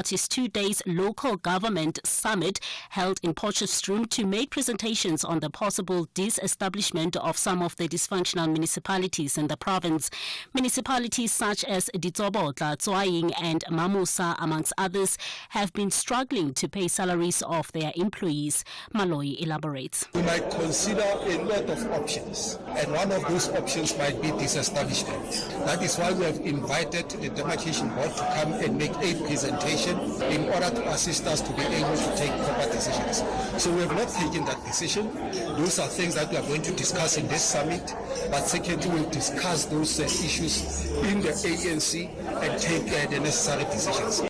Party's 2 days local government summit held in Potchefstroom to make presentations on the possible disestablishment of some of the dysfunctional municipalities in the province. Municipalities such as Ditsobotla, Tsoaying and Mamusa, amongst others, have been struggling to pay salaries of their employees. Malloy elaborates. We might consider a lot of options, and one of those options might be disestablishment. That is why we have invited the Demarcation Board to come and make a presentation in order to assist us to be able to take proper decisions. So we have not taken that decision. Those are things that we are going to discuss in this summit, but secondly we'll discuss those issues in the ANC and take the necessary decisions.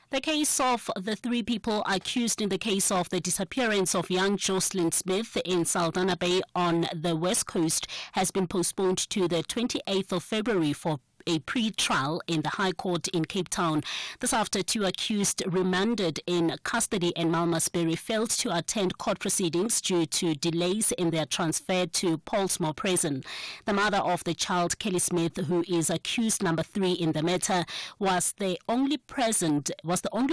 The case of the 3 people accused in the case of the disappearance of young Jocelyn Smith in Saldanha Bay on the West Coast has been postponed to the 28th of February for a pre-trial in the High Court in Cape Town. This after 2 accused remanded in custody in Malmesbury failed to attend court proceedings due to delays in their transfer to Pollsmoor Prison. The mother of the child, Kelly Smith, who is accused number 3 in the matter, was the only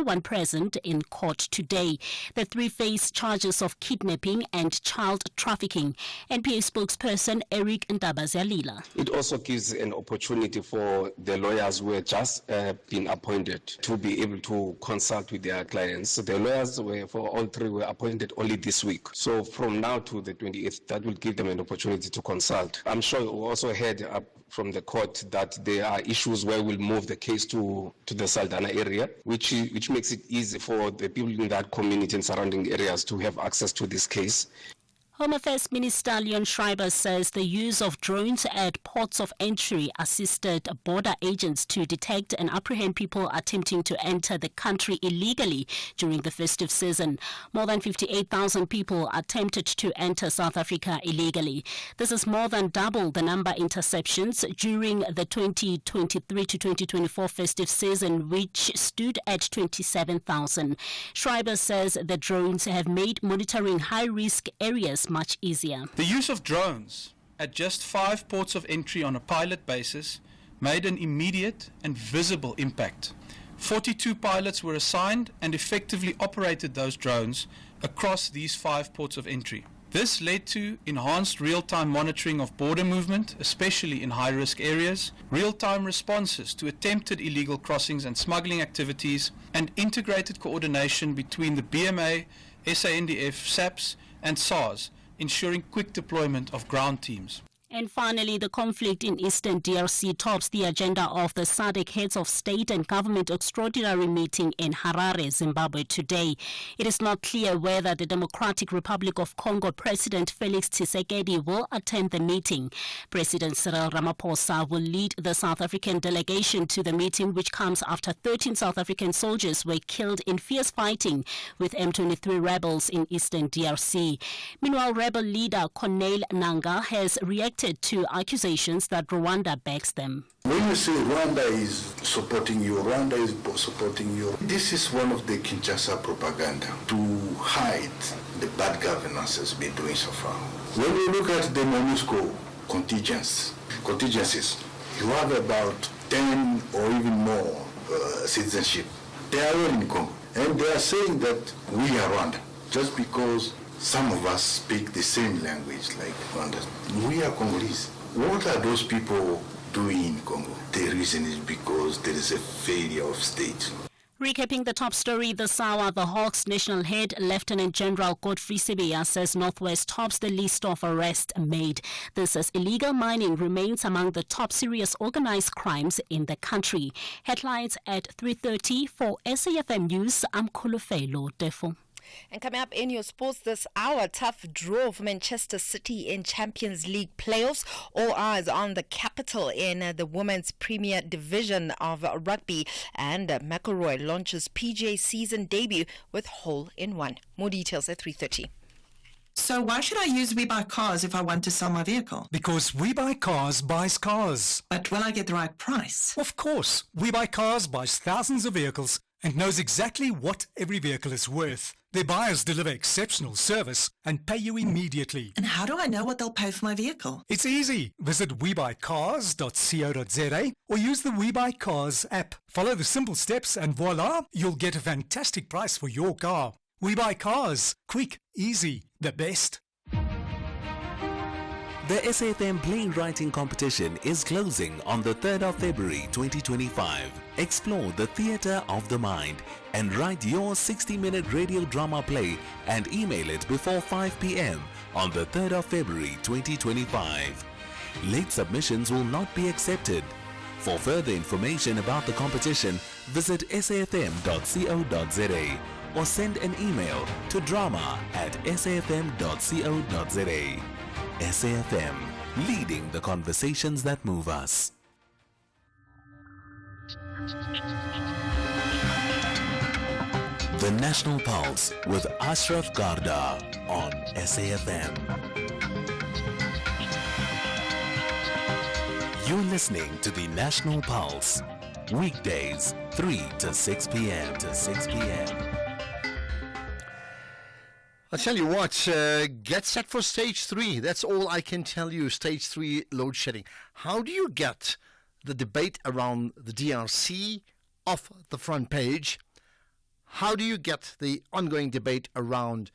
one present in court today. The 3 face charges of kidnapping and child trafficking. NPA spokesperson Eric Ntabazalila. It also gives an opportunity for the lawyers who were just been appointed to be able to consult with their clients. The lawyers for all 3 were appointed only this week. So from now to the 28th, that will give them an opportunity to consult. I'm sure you also heard from the court that there are issues where we'll move the case to the Saldanha area, which makes it easy for the people in that community and surrounding areas to have access to this case. Home Affairs Minister Leon Schreiber says the use of drones at ports of entry assisted border agents to detect and apprehend people attempting to enter the country illegally during the festive season. More than 58,000 people attempted to enter South Africa illegally. This is more than double the number interceptions during the 2023 to 2024 festive season, which stood at 27,000. Schreiber says the drones have made monitoring high-risk areas much easier. The use of drones at just 5 ports of entry on a pilot basis made an immediate and visible impact. 42 pilots were assigned and effectively operated those drones across these 5 ports of entry. This led to enhanced real-time monitoring of border movement, especially in high-risk areas, real-time responses to attempted illegal crossings and smuggling activities, and integrated coordination between the BMA, SANDF, SAPS, and SARS, ensuring quick deployment of ground teams. And finally, the conflict in Eastern DRC tops the agenda of the SADC Heads of State and Government Extraordinary Meeting in Harare, Zimbabwe today. It is not clear whether the Democratic Republic of Congo President Felix Tshisekedi will attend the meeting. President Cyril Ramaphosa will lead the South African delegation to the meeting, which comes after 13 South African soldiers were killed in fierce fighting with M23 rebels in Eastern DRC. Meanwhile, rebel leader Corneille Nangaa has reacted to accusations that Rwanda backs them. When you say Rwanda is supporting you, Rwanda is supporting you, this is one of the Kinshasa propaganda to hide the bad governance has been doing so far. When you look at the MONUSCO contingencies, you have about 10 or even more citizenship. They are all in Congo, and they are saying that we are Rwanda just because some of us speak the same language like Rwanda. We are Congolese. What are those people doing in Congo? The reason is because there is a failure of state. Recapping the top story this hour, the Hawks National Head, Lieutenant General Godfrey Sibiya, says Northwest tops the list of arrests made. This as illegal mining remains among the top serious organized crimes in the country. Headlines at 3:30 for SAFM News. I'm Kolofelo Defo. And coming up in your sports this hour, tough draw for Manchester City in Champions League playoffs. All eyes on the capital in the Women's Premier Division of rugby. And McIlroy launches PGA season debut with hole-in-one. More details at 3:30. So why should I use We Buy Cars if I want to sell my vehicle? Because We Buy Cars buys cars. But will I get the right price? Of course, We Buy Cars buys thousands of vehicles and knows exactly what every vehicle is worth. Their buyers deliver exceptional service and pay you immediately. And how do I know what they'll pay for my vehicle? It's easy. Visit webuycars.co.za or use the We Buy Cars app. Follow the simple steps and voila, you'll get a fantastic price for your car. We Buy Cars. Quick, easy, the best. The SAFM Playwriting Competition is closing on the 3rd of February 2025. Explore the theatre of the mind and write your 60-minute radio drama play and email it before 5 p.m. on the 3rd of February 2025. Late submissions will not be accepted. For further information about the competition, visit safm.co.za or send an email to drama@safm.co.za. SAFM, leading the conversations that move us. The National Pulse with Ashraf Garda on SAFM. You're listening to the National Pulse, weekdays 3 to 6 p.m. I'll tell you what, get set for stage 3. That's all I can tell you. Stage 3 load shedding. How do you get the debate around the DRC off the front page? How do you get the ongoing debate around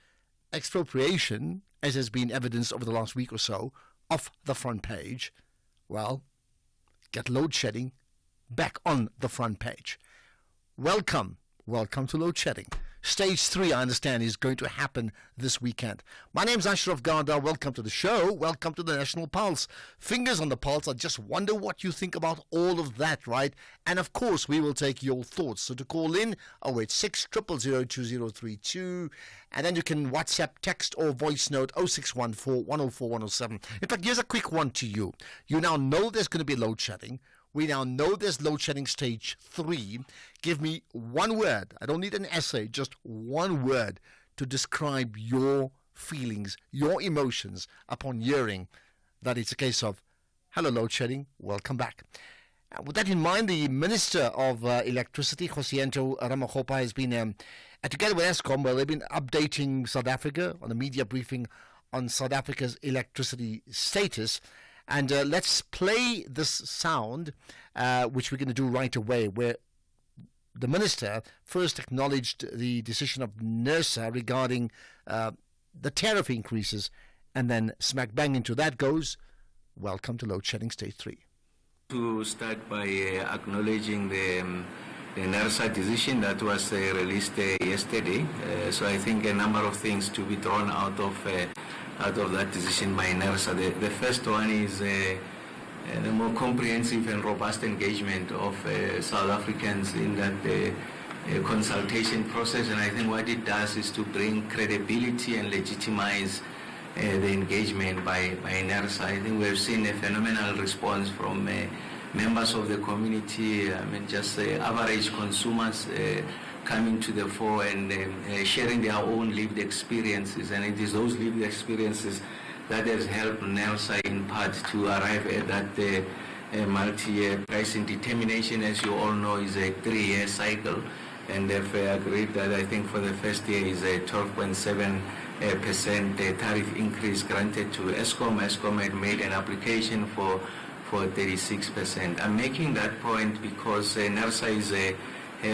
expropriation, as has been evidenced over the last week or so, off the front page? Well, get load shedding back on the front page. Welcome to load shedding. Stage 3, I understand, is going to happen this weekend. My name's Ashraf Garda. Welcome to the show. Welcome to the National Pulse. Fingers on the pulse. I just wonder what you think about all of that, right? And of course, we will take your thoughts. So to call in, 086 000 2032. And then you can WhatsApp, text, or voice note 0614 104 107. In fact, here's a quick one to you. You now know there's going to be load shedding. We now know there's load shedding stage 3. Give me one word. I don't need an essay, just one word to describe your feelings, your emotions upon hearing that it's a case of, hello, load shedding, welcome back. With that in mind, the Minister of Electricity, Josiento Ramakgopa, has been, together with Eskom, they've been updating South Africa on a media briefing on South Africa's electricity status. And let's play this sound, which we're going to do right away, where the Minister first acknowledged the decision of NERSA regarding the tariff increases, and then smack bang into that goes, welcome to load shedding stage 3. To start by acknowledging the NERSA decision that was released yesterday. So I think a number of things to be drawn out of that decision by NERSA. The first one is the more comprehensive and robust engagement of South Africans in that consultation process, and I think what it does is to bring credibility and legitimize the engagement by NERSA. I think we've seen a phenomenal response from members of the community, just average consumers coming to the fore and sharing their own lived experiences, and it is those lived experiences that has helped NERSA in part to arrive at that multi-year pricing determination. As you all know, is a 3-year cycle, and they've agreed that I think for the first year is a 12.7% tariff increase granted to Eskom. Eskom had made an application for 36%. I'm making that point because NERSA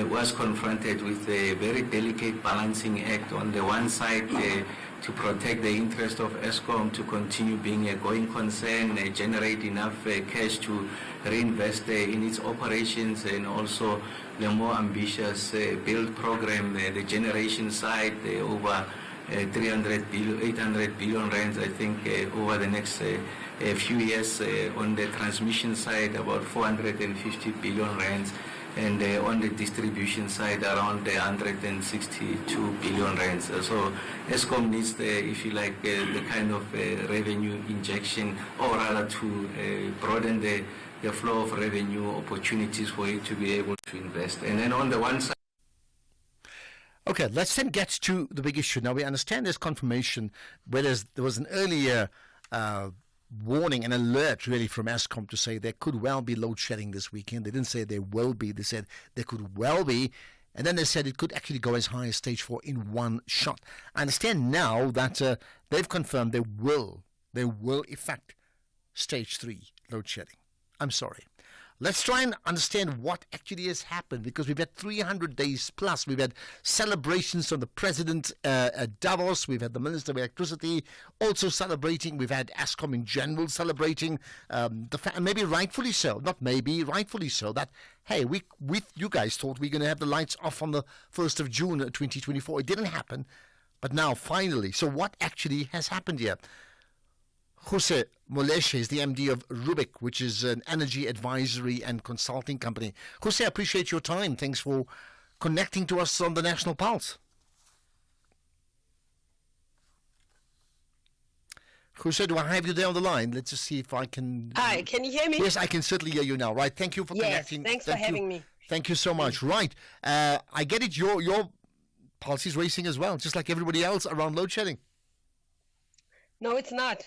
was confronted with a very delicate balancing act. On the one side, to protect the interest of Eskom to continue being a going concern, generate enough cash to reinvest in its operations, and also the more ambitious build program, the generation side, over 800 billion rands, I think, over the next few years. On the transmission side, about 450 billion rands. And on the distribution side, around 162 billion rands. So Eskom needs, if you like, the kind of revenue injection, or rather to broaden the flow of revenue opportunities for it to be able to invest. And then on the one side. Okay, let's then get to the big issue. Now, we understand there's confirmation, whereas there was an earlier warning, an alert really from Eskom to say there could well be load shedding this weekend. They didn't say there will be, they said there could well be, And then they said it could actually go as high as stage 4 in one shot. I understand now that they've confirmed they will effect stage 3 load shedding. I'm sorry. Let's try and understand what actually has happened, because we've had 300 days plus. We've had celebrations from the president at Davos. We've had the Minister of Electricity also celebrating. We've had Eskom in general celebrating. Maybe rightfully so. Not maybe, rightfully so. That, hey, you guys thought we were going to have the lights off on the 1st of June 2024. It didn't happen. But now, finally. So what actually has happened here? Jose Moleshe is the MD of Rubik, which is an energy advisory and consulting company. Jose, I appreciate your time. Thanks for connecting to us on the National Pulse. Jose, do I have you there on the line? Let's just see if I can... Hi, can you hear me? Yes, I can certainly hear you now. Right, thank you for connecting. Thanks for having me. Thank you so much. Right, I get it. Your pulse is racing as well, just like everybody else around load shedding. No, it's not.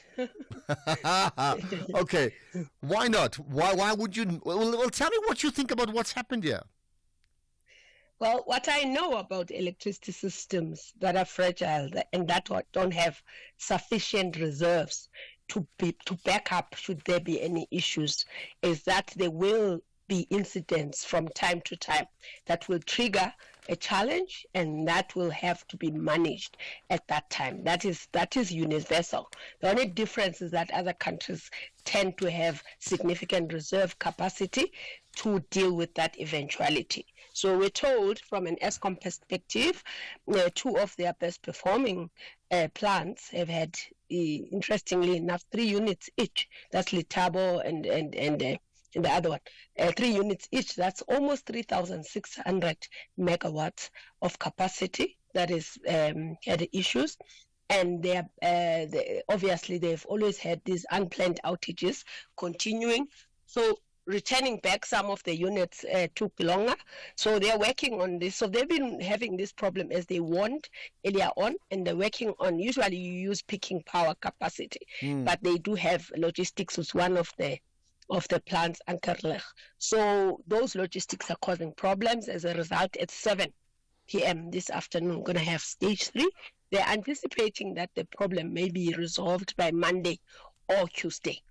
Okay, why not? Why would you? Well, tell me what you think about what's happened here. Well, what I know about electricity systems that are fragile and that don't have sufficient reserves to back up should there be any issues is that there will be incidents from time to time that will trigger a challenge, and that will have to be managed at that time. That is universal. The only difference is that other countries tend to have significant reserve capacity to deal with that eventuality. So we're told from an Eskom perspective, 2 of their best performing plants have had, interestingly enough, 3 units each. That's Letabo and the other one, 3 units each. That's almost 3,600 megawatts of capacity that is had issues. And obviously they've always had these unplanned outages continuing. So returning back some of the units took longer. So they're working on this. So they've been having this problem as they warned earlier on, and they're working on, usually you use peaking power capacity, but they do have logistics with one of the plants, Ankerlech. So those logistics are causing problems. As a result, at 7 p.m. this afternoon, we're going to have stage 3. They're anticipating that the problem may be resolved by Monday or Tuesday.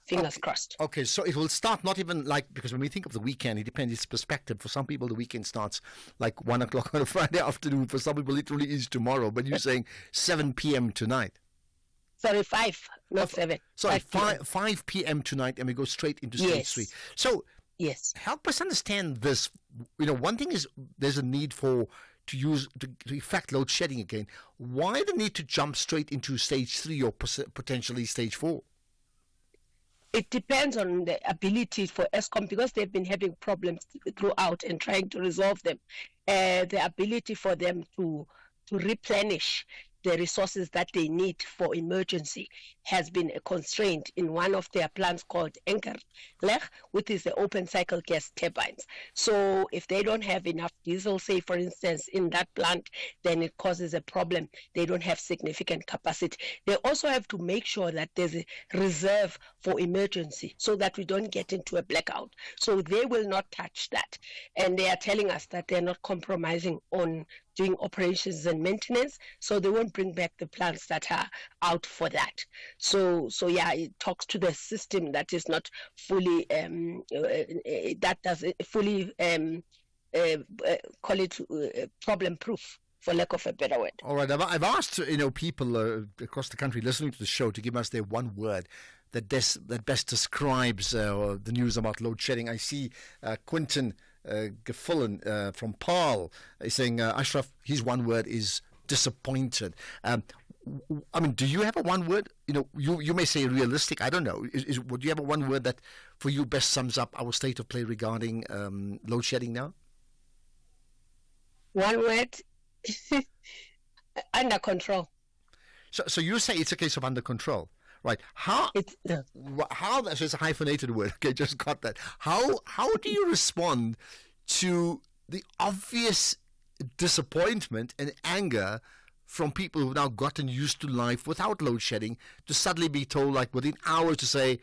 Fingers crossed. Okay, so it will start not even because when we think of the weekend, it depends, it's perspective. For some people, the weekend starts like 1 o'clock on a Friday afternoon. For some people, it literally is tomorrow. But you're saying 7 p.m. tonight. Sorry, 5, not 7. Sorry, 5 p.m. tonight, and we go straight into stage 3. So, yes, help us understand this. One thing is there's a need to effect load shedding again. Why the need to jump straight into stage 3 or potentially stage 4? It depends on the ability for Eskom, because they've been having problems throughout and trying to resolve them. The ability for them to replenish the resources that they need for emergency has been a constraint in one of their plants called Enkerlech, which is the open cycle gas turbines. So if they don't have enough diesel, say for instance, in that plant, then it causes a problem. They don't have significant capacity. They also have to make sure that there's a reserve for emergency so that we don't get into a blackout. So they will not touch that. And they are telling us that they're not compromising on doing operations and maintenance, so they won't bring back the plants that are out for that. So yeah, it talks to the system that is not fully that doesn't fully call it problem proof, for lack of a better word. All right, I've asked people across the country listening to the show to give us their one word that best describes the news about load shedding. I see Quinton Gefullen from Paarl is saying, Ashraf, his one word is disappointed. I mean, do you have a one word? You may say realistic. I don't know. Would you have a one word that for you best sums up our state of play regarding load shedding now? One word, under control. So you say it's a case of under control. Right. How? So it's a hyphenated word. Okay, just got that. How do you respond to the obvious disappointment and anger from people who've now gotten used to life without load shedding to suddenly be told, like within hours, to say,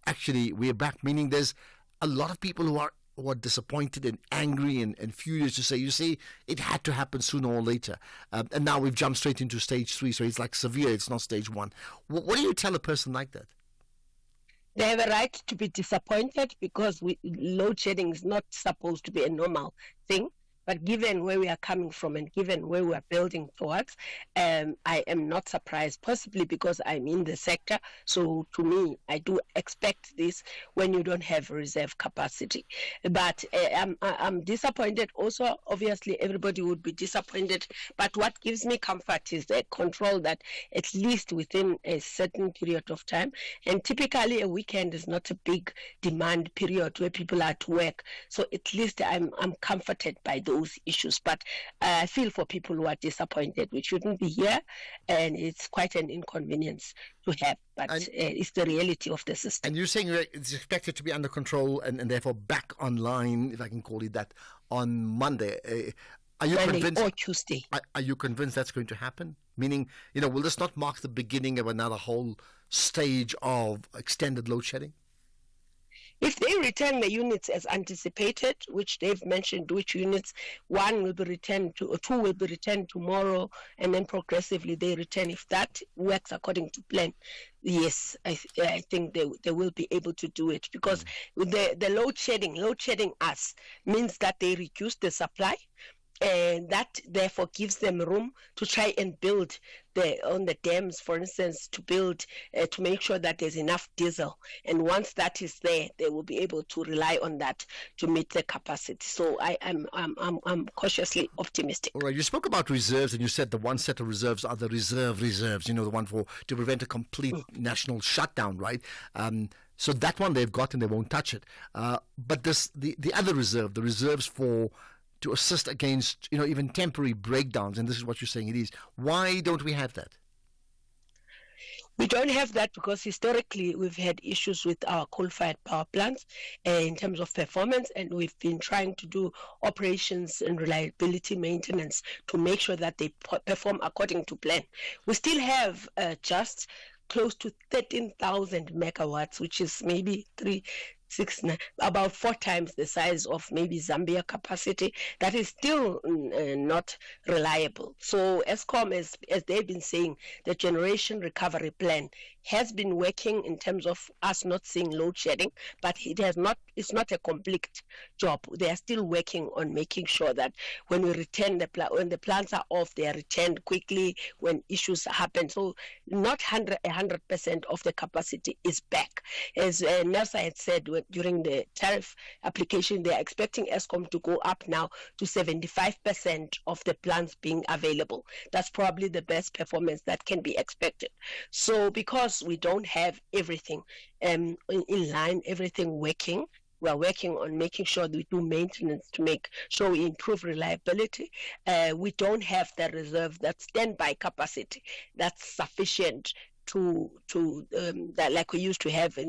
actually, we're back? Meaning there's a lot of people who are disappointed and angry and furious to say, you see, it had to happen sooner or later. And now we've jumped straight into stage 3, so it's like severe, it's not stage 1. What do you tell a person like that? They have a right to be disappointed because load shedding is not supposed to be a normal thing. But given where we are coming from and given where we are building towards, I am not surprised, possibly because I'm in the sector. So to me, I do expect this when you don't have reserve capacity. But I'm disappointed also. Obviously, everybody would be disappointed. But what gives me comfort is the control that at least within a certain period of time, and typically a weekend is not a big demand period where people are at work. So at least I'm comforted by those issues, but I feel for people who are disappointed. We shouldn't be here, and it's quite an inconvenience to have, but it's the reality of the system. And you're saying it's expected to be under control and therefore back online, if I can call it that, on Monday. Are you convinced? Or Tuesday. Are you convinced that's going to happen? Meaning, will this not mark the beginning of another whole stage of extended load shedding? If they return the units as anticipated, which they've mentioned which units, 1 will be returned to, or 2 will be returned tomorrow, and then progressively they return. If that works according to plan, yes, I think they will be able to do it, because with the load shedding us means that they reduce the supply, and that therefore gives them room to try and build on the dams, for instance, to build to make sure that there's enough diesel. And once that is there, they will be able to rely on that to meet the capacity. So I'm cautiously optimistic. All right, you spoke about reserves, and you said the one set of reserves are the reserves. The one to prevent a complete national shutdown, right? So that one they've got and they won't touch it. But the other reserve, the reserves to assist against, even temporary breakdowns, and this is what you're saying it is. Why don't we have that? We don't have that because historically we've had issues with our coal-fired power plants in terms of performance, and we've been trying to do operations and reliability maintenance to make sure that they perform according to plan. We still have just close to 13,000 megawatts, which is maybe about 4 times the size of maybe Zambia capacity. That is still not reliable. So Eskom, as they've been saying, the generation recovery plan has been working in terms of us not seeing load shedding, but it's not a complete job. They are still working on making sure that when we return when the plants are off, they are returned quickly when issues happen. So not 100% of the capacity is back. As NERSA had said during the tariff application, they are expecting Eskom to go up now to 75% of the plants being available. That's probably the best performance that can be expected. So because we don't have everything in line, everything working, we are working on making sure that we do maintenance to make sure we improve reliability. We don't have the reserve, that standby capacity that's sufficient to that, like we used to have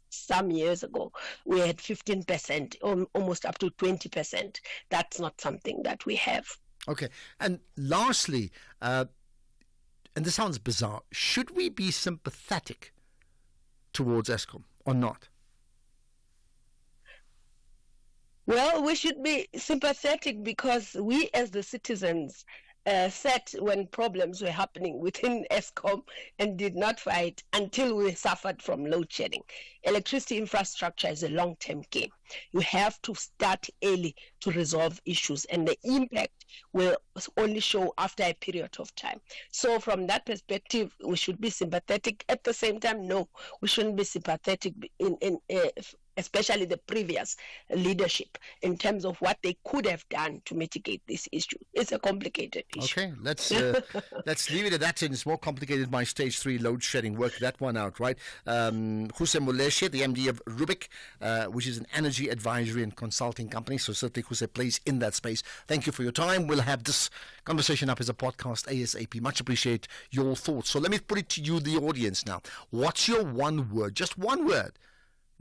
some years ago. We had 15%, almost up to 20%. That's not something that we have. Okay. And lastly, and this sounds bizarre, should we be sympathetic towards Eskom or not? Well, we should be sympathetic because we as the citizens sat when problems were happening within Eskom and did not fight until we suffered from load shedding. Electricity infrastructure is a long-term game. You have to start early to resolve issues, and the impact will only show after a period of time. So from that perspective, we should be sympathetic. At the same time, no, we shouldn't be sympathetic especially the previous leadership, in terms of what they could have done to mitigate this issue. It's a complicated issue. Okay, let's leave it at that. It's more complicated by stage 3 load shedding. Work that one out, right? Hussein Muleshe, the MD of Rubik, which is an energy advisory and consulting company. So certainly Hussein plays in that space. Thank you for your time. We'll have this conversation up as a podcast ASAP. Much appreciate your thoughts. So let me put it to you, the audience now. What's your one word, just one word,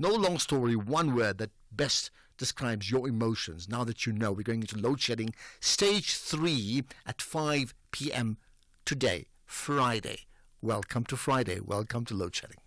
no long story, one word that best describes your emotions now that you know we're going into load shedding stage 3 at 5 p.m. today, Friday. Welcome to Friday. Welcome to load shedding.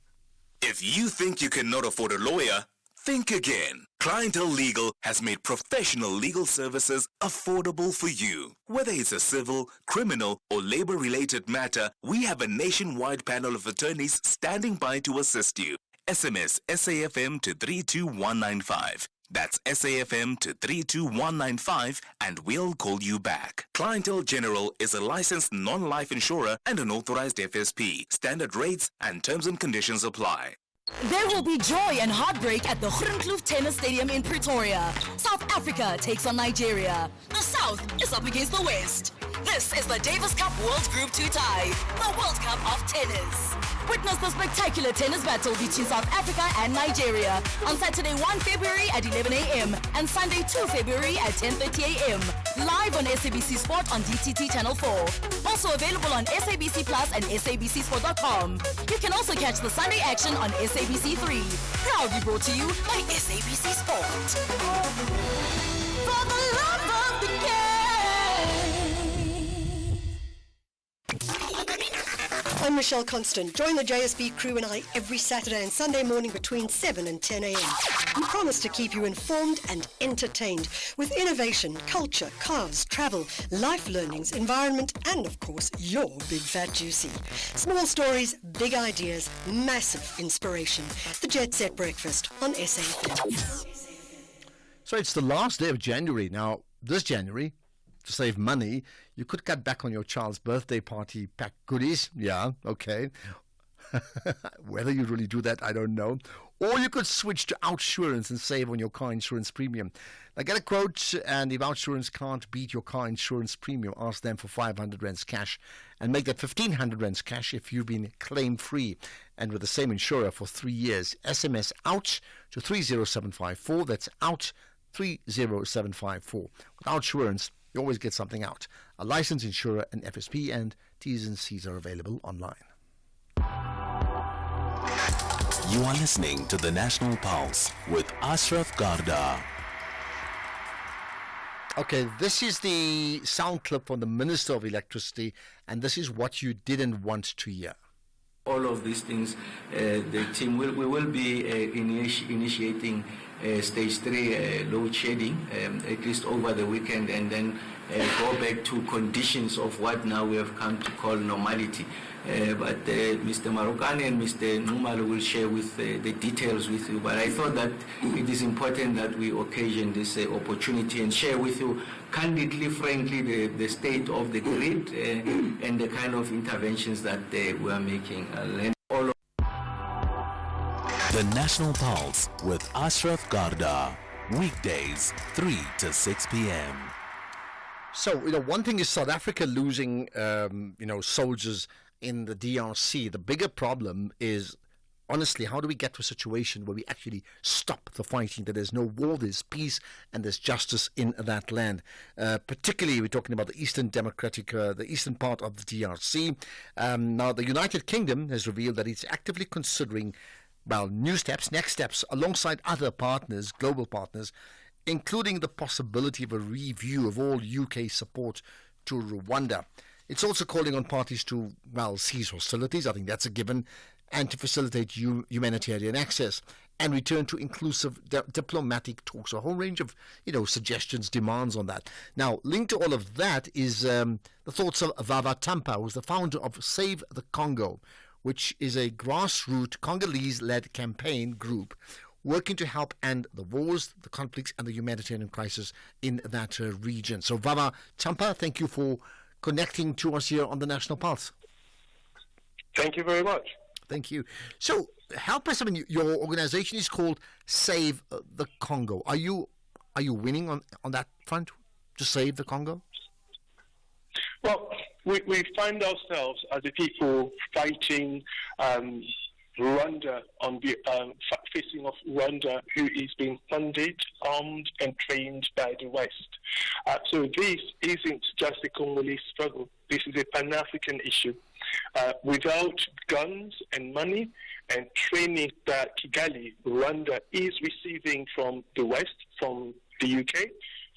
If you think you cannot afford a lawyer, Think again. Clientele Legal has made professional legal services affordable for you. Whether it's a civil, criminal, or labor-related matter, we have a nationwide panel of attorneys standing by to assist you. SMS SAFM to 32195. That's SAFM to 32195 and we'll call you back. Clientele General is a licensed non-life insurer and an authorized FSP. Standard rates and terms and conditions apply. There will be joy and heartbreak at the Groenkloof Tennis Stadium in Pretoria. South Africa takes on Nigeria. The South is up against the West. This is the Davis Cup World Group 2 tie, the World Cup of tennis. Witness the spectacular tennis battle between South Africa and Nigeria on Saturday 1 February at 11 a.m. and Sunday 2 February at 10:30 a.m. Live on SABC Sport on DTT Channel 4. Also available on SABC Plus and SABCSport.com. You can also catch the Sunday action on SABC 3. Proudly brought to you by SABC Sport. For the love of the game. I'm Michelle Constant. Join the JSB crew and I every Saturday and Sunday morning between 7 and 10 a.m. We promise to keep you informed and entertained with innovation, culture, cars, travel, life learnings, environment, and of course, your big fat juicy. Small stories, big ideas, massive inspiration. The Jet Set Breakfast on SAFM. So it's the last day of January. Now, this January, to save money, you could cut back on your child's birthday party pack goodies. Yeah, okay. Whether you really do that, I don't know. Or you could switch to Outsurance and save on your car insurance premium. Now get a quote, and if Outsurance can't beat your car insurance premium, ask them for 500 rands cash and make that 1,500 rands cash if you've been claim-free and with the same insurer for 3 years. SMS OUT to 30754. That's OUT 30754. With Outsurance, you always get something out. A licensed insurer and FSP, and T's and C's are available online. You are listening to the National Pulse with Ashraf Garda. Okay, this is the sound clip from the Minister of Electricity, and this is what you didn't want to hear. All of these things, the team we will be initiating stage 3 load shedding at least over the weekend, and then go back to conditions of what now we have come to call normality. But Mr. Marokane and Mr. Numalo will share with the details with you. But I thought that it is important that we occasion this opportunity and share with you candidly, frankly, the state of the grid and the kind of interventions that we are making. The National Pulse with Ashraf Garda. Weekdays, 3 to 6 p.m. So, one thing is South Africa losing, soldiers in the DRC. The bigger problem is, honestly, how do we get to a situation where we actually stop the fighting, that there's no war, there's peace, and there's justice in that land? Particularly, we're talking about the eastern the eastern part of the DRC. Now, the United Kingdom has revealed that it's actively considering, next steps, alongside other partners, global partners, including the possibility of a review of all UK support to Rwanda. It's also calling on parties to, cease hostilities, I think that's a given, and to facilitate humanitarian access and return to inclusive diplomatic talks. A whole range of, suggestions, demands on that. Now, linked to all of that is the thoughts of Vava Tampa, who's the founder of Save the Congo, which is a grassroots Congolese-led campaign group working to help end the wars, the conflicts, and the humanitarian crisis in that region. So, Vava Tampa, thank you for connecting to us here on the National Pulse. Thank you very much. Thank you. So, help us. Your organization is called Save the Congo. Are you winning on that front to save the Congo? Well, we find ourselves as the people fighting Rwanda facing off Rwanda, who is being funded, armed, and trained by the West. So this isn't just a Congolese struggle. This is a Pan-African issue. Without guns and money and training that Kigali, Rwanda is receiving from the West, from the UK,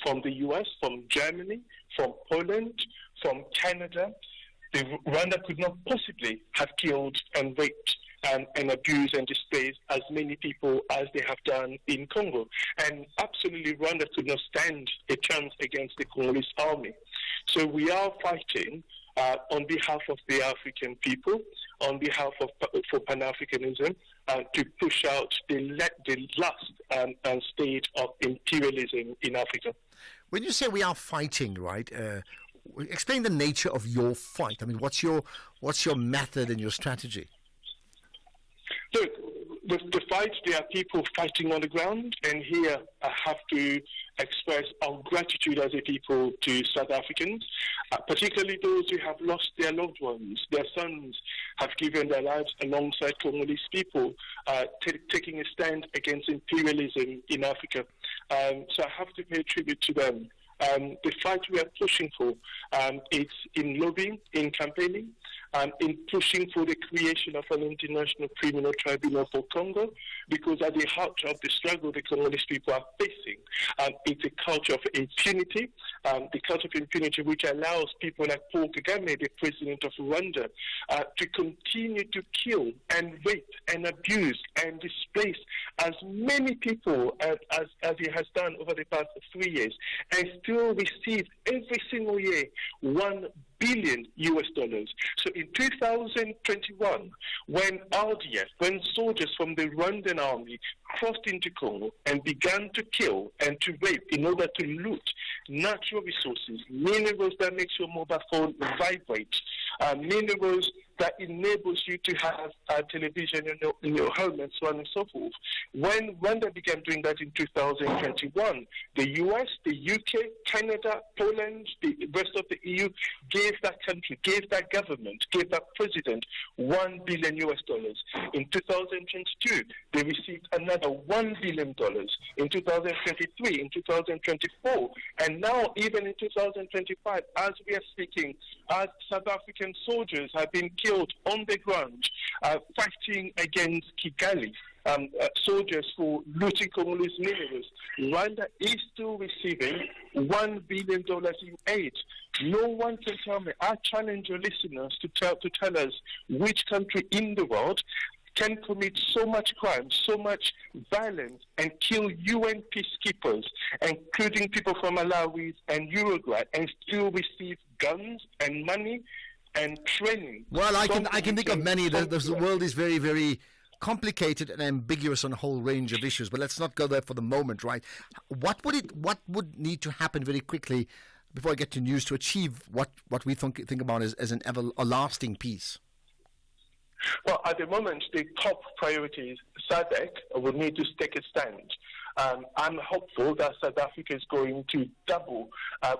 from the US, from Germany, from Poland, from Canada, Rwanda could not possibly have killed and raped and abuse and displace as many people as they have done in Congo. And absolutely, Rwanda could not stand a chance against the Congolese army. So we are fighting on behalf of the African people, on behalf of for Pan-Africanism, to push out the last state of imperialism in Africa. When you say we are fighting, right? Explain the nature of your fight. I mean, what's your method and your strategy? Look, the fight, there are people fighting on the ground, and here I have to express our gratitude as a people to South Africans, particularly those who have lost their loved ones. Their sons have given their lives alongside Congolese people, taking a stand against imperialism in Africa. So I have to pay tribute to them. The fight we are pushing for, it's in lobbying, in campaigning, in pushing for the creation of an international criminal tribunal for Congo, because at the heart of the struggle the Congolese people are facing, it's a culture of impunity, the culture of impunity which allows people like Paul Kagame, the president of Rwanda, to continue to kill and rape and abuse and displace as many people as he has done over the past 3 years, and still receive every single year $1 billion. So in 2021, when RDF, when soldiers from the Rwandan army crossed into Congo and began to kill and to rape in order to loot natural resources, minerals that makes your mobile phone vibrate, minerals that enables you to have a television in your home and so on and so forth. When Rwanda began doing that in 2021, the US, the UK, Canada, Poland, the rest of the EU gave that country, gave that government, gave that president $1 billion. In 2022, they received another $1 billion. In 2023, in 2024, and now even in 2025, as we are speaking, as South African soldiers have been killed on the ground, fighting against Kigali, soldiers for looting Congolese minerals, Rwanda is still receiving $1 billion in aid. No one can tell me. I challenge your listeners to tell us which country in the world can commit so much crime, so much violence, and kill UN peacekeepers, including people from Malawi and Uruguay, and still receive guns and money and training. Well, I can think of many. The world is very, very complicated and ambiguous on a whole range of issues. But let's not go there for the moment, right? What would need to happen very quickly before I get to news to achieve what we think about as a lasting peace? Well, at the moment, the top priority is SADC will need to take a stand. I'm hopeful that South Africa is going to double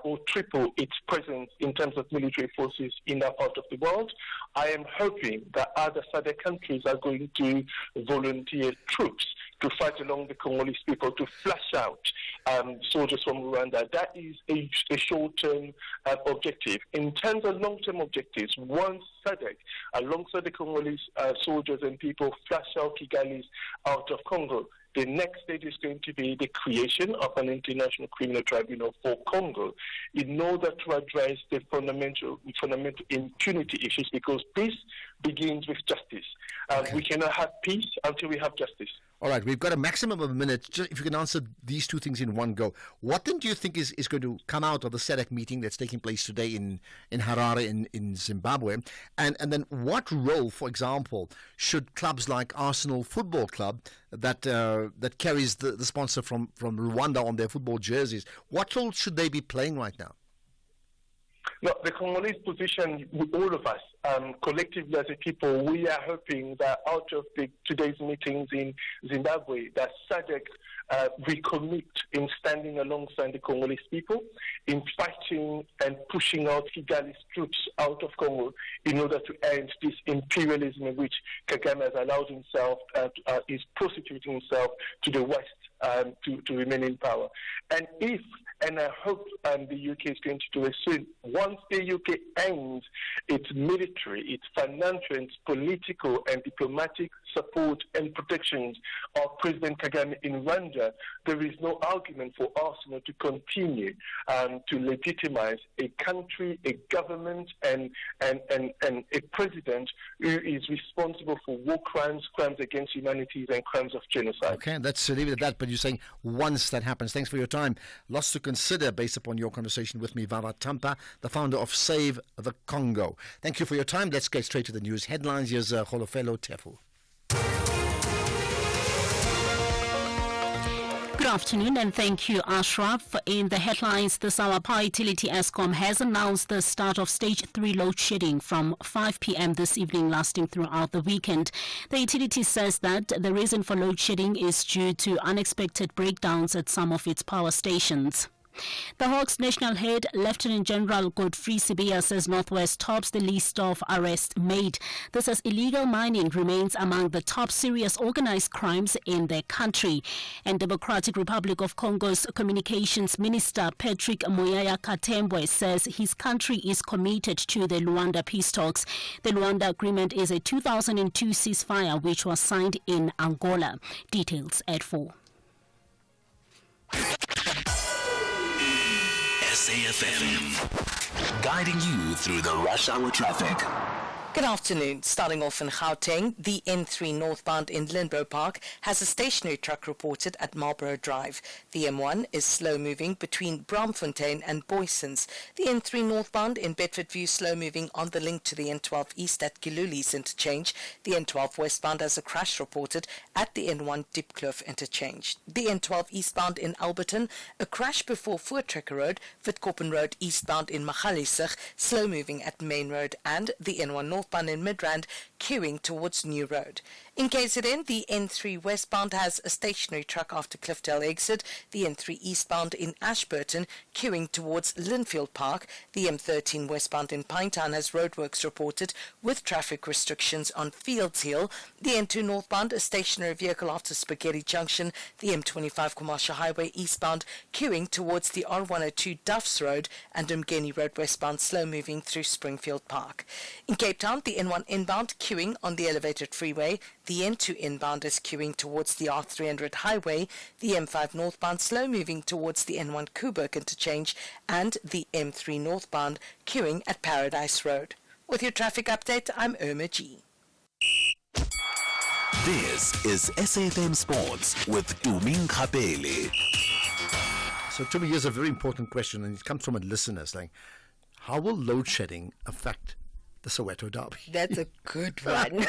or triple its presence in terms of military forces in that part of the world. I am hoping that other SADC countries are going to volunteer troops to fight along the Congolese people, to flush out soldiers from Rwanda. That is a short-term objective. In terms of long-term objectives, once SADC, alongside the Congolese soldiers and people, flush out Kigalis out of Congo, the next stage is going to be the creation of an international criminal tribunal for Congo in order to address the fundamental impunity issues, because peace begins with justice. We cannot have peace until we have justice. All right, we've got a maximum of a minute. Just if you can answer these two things in one go. What then do you think is going to come out of the SADC meeting that's taking place today in Harare in Zimbabwe? And then what role, for example, should clubs like Arsenal Football Club that carries the sponsor from Rwanda on their football jerseys, what role should they be playing right now? No, the Congolese position, all of us, collectively as a people, we are hoping that out of today's meetings in Zimbabwe, that SADC recommit in standing alongside the Congolese people, in fighting and pushing out Kigali's troops out of Congo in order to end this imperialism in which Kagame has allowed himself, is prostituting himself to the West to remain in power. And if and I hope the UK is going to do it soon. Once the UK ends its military, its financial, its political and diplomatic support and protections of President Kagame in Rwanda, there is no argument for Arsenal to continue to legitimize a country, a government, and a president who is responsible for war crimes, crimes against humanity, and crimes of genocide. Okay, let's leave it at that. But you're saying once that happens. Thanks for your time. Lots to consider based upon your conversation with me, Vava Tampa, the founder of Save the Congo. Thank you for your time. Let's get straight to the news headlines. Here's Holofelo Tefu. Good afternoon and thank you, Ashraf. In the headlines this hour, Power Utility Eskom has announced the start of Stage 3 load shedding from 5 p.m. this evening, lasting throughout the weekend. The utility says that the reason for load shedding is due to unexpected breakdowns at some of its power stations. The Hawks National Head, Lieutenant General Godfrey Sibiya, says Northwest tops the list of arrests made. This as illegal mining remains among the top serious organized crimes in the country. And Democratic Republic of Congo's Communications Minister Patrick Moyaya Katembwe says his country is committed to the Luanda peace talks. The Luanda Agreement is a 2002 ceasefire which was signed in Angola. Details at 4. SAFM, guiding you through the rush hour traffic. Good afternoon. Starting off in Gauteng, the N3 northbound in Linbro Park has a stationary truck reported at Marlborough Drive. The M1 is slow moving between Braamfontein and Boysons. The N3 northbound in Bedford View slow moving on the link to the N12 east at Giluli's interchange. The N12 westbound has a crash reported at the N1 Diepkloof interchange. The N12 eastbound in Alberton, a crash before Voortrekker Road, Witkoppen Road eastbound in Magaliesig, slow moving at Main Road, and the N1 northbound in Midrand queuing towards New Road. In KZN, the N3 westbound has a stationary truck after Cliffdale exit. The N3 eastbound in Ashburton queuing towards Linfield Park. The M13 westbound in Pinetown has roadworks reported with traffic restrictions on Fields Hill. The N2 northbound, a stationary vehicle after Spaghetti Junction. The M25 Commercial Highway eastbound queuing towards the R102 Duffs Road, and Umgeni Road westbound slow moving through Springfield Park. In Cape Town, the N1 inbound queuing on the elevated freeway. The N2 inbound is queuing towards the R300 highway. The M5 northbound slow moving towards the N1 Koeberg interchange, and the M3 northbound queuing at Paradise Road. With your traffic update, I'm Irma G. This is SAFM Sports with Tuming Kapele. So to me, here's a very important question, and it comes from a listener saying, how will load shedding affect the Soweto Derby? That's a good one.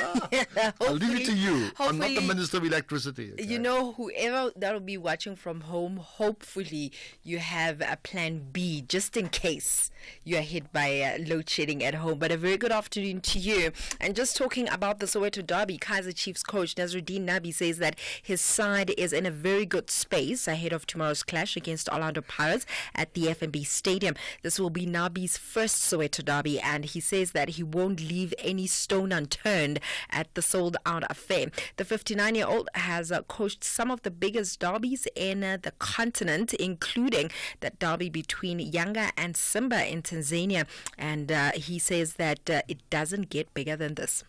I'll leave it to you. I'm not the Minister of Electricity. Okay? You know, whoever that will be watching from home, hopefully you have a plan B just in case you are hit by load shedding at home. But a very good afternoon to you. And just talking about the Soweto Derby, Kaizer Chiefs coach Nazruddin Nabi says that his side is in a very good space ahead of tomorrow's clash against Orlando Pirates at the FNB Stadium. This will be Nabi's first Soweto Derby, and he says that he won't leave any stone unturned at the sold-out affair. The 59-year-old has coached some of the biggest derbies in the continent, including the derby between Yanga and Simba in Tanzania, and he says that it doesn't get bigger than this.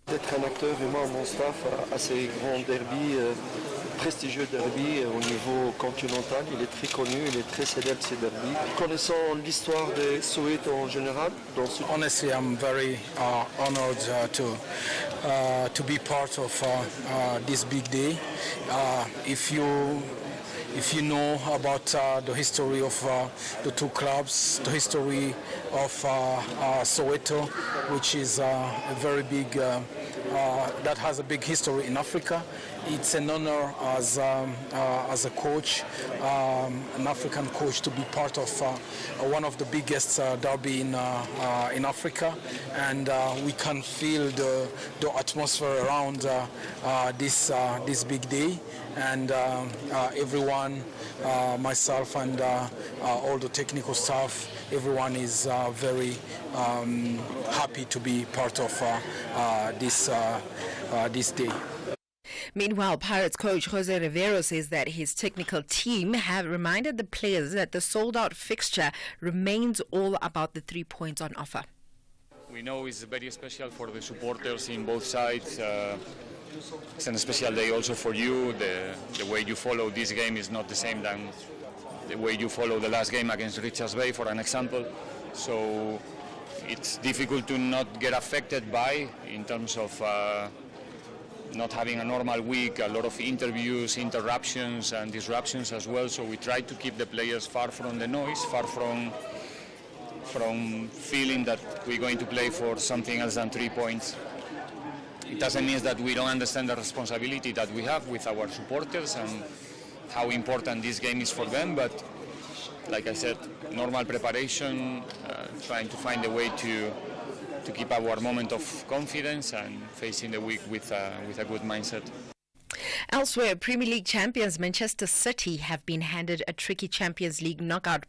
D'être un acteur vraiment mon staff à ces grands derbys, prestigieux derbys au niveau continental. Il est très connu, il est très célèbre ces derbys. Connaissant l'histoire de Soweto en général. Honestly, I'm very honored to be part of this big day. If you know about the history of the two clubs, the history of Soweto, which is a very big, that has a big history in Africa. It's an honor as a coach, an African coach, to be part of one of the biggest derby in Africa, and we can feel the atmosphere around this big day, and everyone, myself and all the technical staff, everyone is very happy to be part of this day. Meanwhile, Pirates coach Jose Rivero says that his technical team have reminded the players that the sold-out fixture remains all about the 3 points on offer. We know it's very special for the supporters in both sides. It's a special day also for you. The way you follow this game is not the same than the way you follow the last game against Richards Bay, for an example. So it's difficult to not get affected by, in terms of not having a normal week, a lot of interviews, interruptions and disruptions as well. So we try to keep the players far from the noise, far from feeling that we're going to play for something else than 3 points. It doesn't mean that we don't understand the responsibility that we have with our supporters and how important this game is for them, but like I said, normal preparation, trying to find a way to keep our moment of confidence and facing the week with a good mindset. Elsewhere, Premier League champions Manchester City have been handed a tricky Champions League knockout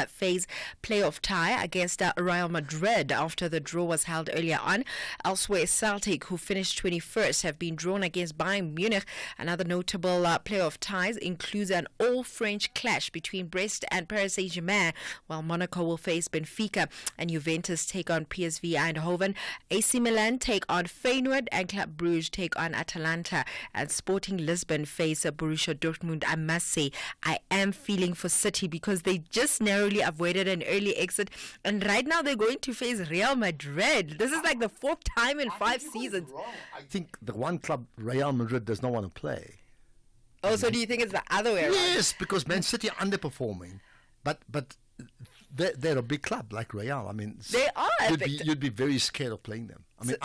phase playoff tie against Real Madrid after the draw was held earlier on. Elsewhere, Celtic, who finished 21st, have been drawn against Bayern Munich. Another notable playoff ties includes an all-French clash between Brest and Paris Saint-Germain, while Monaco will face Benfica and Juventus take on PSV Eindhoven. AC Milan take on Feyenoord and Club Brugge take on Atalanta, and Sporting Lisbon face Borussia Dortmund. I must say, I am feeling for City because they just narrowly avoided an early exit, and right now they're going to face Real Madrid. This is like the 4th time in 5 seasons. I think the one club Real Madrid does not want to play. Oh, so do you think it's the other way around? Yes, because Man City are underperforming, but they're a big club like Real. I mean, they are. You'd be very scared of playing them. I mean,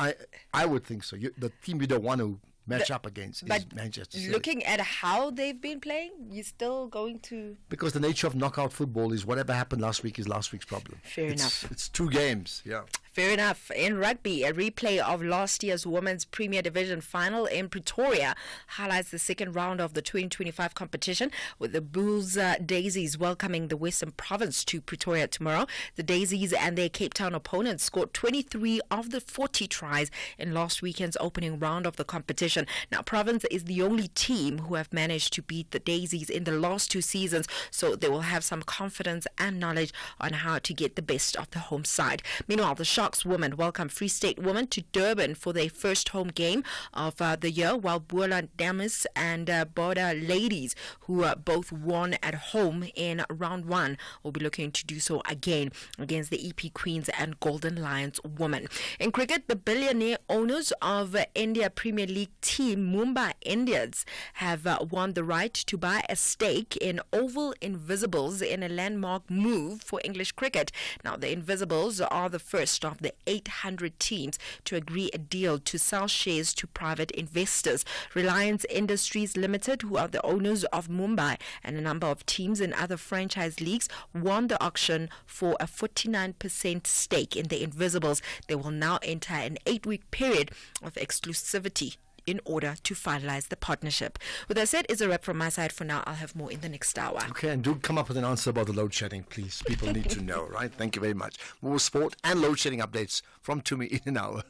I would think so. The team you don't want to match up against is Manchester City. Looking at how they've been playing, you're still going to... Because the nature of knockout football is whatever happened last week is last week's problem. Fair enough. It's 2 games, yeah. Fair enough. In rugby, a replay of last year's Women's Premier Division final in Pretoria highlights the second round of the 2025 competition, with the Bulls Daisies welcoming the Western Province to Pretoria tomorrow. The Daisies and their Cape Town opponents scored 23 of the 40 tries in last weekend's opening round of the competition. Now, Province is the only team who have managed to beat the Daisies in the last 2 seasons, so they will have some confidence and knowledge on how to get the best of the home side. Meanwhile, the Sharks women welcome Free State women to Durban for their first home game of the year, while Boland Damas and Border Ladies, who both won at home in round 1, will be looking to do so again against the EP Queens and Golden Lions women. In cricket, the billionaire owners of India Premier League team Mumbai Indians have won the right to buy a stake in Oval Invisibles in a landmark move for English cricket. Now, the Invisibles are the first of the 800 teams to agree a deal to sell shares to private investors. Reliance Industries Limited, who are the owners of Mumbai, and a number of teams in other franchise leagues, won the auction for a 49% stake in the Invisibles. They will now enter an 8-week period of exclusivity in order to finalize the partnership. With that said, it's a wrap from my side for now. I'll have more in the next hour. Okay, and do come up with an answer about the load shedding, please. People need to know, right? Thank you very much. More sport and load shedding updates from Tumi in an hour.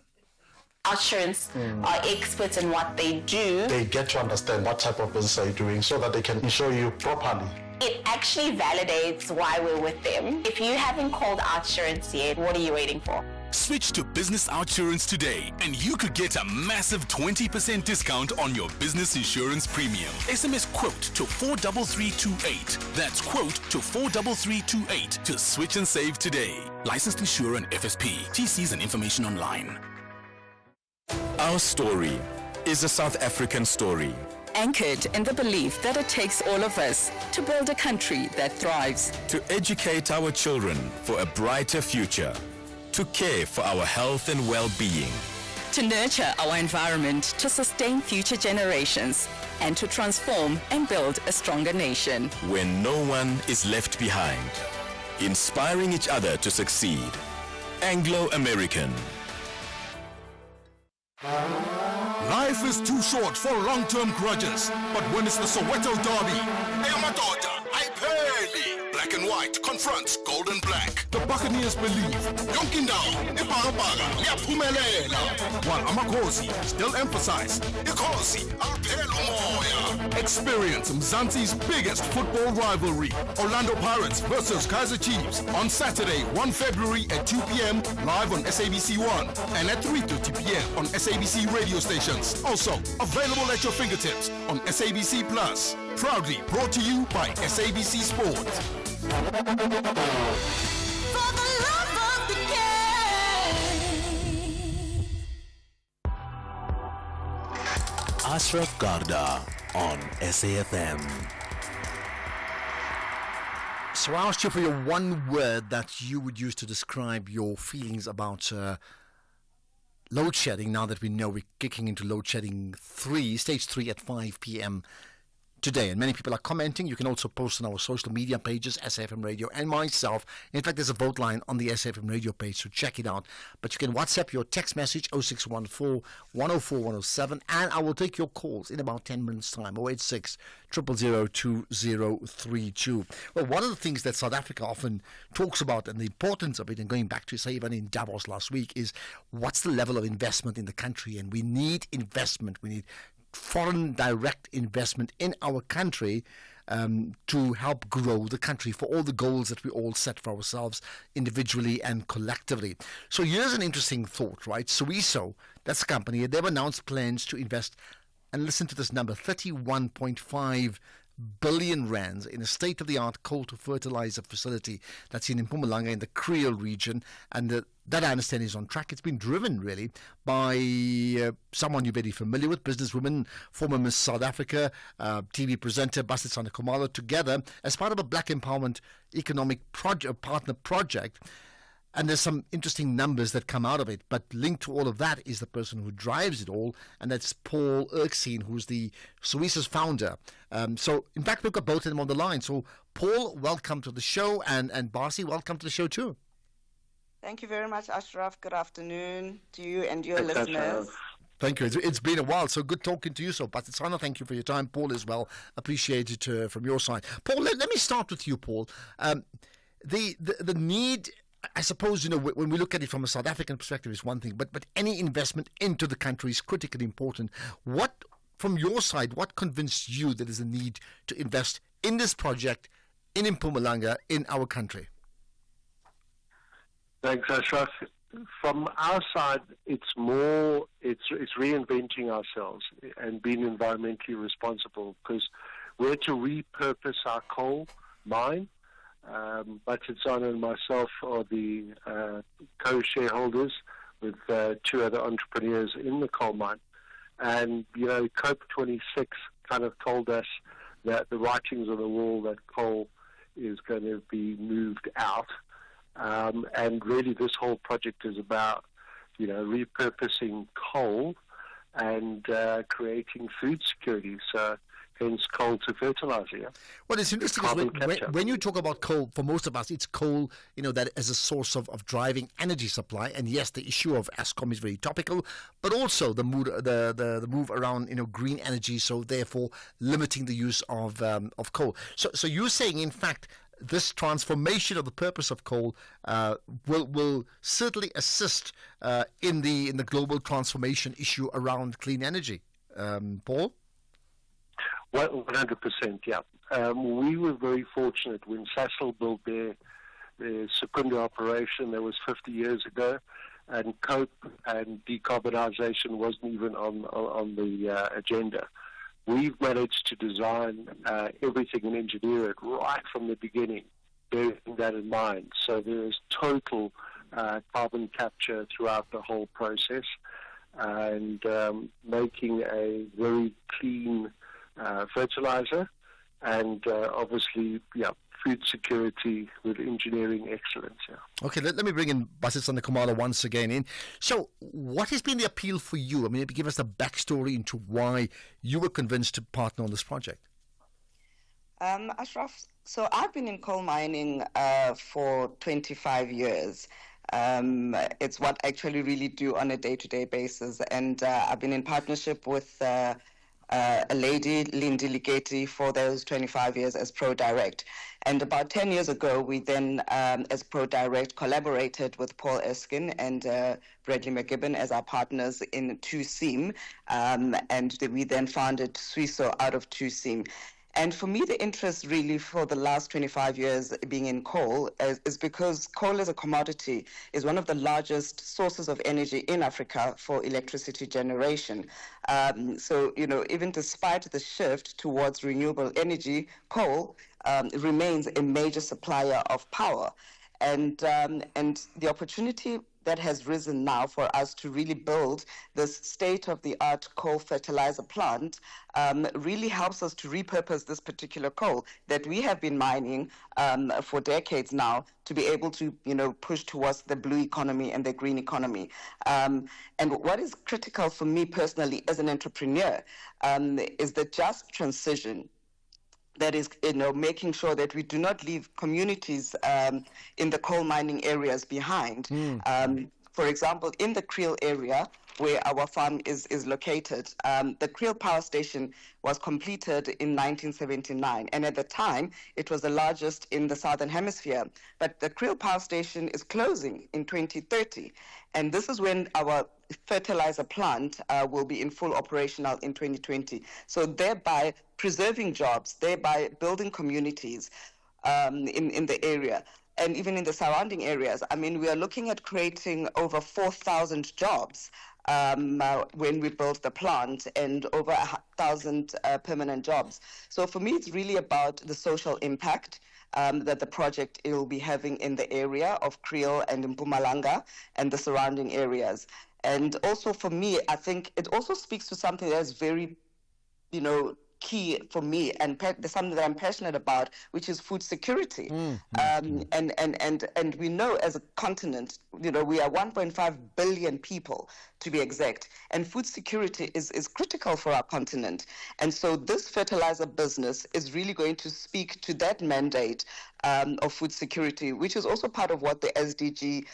Outsurance are experts in what they do. They get to understand what type of business are you doing so that they can insure you properly. It actually validates why we're with them. If you haven't called Outsurance yet, what are you waiting for? Switch to Business Outsurance today and you could get a massive 20% discount on your business insurance premium. SMS quote to 43328. That's quote to 43328 to switch and save today. Licensed insurer and FSP. TCs and information online. Our story is a South African story. Anchored in the belief that it takes all of us to build a country that thrives. To educate our children for a brighter future. To care for our health and well-being. To nurture our environment to sustain future generations. And to transform and build a stronger nation. When no one is left behind. Inspiring each other to succeed. Anglo-American. Life is too short for long-term grudges, but when it's the Soweto Derby, hey, Madoda, I barely. Black and white confronts gold and black. The Buccaneers believe Yonkindawo, Ibhakabhaka, liyaphumelela. While Amakhosi still emphasize Ikhosi aliphela umoya. Experience Mzansi's biggest football rivalry, Orlando Pirates versus Kaizer Chiefs, on Saturday, 1 February at 2 p.m. live on SABC1 and at 3:30 p.m. on SABC radio stations. Also available at your fingertips on SABC Plus. Proudly brought to you by SABC Sport. Ashraf Garda on SAFM. So I asked you for your one word that you would use to describe your feelings about load shedding, now that we know we're kicking into load shedding 3, stage 3 at 5 p.m. today. And many people are commenting. You can also post on our social media pages, SAFM Radio and myself. In fact, there's a vote line on the SAFM Radio page, so check it out. But you can WhatsApp your text message 0614 104 107, and I will take your calls in about 10 minutes time, 086 000 2032. Well, one of the things that South Africa often talks about, and the importance of it, and going back to, say, even in Davos last week, is what's the level of investment in the country. And we need investment. We need foreign direct investment in our country to help grow the country for all the goals that we all set for ourselves individually and collectively. So here's an interesting thought, right? Soweso, that's a company, they've announced plans to invest, and listen to this number, 31.5 billion rands in a state-of-the-art coal-to-fertilizer facility that's in Mpumalanga in the Creole region, and that I understand is on track. It's been driven really by someone you're very familiar with, businesswoman, former Miss South Africa, TV presenter Basitsana Khumalo, together as part of a Black Empowerment Economic Partner Project. And there's some interesting numbers that come out of it, but linked to all of that is the person who drives it all, and that's Paul Erskine, who's the Soweso's founder. So, in fact, we've got both of them on the line. So, Paul, welcome to the show, and Barsi, welcome to the show too. Thank you very much, Ashraf. Good afternoon to you and your listeners. Thank you. It's been a while, so good talking to you. So, Basitsana, thank you for your time. Paul as well. Appreciate it from your side. Paul, let me start with you, Paul. The need, I suppose, when we look at it from a South African perspective is one thing, but any investment into the country is critically important. What, from your side, what convinced you that there's a need to invest in this project in Mpumalanga, in our country? Thanks, Ashraf. From our side, it's reinventing ourselves and being environmentally responsible, because we're to repurpose our coal mine. Basitsana and myself are the co-shareholders with two other entrepreneurs in the coal mine. And, COP26 kind of told us that the writings on the wall that coal is going to be moved out. And really this whole project is about, repurposing coal and creating food security. So hence coal to fertilizer. Yeah? Well, it's interesting when you talk about coal, for most of us, it's coal, that as a source of driving energy supply. And yes, the issue of Eskom is very topical, but also the move around, green energy. So therefore, limiting the use of coal. So you're saying, in fact, this transformation of the purpose of coal will certainly assist in the global transformation issue around clean energy. Paul? 100%, yeah. We were very fortunate when Sasol built their Secunda operation. That was 50 years ago, and coke and decarbonisation wasn't even on the agenda. We've managed to design everything and engineer it right from the beginning, bearing that in mind. So there is total carbon capture throughout the whole process, and making a very clean fertilizer, and obviously, food security with engineering excellence. Yeah. Okay, let me bring in Basitsana Khumalo once again in. So, what has been the appeal for you? I mean, give us a backstory into why you were convinced to partner on this project. Ashraf, so I've been in coal mining for 25 years. It's what I actually really do on a day-to-day basis, and I've been in partnership with a lady, Lindy Ligeti, for those 25 years as ProDirect. And about 10 years ago, we then, as ProDirect, collaborated with Paul Erskine and Bradley McGibbon as our partners in 2Seam, and we then founded Suiso out of 2Seam. And for me, the interest really for the last 25 years being in coal is because coal as a commodity is one of the largest sources of energy in Africa for electricity generation. So, even despite the shift towards renewable energy, coal remains a major supplier of power. And the opportunity that has risen now for us to really build this state-of-the-art coal fertilizer plant really helps us to repurpose this particular coal that we have been mining for decades now to be able to, push towards the blue economy and the green economy. And what is critical for me personally as an entrepreneur is the just transition. That is, making sure that we do not leave communities in the coal mining areas behind. For example, in the Creel area, where our farm is located, the Creel Power Station was completed in 1979, and at the time, it was the largest in the Southern Hemisphere. But the Creel Power Station is closing in 2030, and this is when our fertilizer plant will be in full operational in 2020. So thereby preserving jobs, thereby building communities in the area and even in the surrounding areas. I mean, we are looking at creating over 4,000 jobs when we build the plant and over 1,000 permanent jobs. So for me, it's really about the social impact that the project will be having in the area of Creel and Mpumalanga and the surrounding areas. And also for me, I think it also speaks to something that is very, key for me and something that I'm passionate about, which is food security. And we know as a continent, we are 1.5 billion people to be exact, and food security is critical for our continent. And so this fertilizer business is really going to speak to that mandate of food security, which is also part of what the SDG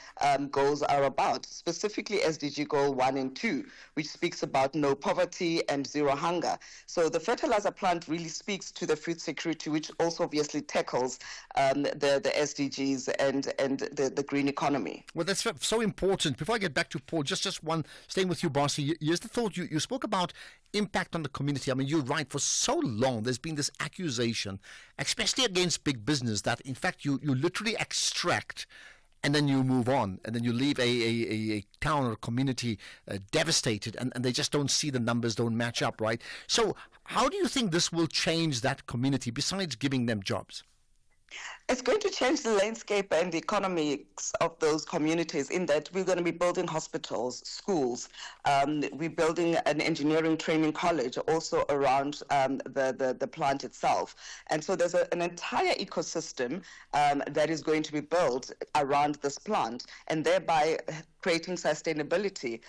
goals are about, specifically SDG Goal 1 and 2, which speaks about no poverty and zero hunger. So the fertilizer plant really speaks to the food security, which also obviously tackles the SDGs and the green economy. Well, that's so important. Before I get back to Paul, just one, staying with you, Bossy, here's the thought. You spoke about impact on the community. I mean, you're right. For so long, there's been this accusation, especially against big business, that in fact you literally extract and then you move on, and then you leave a town or a community devastated, and they just don't see the numbers, don't match up, right? So how do you think this will change that community besides giving them jobs? It's going to change the landscape and the economics of those communities in that we're going to be building hospitals, schools. We're building an engineering training college also around the plant itself. And so there's an entire ecosystem that is going to be built around this plant, and thereby creating sustainability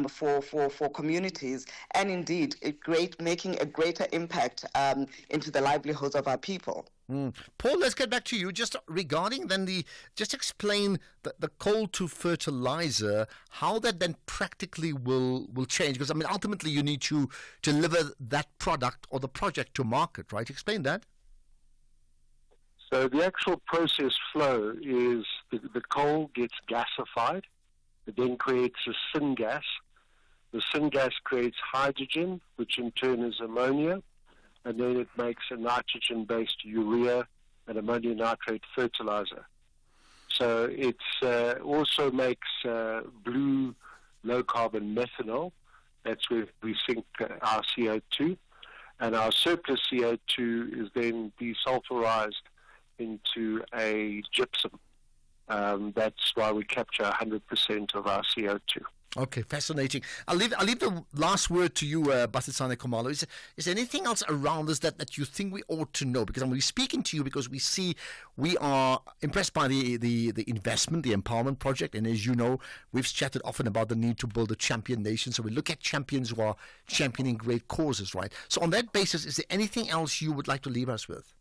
for communities, and indeed making a greater impact into the livelihoods of our people. Paul, let's get back to you. Just regarding then just explain the coal to fertilizer, how that then practically will change. Because I mean, ultimately you need to deliver that product or the project to market, right? Explain that. So the actual process flow is the coal gets gasified. It then creates a syngas. The syngas creates hydrogen, which in turn is ammonia. And then it makes a nitrogen-based urea and ammonium nitrate fertilizer. So it also makes blue low-carbon methanol. That's where we sink our CO2. And our surplus CO2 is then desulfurized into a gypsum. That's why we capture 100% of our CO2. Okay, fascinating. I'll leave the last word to you, Basitsane Khumalo. Is there anything else around this that you think we ought to know? Because I'm speaking to you because we are impressed by the investment, the empowerment project, and as you know, we've chatted often about the need to build a champion nation. So we look at champions who are championing great causes, right? So on that basis, is there anything else you would like to leave us with?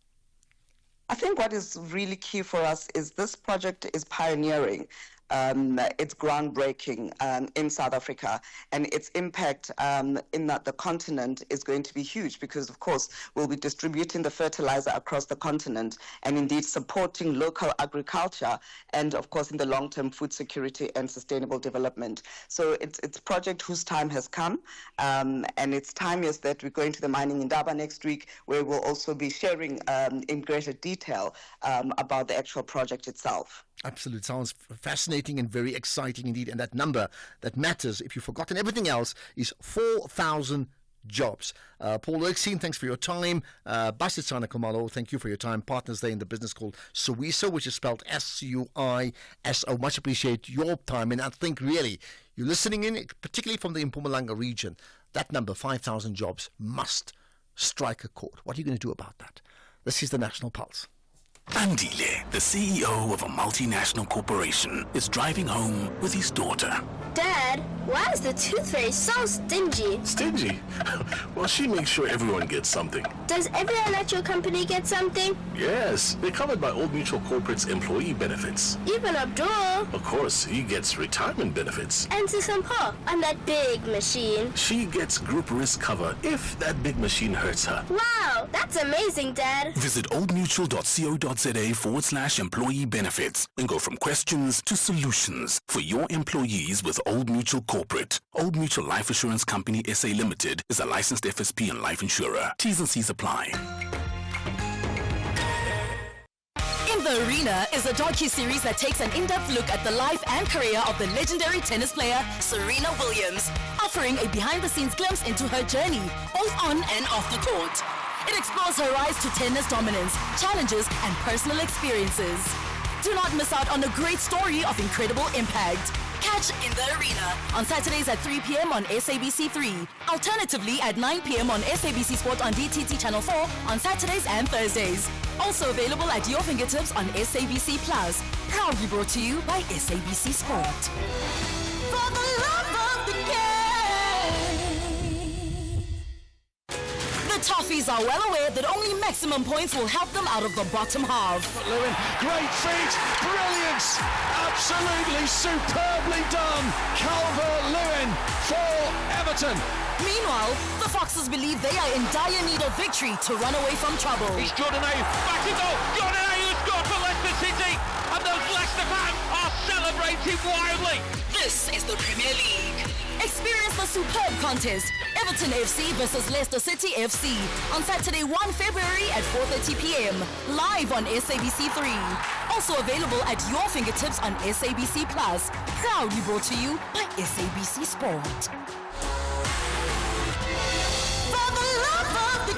I think what is really key for us is this project is pioneering. it's groundbreaking in South Africa, and its impact in the continent is going to be huge because, of course, we'll be distributing the fertilizer across the continent and indeed supporting local agriculture and, of course, in the long-term food security and sustainable development. So it's a project whose time has come, and its time is that we're going to the Mining Indaba next week, where we'll also be sharing in greater detail about the actual project itself. Absolutely. Sounds fascinating and very exciting indeed. And that number that matters, if you've forgotten everything else, is 4,000 jobs. Paul Erskine, thanks for your time. Basitsana Kumalo, thank you for your time. Partners there in the business called Suiso, which is spelled S-U-I-S-O. Much appreciate your time. And I think really, you're listening in, particularly from the Mpumalanga region, that number, 5,000 jobs, must strike a chord. What are you going to do about that? This is the National Pulse. Andile, the CEO of a multinational corporation, is driving home with his daughter. Dad, why is the Tooth Fairy so stingy? Stingy? Well, she makes sure everyone gets something. Does every electrical company get something? Yes, they're covered by Old Mutual Corporate's employee benefits. Even Abdul. Of course, he gets retirement benefits. And Sisampo on that big machine. She gets group risk cover if that big machine hurts her. Wow, that's amazing, Dad. Visit oldmutual.co.za/employee benefits and go from questions to solutions for your employees with Old Mutual Corporate. Old Mutual Life Assurance Company SA Limited is a licensed FSP and life insurer. T's and C's apply. In the Arena is a docu-series that takes an in-depth look at the life and career of the legendary tennis player Serena Williams, offering a behind-the-scenes glimpse into her journey, both on and off the court. It explores her rise to tennis dominance, challenges, and personal experiences. Do not miss out on the great story of incredible impact. Catch In the Arena on Saturdays at 3 p.m. on SABC3. Alternatively at 9 p.m. on SABC Sport on DTT Channel 4 on Saturdays and Thursdays. Also available at your fingertips on SABC Plus. Proudly brought to you by SABC Sport. For the love of the game. The Toffees are well aware that only maximum points will help them out of the bottom half. Lewin, great feat, brilliance, absolutely superbly done. Calvert-Lewin for Everton. Meanwhile, the Foxes believe they are in dire need of victory to run away from trouble. It's Jordan Ayew, back in goal. Jordan Ayew has scored for Leicester City, and those Leicester fans are celebrating wildly. This is the Premier League. Experience the superb contest, Everton FC versus Leicester City FC, on Saturday 1 February at 4:30 p.m. live on SABC3. Also available at your fingertips on SABC Plus. Proudly brought to you by SABC Sport. For the love of the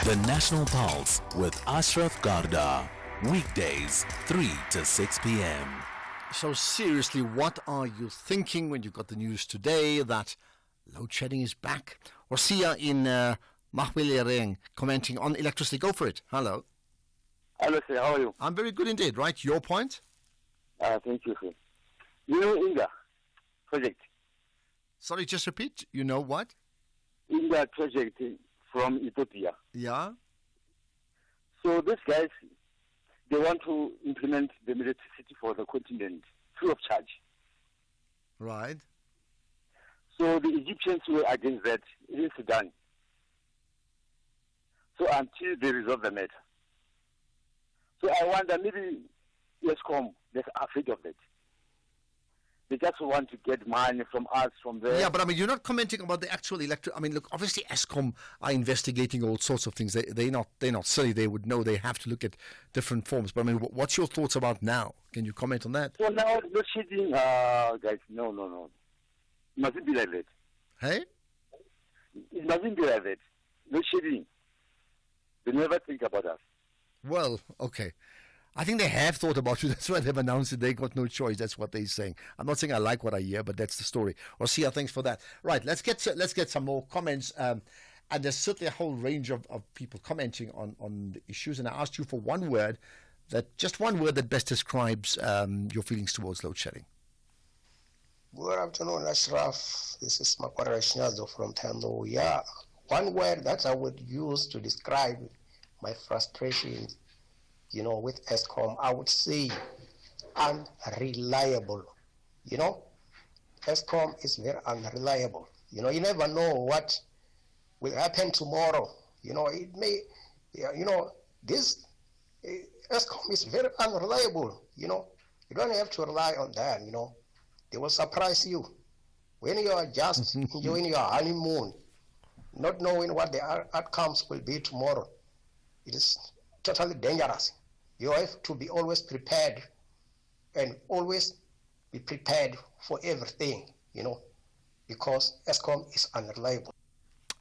game. The National Pulse with Ashraf Garda. Weekdays, 3 to 6 p.m. So seriously, what are you thinking when you got the news today that load shedding is back? Orsia in Mahwele commenting on electricity. Go for it. Hello. Hello, sir. How are you? I'm very good indeed. Right, your point? Thank you, sir. You know Inga project. Sorry, just repeat. You know what? Inga project from Ethiopia. Yeah. So these guys, they want to implement the electricity for the continent free of charge. Right. So the Egyptians were against that in Sudan. So until they resolve the matter. So I wonder, maybe ESCOM, they're afraid of that. They just want to get money from us, from there. Yeah, but I mean, you're not commenting about the actual electric. I mean, look, obviously ESCOM are investigating all sorts of things. They're not silly. They would know they have to look at different forms. But I mean, what's your thoughts about now? Can you comment on that? So now, load shedding, guys, no. It mustn't be like that. Hey? It mustn't be like that. Load shedding. They never think about us. Well, okay. I think they have thought about you. That's why they've announced it. They got no choice. That's what they're saying. I'm not saying I like what I hear, but that's the story. Orsia, thanks for that. Right, let's get some more comments. And there's certainly a whole range of people commenting on the issues. And I asked you for one word that best describes your feelings towards load shedding. Good afternoon, Ashraf. This is Makwara Shinyazo from Tambo. Yeah, one word that I would use to describe my frustration, with Eskom, I would say unreliable. Eskom is very unreliable. You never know what will happen tomorrow. It may, this Eskom is very unreliable. You don't have to rely on them. They will surprise you when you are just enjoying your honeymoon, not knowing what the outcomes will be tomorrow. It is totally dangerous. You have to be always prepared and always be prepared for everything, because Eskom is unreliable.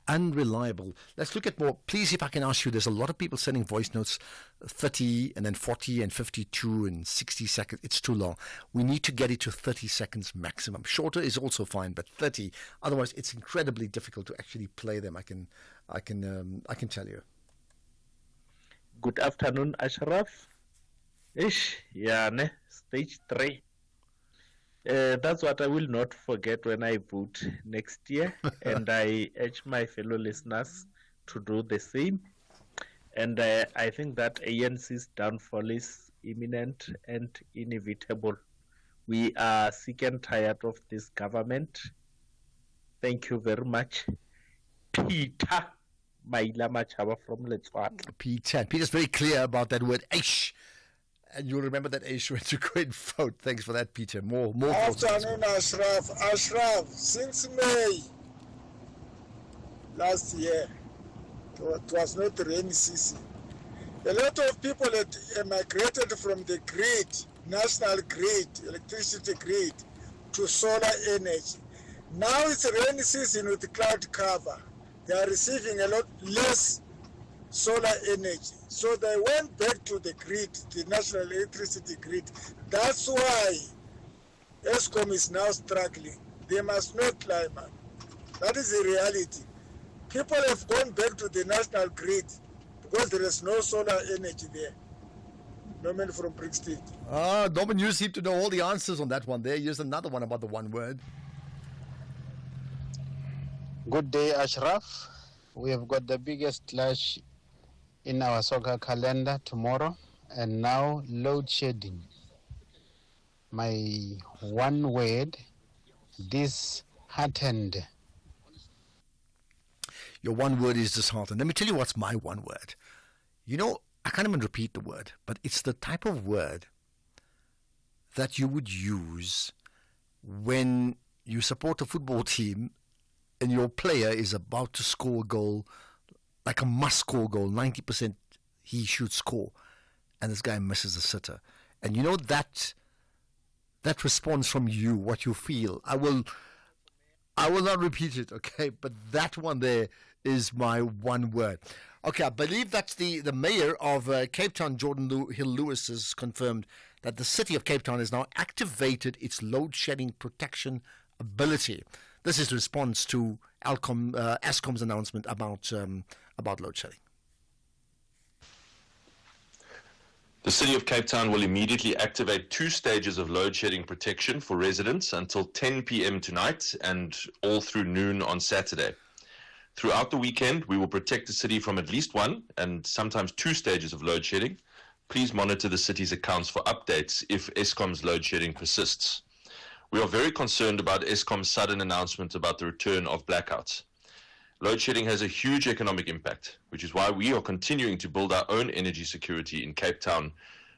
Unreliable. Let's look at more. Please, if I can ask you, there's a lot of people sending voice notes, 30 and then 40 and 52 and 60 seconds. It's too long. We need to get it to 30 seconds maximum. Shorter is also fine, but 30. Otherwise, it's incredibly difficult to actually play them. I can tell you. Good afternoon, Ashraf. Stage 3. That's what I will not forget when I vote next year, and I urge my fellow listeners to do the same. And I think that ANC's downfall is imminent and inevitable. We are sick and tired of this government. Thank you very much. Peter Maila Machaba from Letswat. Peter's very clear about that word, Aish. And you'll remember that issue when you go and vote. Thanks for that, Peter. More afternoon, Ashraf. Ashraf, since May last year, it was not rainy season. A lot of people had migrated from the grid, national grid, electricity grid, to solar energy. Now it's rainy season with cloud cover. They are receiving a lot less solar energy. So they went back to the grid, the national electricity grid. That's why Eskom is now struggling. They must not lie, man. That is the reality. People have gone back to the national grid because there is no solar energy there. Norman from Brixton. Norman, you seem to know all the answers on that one there. Here's another one about the one word. Good day, Ashraf. We have got the biggest clash in our soccer calendar tomorrow, and now load shedding. My one word, disheartened. Your one word is disheartened. Let me tell you what's my one word. I can't even repeat the word, but it's the type of word that you would use when you support a football team and your player is about to score a goal, like a must-score goal, 90% he should score, and this guy misses the sitter. And that response from you, what you feel, I will not repeat it, okay? But that one there is my one word. Okay, I believe that's the mayor of Cape Town, Jordan Hill-Lewis, has confirmed that the city of Cape Town has now activated its load-shedding protection ability. This is a response to Eskom's announcement about load shedding. The City of Cape Town will immediately activate 2 stages of load shedding protection for residents until 10 p.m. tonight and all through noon on Saturday. Throughout the weekend, we will protect the city from at least 1 and sometimes 2 stages of load shedding. Please monitor the city's accounts for updates if Eskom's load shedding persists. We are very concerned about Eskom's sudden announcement about the return of blackouts. Load shedding has a huge economic impact, which is why we are continuing to build our own energy security in Cape Town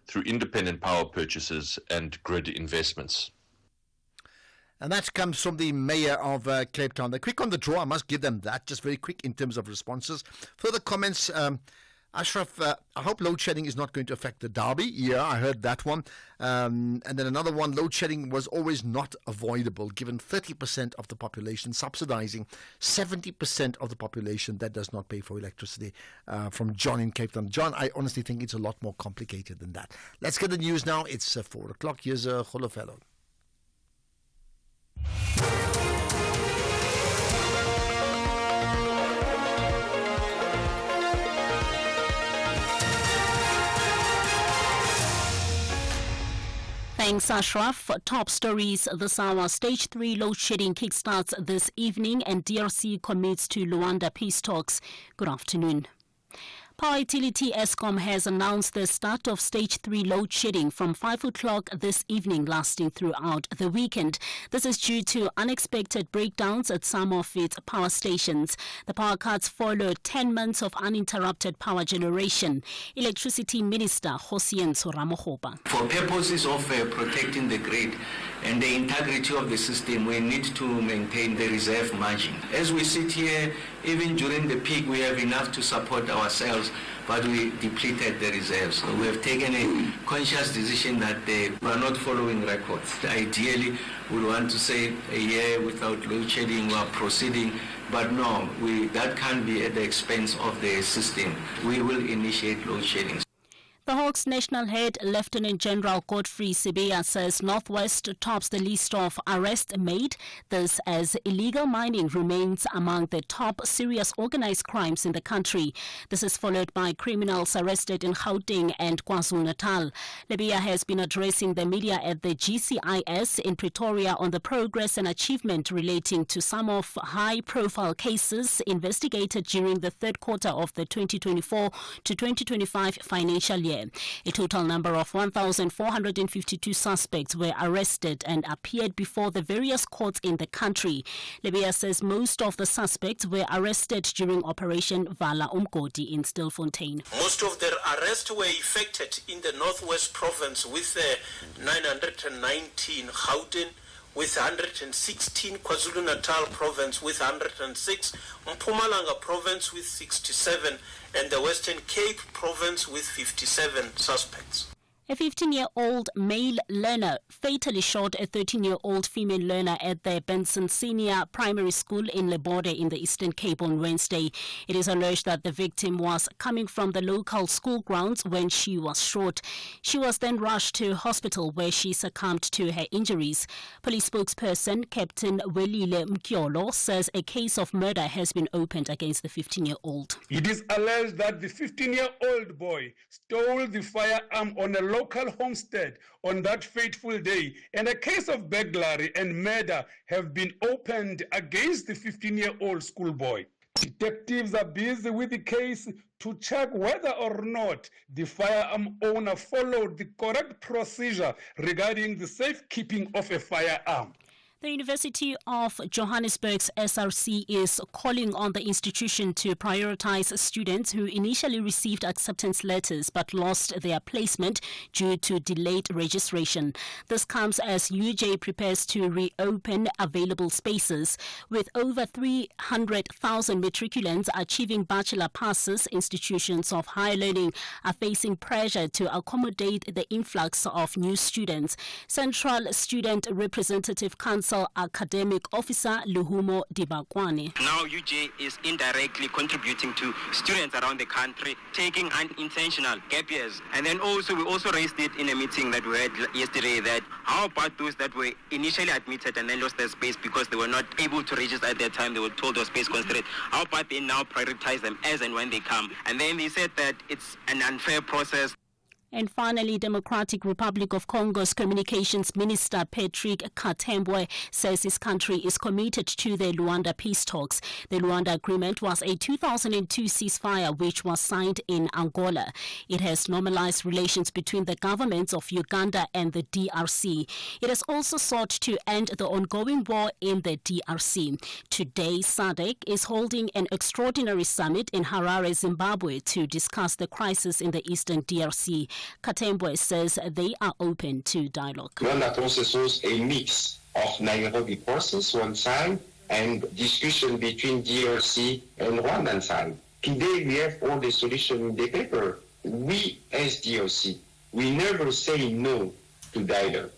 through independent power purchases and grid investments. And that comes from the mayor of Cape Town. They're quick on the draw, I must give them that, just very quick in terms of responses. Further comments, Ashraf, I hope load shedding is not going to affect the derby. Yeah, I heard that one. And then another one, load shedding was always not avoidable, given 30% of the population subsidizing 70% of the population that does not pay for electricity. From John in Cape Town. John, I honestly think it's a lot more complicated than that. Let's get the news now. It's 4 o'clock. Here's Kgolofelo. Thanks, Ashraf. Top stories this hour. Stage 3 load shedding kickstarts this evening and DRC commits to Luanda peace talks. Good afternoon. Power utility Eskom has announced the start of stage 3 load shedding from 5 o'clock this evening, lasting throughout the weekend. This is due to unexpected breakdowns at some of its power stations. The power cuts followed 10 months of uninterrupted power generation. Electricity Minister Hosientsho Ramogopa. For purposes of protecting the grid and the integrity of the system, we need to maintain the reserve margin. As we sit here, even during the peak, we have enough to support ourselves, but we depleted the reserves. So we have taken a conscious decision that we are not following records. Ideally, we want to say a year without load shedding, we are proceeding, but no, that can't be at the expense of the system. We will initiate load shedding. The Hawks National Head, Lieutenant General Godfrey Sibiya, says Northwest tops the list of arrests made. This as illegal mining remains among the top serious organized crimes in the country. This is followed by criminals arrested in Gauteng and KwaZulu-Natal. Sibiya has been addressing the media at the GCIS in Pretoria on the progress and achievement relating to some of high-profile cases investigated during the third quarter of the 2024 to 2025 financial year. A total number of 1,452 suspects were arrested and appeared before the various courts in the country. Sibiya says most of the suspects were arrested during Operation Vala Umgodi in Stilfontein. Most of their arrests were effected in the Northwest Province with 919, Gauteng with 116, KwaZulu-Natal Province with 106, Mpumalanga Province with 67, and the Western Cape Province with 57 suspects. A 15-year-old male learner fatally shot a 13-year-old female learner at the Benson Senior Primary School in Lebode in the Eastern Cape on Wednesday. It is alleged that the victim was coming from the local school grounds when she was shot. She was then rushed to hospital where she succumbed to her injuries. Police spokesperson Captain Welile Mkiolo says a case of murder has been opened against the 15-year-old. It is alleged that the 15-year-old boy stole the firearm on a local homestead on that fateful day, and a case of burglary and murder have been opened against the 15-year-old schoolboy. Detectives are busy with the case to check whether or not the firearm owner followed the correct procedure regarding the safekeeping of a firearm. The University of Johannesburg's SRC is calling on the institution to prioritize students who initially received acceptance letters but lost their placement due to delayed registration. This comes as UJ prepares to reopen available spaces. With over 300,000 matriculants achieving bachelor passes, institutions of higher learning are facing pressure to accommodate the influx of new students. Central Student Representative Council Academic Officer Luhumo Dibakwane. Now UJ is indirectly contributing to students around the country taking unintentional gap years. And then we also raised it in a meeting that we had yesterday, that how about those that were initially admitted and then lost their space because they were not able to register at that time, they were told they were space constrained. How about they now prioritize them as and when they come? And then they said that it's an unfair process. And finally, Democratic Republic of Congo's Communications Minister Patrick Katembwe says his country is committed to the Luanda peace talks. The Luanda Agreement was a 2002 ceasefire which was signed in Angola. It has normalized relations between the governments of Uganda and the DRC. It has also sought to end the ongoing war in the DRC. Today, SADC is holding an extraordinary summit in Harare, Zimbabwe to discuss the crisis in the eastern DRC. Katembwe says they are open to dialogue. Luanda processes a mix of Nairobi process one side and discussion between DRC and Rwandan side. Today we have all the solution in the paper. We as DRC, we never say no to dialogue.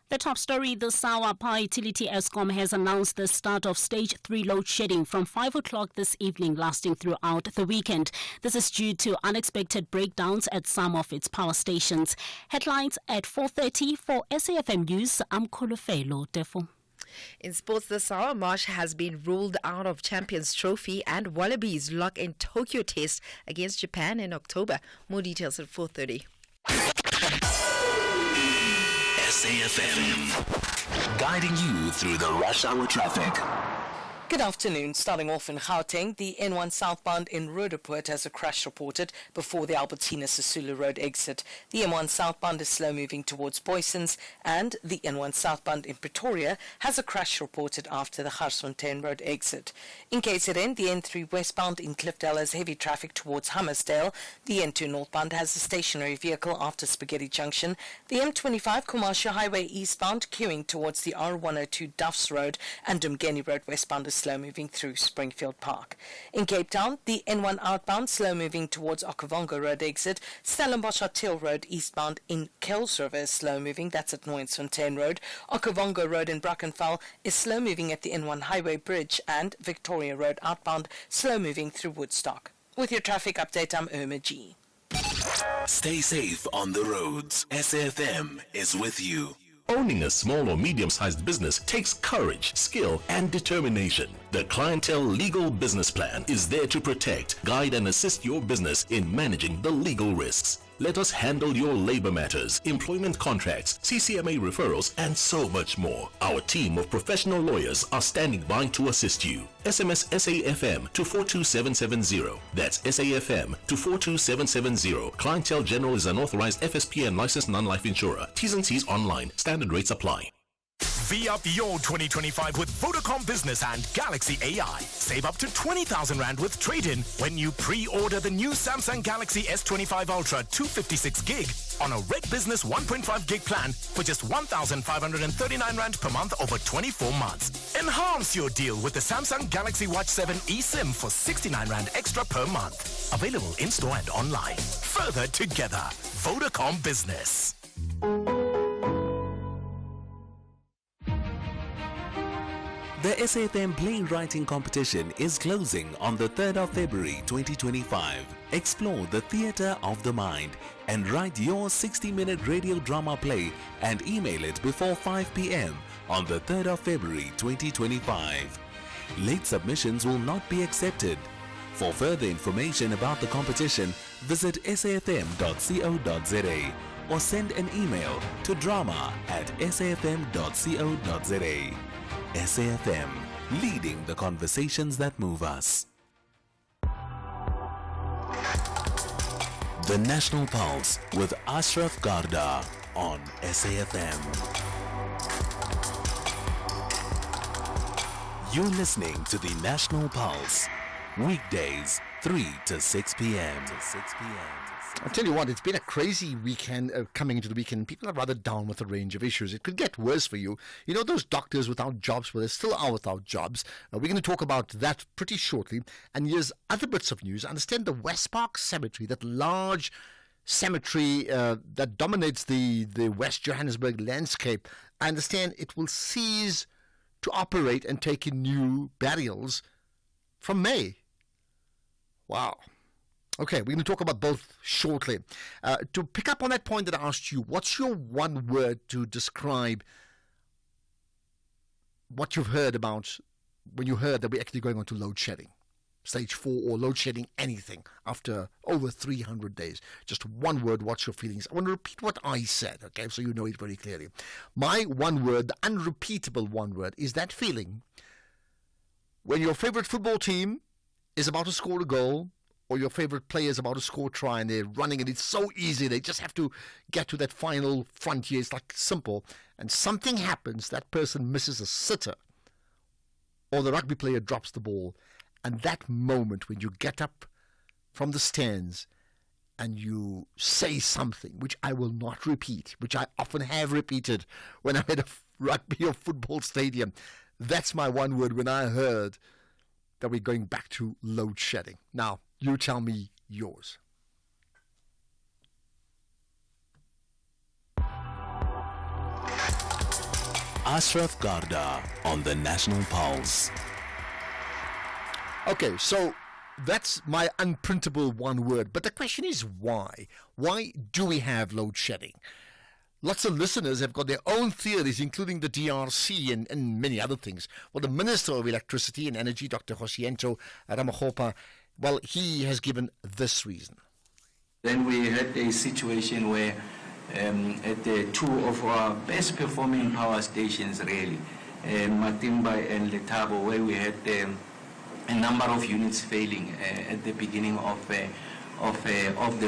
The top story this hour, Power Utility Eskom has announced the start of stage 3 load shedding from 5 o'clock this evening, lasting throughout the weekend. This is due to unexpected breakdowns at some of its power stations. Headlines at 4:30 for SAFM News. I'm Kolofelo Defo. In sports this hour, Marsh has been ruled out of Champions Trophy and Wallabies lock in Tokyo test against Japan in October. More details at 4:30. SAFM, guiding you through the rush hour traffic. Good afternoon. Starting off in Gauteng, the N1 southbound in Roodepoort has a crash reported before the Albertina Sisulu Road exit. The N1 southbound is slow moving towards Boysons, and the N1 southbound in Pretoria has a crash reported after the Garsfontein Road exit. In KZN, the N3 westbound in Cliffdale has heavy traffic towards Hammersdale. The N2 northbound has a stationary vehicle after Spaghetti Junction. The M25 Commercial Highway eastbound queuing towards the R102 Duffs Road, and Dumgeni Road westbound is slow moving through Springfield Park. In Cape Town, the N1 outbound slow moving towards Okavango Road exit. Stellenbosch Till Road eastbound in Kells River is slow moving, that's at Nooitfontein Road. Okavango Road in Brackenfell is slow moving at the N1 Highway Bridge, and Victoria Road outbound slow moving through Woodstock. With your traffic update, I'm Irma G. Stay safe on the roads. SAFM is with you. Owning a small or medium-sized business takes courage, skill, and determination. The Clientele Legal Business Plan is there to protect, guide, and assist your business in managing the legal risks. Let us handle your labor matters, employment contracts, CCMA referrals, and so much more. Our team of professional lawyers are standing by to assist you. SMS SAFM to 42770. That's SAFM to 42770. Clientele General is an authorized FSP and licensed non-life insurer. T's and C's online. Standard rates apply. V up your 2025 with Vodacom Business and Galaxy AI. Save up to 20,000 Rand with trade-in when you pre-order the new Samsung Galaxy S25 Ultra 256 gig on a Red Business 1.5 gig plan for just 1,539 Rand per month over 24 months. Enhance your deal with the Samsung Galaxy Watch 7 eSIM for 69 Rand extra per month. Available in-store and online. Further together. Vodacom Business. The SAFM Playwriting Competition is closing on the 3rd of February 2025. Explore the theatre of the mind and write your 60-minute radio drama play and email it before 5 p.m. on the 3rd of February 2025. Late submissions will not be accepted. For further information about the competition, visit safm.co.za or send an email to drama@safm.co.za. SAFM, leading the conversations that move us. The National Pulse with Ashraf Garda on SAFM. You're listening to the National Pulse, weekdays 3 to 6 p.m. I'll tell you what, it's been a crazy weekend coming into the weekend. People are rather down with a range of issues. It could get worse for you. You know those doctors without jobs, well, they still are without jobs. We're going to talk about that pretty shortly. And here's other bits of news. I understand the West Park Cemetery, that large cemetery that dominates the West Johannesburg landscape, I understand it will cease to operate and take in new burials from May. Wow. Okay, we're going to talk about both shortly. To pick up on that point that I asked you, what's your one word to describe what you've heard about when you heard that we're actually going on to load shedding? Stage 4 or load shedding anything after over 300 days. Just one word, what's your feelings? I want to repeat what I said, okay, so you know it very clearly. My one word, the unrepeatable one word, is that feeling when your favorite football team is about to score a goal, or your favorite player is about to score a try and they're running and it's so easy, they just have to get to that final frontier. It's like simple. And something happens, that person misses a sitter, or the rugby player drops the ball. And that moment when you get up from the stands and you say something, which I will not repeat, which I often have repeated when I'm at a rugby or football stadium, that's my one word when I heard that we're going back to load shedding. Now, you tell me yours. Ashraf Garda on the National Pulse. Okay, so that's my unprintable one word. But the question is why? Why do we have load shedding? Lots of listeners have got their own theories, including the DRC and many other things. Well, the Minister of Electricity and Energy, Dr. Kgosiento Ramokgopa, well, he has given this reason. Then we had a situation where at the two of our best performing power stations, really, Matimba and Letabo, where we had a number of units failing at the beginning of the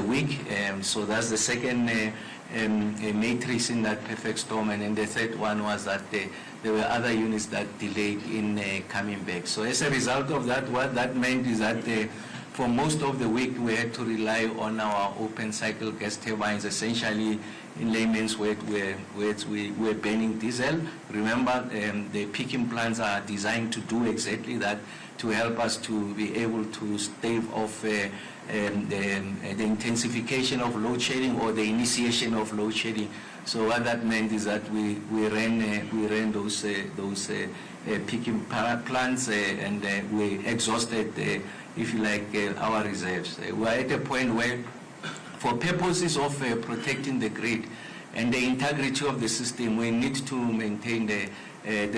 week. So that's the second matrix in that perfect storm, and then the third one was that there were other units that delayed in coming back. So as a result of that, what that meant is that for most of the week we had to rely on our open cycle gas turbines, essentially in layman's words we were burning diesel. Remember, the peaking plants are designed to do exactly that, to help us to be able to stave off the intensification of load shedding or the initiation of load shedding. So what that meant is that we ran those peaking plants and we exhausted, if you like, our reserves. We're at a point where, for purposes of protecting the grid and the integrity of the system, we need to maintain the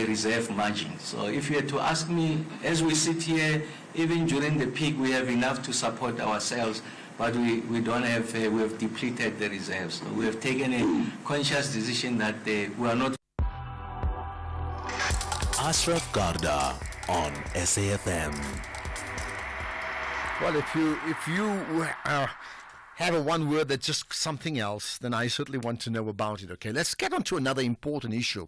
reserve margin. So if you had to ask me, as we sit here, even during the peak, we have enough to support ourselves, but we don't have, we have depleted the reserves. So we have taken a conscious decision that we are not. Ashraf Garda on SAFM. Well, if you have a one word that's just something else, then I certainly want to know about it. Okay, let's get on to another important issue.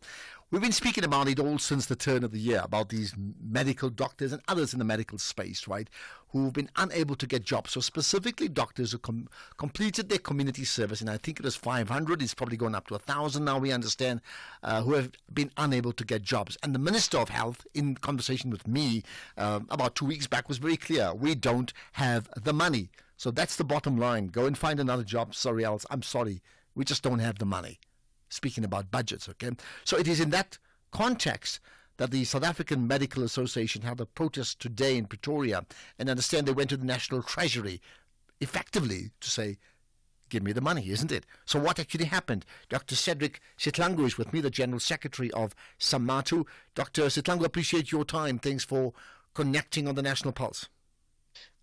We've been speaking about it all since the turn of the year, about these medical doctors and others in the medical space, right, who've been unable to get jobs. So specifically doctors who completed their community service, and I think it was 500, it's probably gone up to 1,000 now, we understand, who have been unable to get jobs. And the Minister of Health, in conversation with me about 2 weeks back, was very clear. We don't have the money. So that's the bottom line. Go and find another job. Sorry, else. I'm sorry. We just don't have the money. Speaking about budgets, okay? So it is in that context that the South African Medical Association held a protest today in Pretoria, and understand they went to the National Treasury effectively to say, give me the money, isn't it? So what actually happened? Dr. Cedric Sihlangu is with me, the General Secretary of SAMATU. Dr. Sihlangu, appreciate your time. Thanks for connecting on the National Pulse.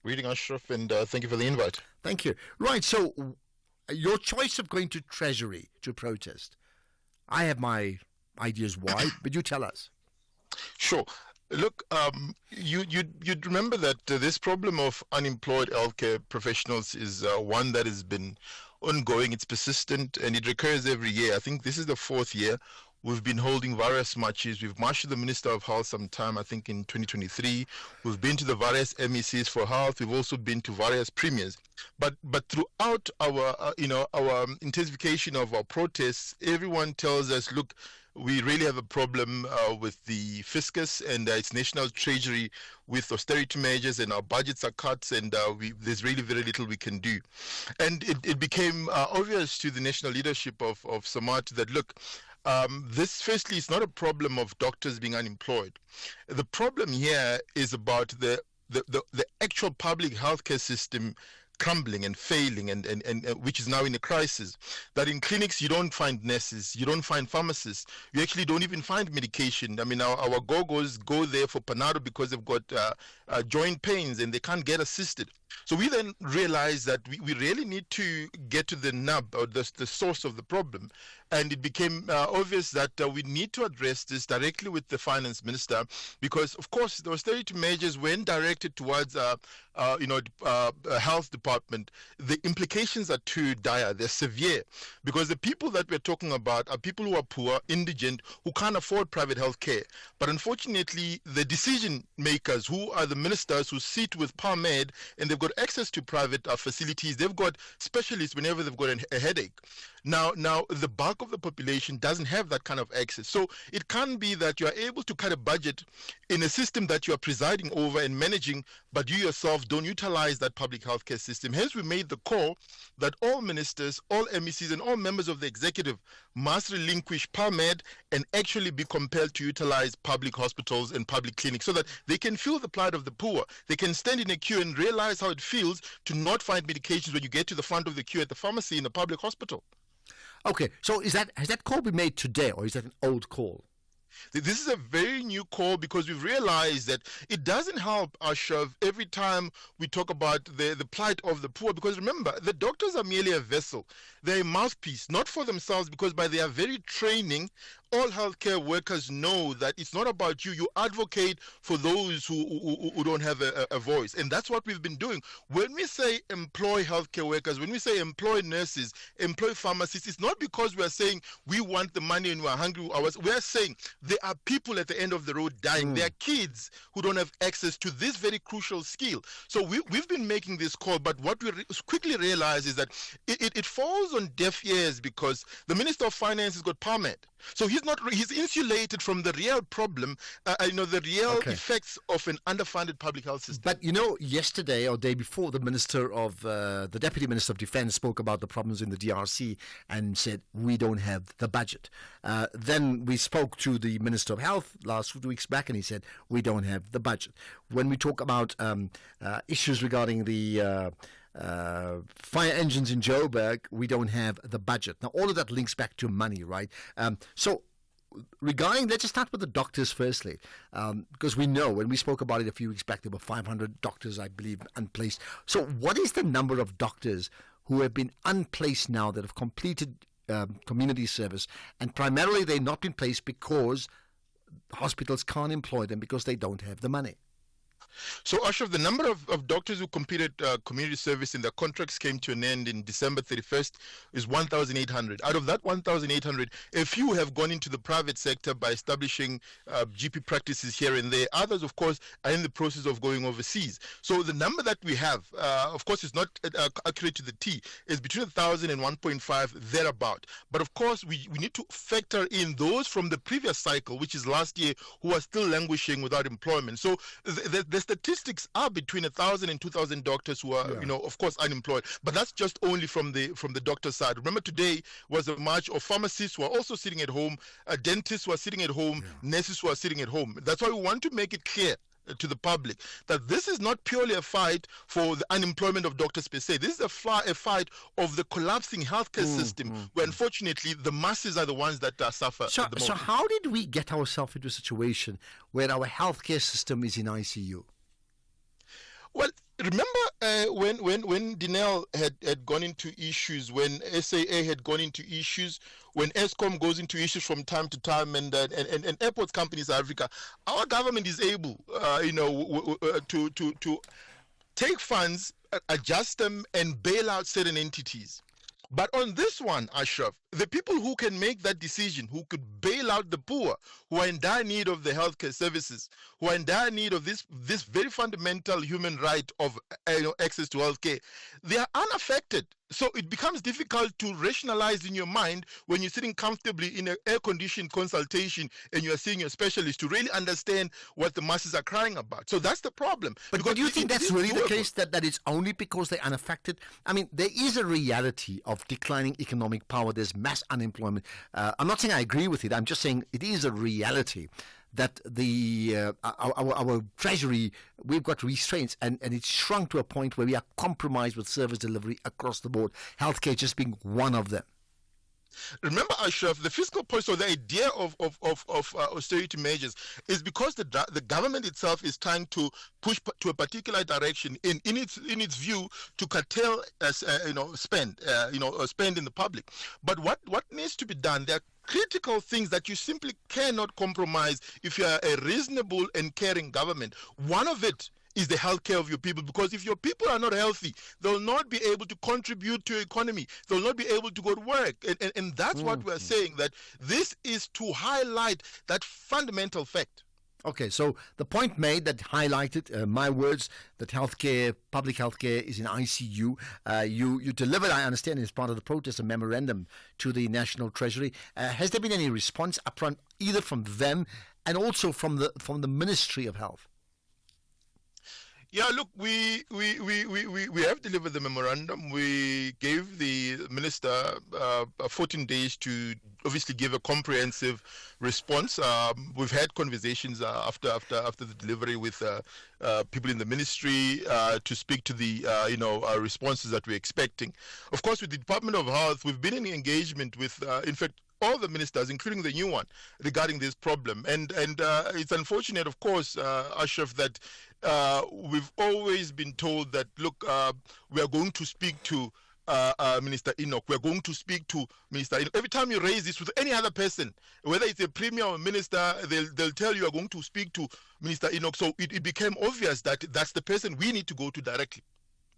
Reading, Ashraf, and thank you for the invite. Thank you. Right, so your choice of going to Treasury to protest, I have my ideas why, but you tell us. Sure. Look, you'd remember that this problem of unemployed healthcare professionals is one that has been ongoing. It's persistent, and it recurs every year. I think this is the fourth year. We've been holding various marches. We've marched to the Minister of Health sometime, I think, in 2023. We've been to the various MECs for health. We've also been to various premiers. But throughout our intensification of our protests, everyone tells us, look, we really have a problem with the fiscus and its national treasury with austerity measures, and our budgets are cut, and there's really very little we can do. And it became obvious to the national leadership of SAMATU that, look, this firstly is not a problem of doctors being unemployed. The problem here is about the actual public healthcare system crumbling and failing, and which is now in a crisis. That in clinics you don't find nurses, you don't find pharmacists, you actually don't even find medication. I mean, our go-go's go there for Panado because they've got joint pains and they can't get assisted. So we then realized that we really need to get to the nub, or the source of the problem. And it became obvious that we need to address this directly with the finance minister, because, of course, the austerity measures, when directed towards health department, the implications are too dire. They're severe, because the people that we're talking about are people who are poor, indigent, who can't afford private health care. But unfortunately, the decision makers, who are the ministers who sit with PARMED, and they've got access to private facilities, they've got specialists whenever they've got a headache. Now, the bulk of the population doesn't have that kind of access. So it can't be that you are able to cut a budget in a system that you are presiding over and managing, but you yourself don't utilize that public healthcare system. Hence, we made the call that all ministers, all MECs, and all members of the executive must relinquish PARMED and actually be compelled to utilize public hospitals and public clinics so that they can feel the plight of the poor. They can stand in a queue and realize how it feels to not find medications when you get to the front of the queue at the pharmacy in a public hospital. Okay, so has that call been made today, or is that an old call? This is a very new call, because we've realized that it doesn't help, Ashraf, every time we talk about the plight of the poor, because remember, the doctors are merely a vessel. They're a mouthpiece, not for themselves, because by their very training, all healthcare workers know that it's not about you. You advocate for those who don't have a voice. And that's what we've been doing. When we say employ healthcare workers, when we say employ nurses, employ pharmacists, it's not because we are saying we want the money and we are hungry. We are saying there are people at the end of the road dying. There are kids who don't have access to this very crucial skill. So we've been making this call, but what we quickly realize is that it falls on deaf ears because the Minister of Finance has got PARMED. So he's insulated from the real problem, the real effects of an underfunded public health system. But yesterday or day before, the Deputy Minister of Defense spoke about the problems in the DRC and said, we don't have the budget. Then we spoke to the Minister of Health last 2 weeks back and he said, we don't have the budget. When we talk about issues regarding the fire engines in Joburg, we don't have the budget. Now, all of that links back to money, right? So let's just start with the doctors firstly, because we know when we spoke about it a few weeks back, there were 500 doctors, I believe, unplaced. So what is the number of doctors who have been unplaced now that have completed community service, and primarily they've not been placed because hospitals can't employ them because they don't have the money? So, Ashraf, the number of doctors who completed community service and their contracts came to an end in December 31st is 1,800. Out of that 1,800, a few have gone into the private sector by establishing GP practices here and there. Others, of course, are in the process of going overseas. So the number that we have, of course, is not accurate to the T. It's between 1,000 and 1.5, thereabout. But, of course, we need to factor in those from the previous cycle, which is last year, who are still languishing without employment. So the statistics are between 1,000 and 2,000 doctors who are, of course, unemployed. But that's just only from the doctor side. Remember, today was a march of pharmacists who are also sitting at home, dentists who are sitting at home, nurses who are sitting at home. That's why we want to make it clear to the public that this is not purely a fight for the unemployment of doctors per se. This is a fight of the collapsing healthcare system, where unfortunately the masses are the ones that suffer. So how did we get ourselves into a situation where our healthcare system is in ICU? Well, remember when Denel had gone into issues, when SAA had gone into issues, when ESCOM goes into issues from time to time, and airports companies in Africa, our government is able, to take funds, adjust them, and bail out certain entities. But on this one, Ashraf, the people who can make that decision, who could bail out the poor, who are in dire need of the healthcare services, who are in dire need of this very fundamental human right of access to healthcare, they are unaffected. So it becomes difficult to rationalize in your mind when you're sitting comfortably in an air-conditioned consultation and you are seeing your specialist to really understand what the masses are crying about. So that's the problem. But do you think that's really the case, that it's only because they're unaffected? I mean, there is a reality of declining economic power. There's mass unemployment. I'm not saying I agree with it. I'm just saying it is a reality that our treasury, we've got restraints, and it's shrunk to a point where we are compromised with service delivery across the board, healthcare just being one of them. Remember, Ashraf, the fiscal policy, or the idea of austerity measures, is because the government itself is trying to push to a particular direction in its view to curtail spend in the public. But what needs to be done? There are critical things that you simply cannot compromise if you are a reasonable and caring government. One of it is the health care of your people, because if your people are not healthy, they'll not be able to contribute to your economy. They'll not be able to go to work. And that's what we're saying, that this is to highlight that fundamental fact. Okay, so the point made that highlighted, my words, that healthcare, public healthcare is in ICU. You delivered, I understand, as part of the protest, a memorandum to the National Treasury. Has there been any response upfront, either from them and also from the Ministry of Health? Yeah, look, we have delivered the memorandum. We gave the minister 14 days to obviously give a comprehensive response. We've had conversations after the delivery with people in the ministry to speak to the responses that we're expecting. Of course, with the Department of Health, we've been in engagement with, in fact, all the ministers, including the new one, regarding this problem. And it's unfortunate, of course, Ashraf, that we've always been told that, look, we are going to speak to Minister Enoch. We're going to speak to Minister Enoch. Every time you raise this with any other person, whether it's a premier or a minister, they'll tell you are going to speak to Minister Enoch. So it became obvious that that's the person we need to go to directly.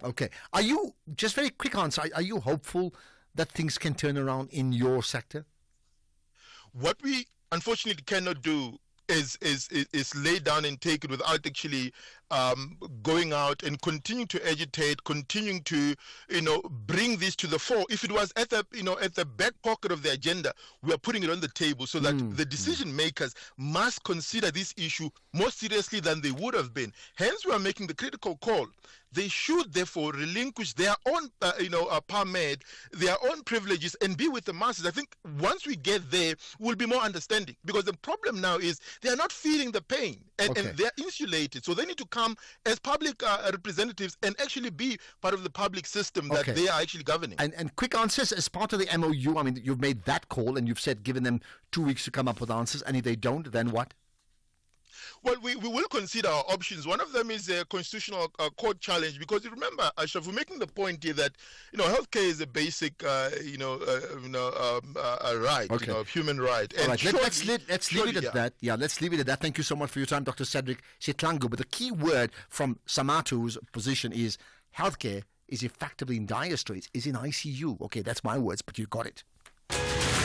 Okay. Are you, just very quick answer, are you hopeful that things can turn around in your sector? What we unfortunately cannot do is lay down and take it without actually going out and continuing to agitate, continuing to bring this to the fore. If it was at the back pocket of the agenda, we are putting it on the table so that the decision makers must consider this issue more seriously than they would have been. Hence, we are making the critical call. They should therefore relinquish their own permit, their own privileges, and be with the masses. I think once we get there, we'll be more understanding, because the problem now is they are not feeling the pain and they're insulated. So they need to come as public representatives and actually be part of the public system that they are actually governing. And quick answers as part of the MOU. I mean, you've made that call and you've said given them 2 weeks to come up with answers, and if they don't, then what? Well, we will consider our options. One of them is a constitutional court challenge, because you remember, Ashraf, we're making the point here that healthcare is a basic a right, a human right. And all right, let's leave it at that. Yeah, let's leave it at that. Thank you so much for your time, Dr. Cedric Sihlangu. But the key word from Samatu's position is healthcare is effectively in dire straits, is in ICU. Okay, that's my words, but you got it.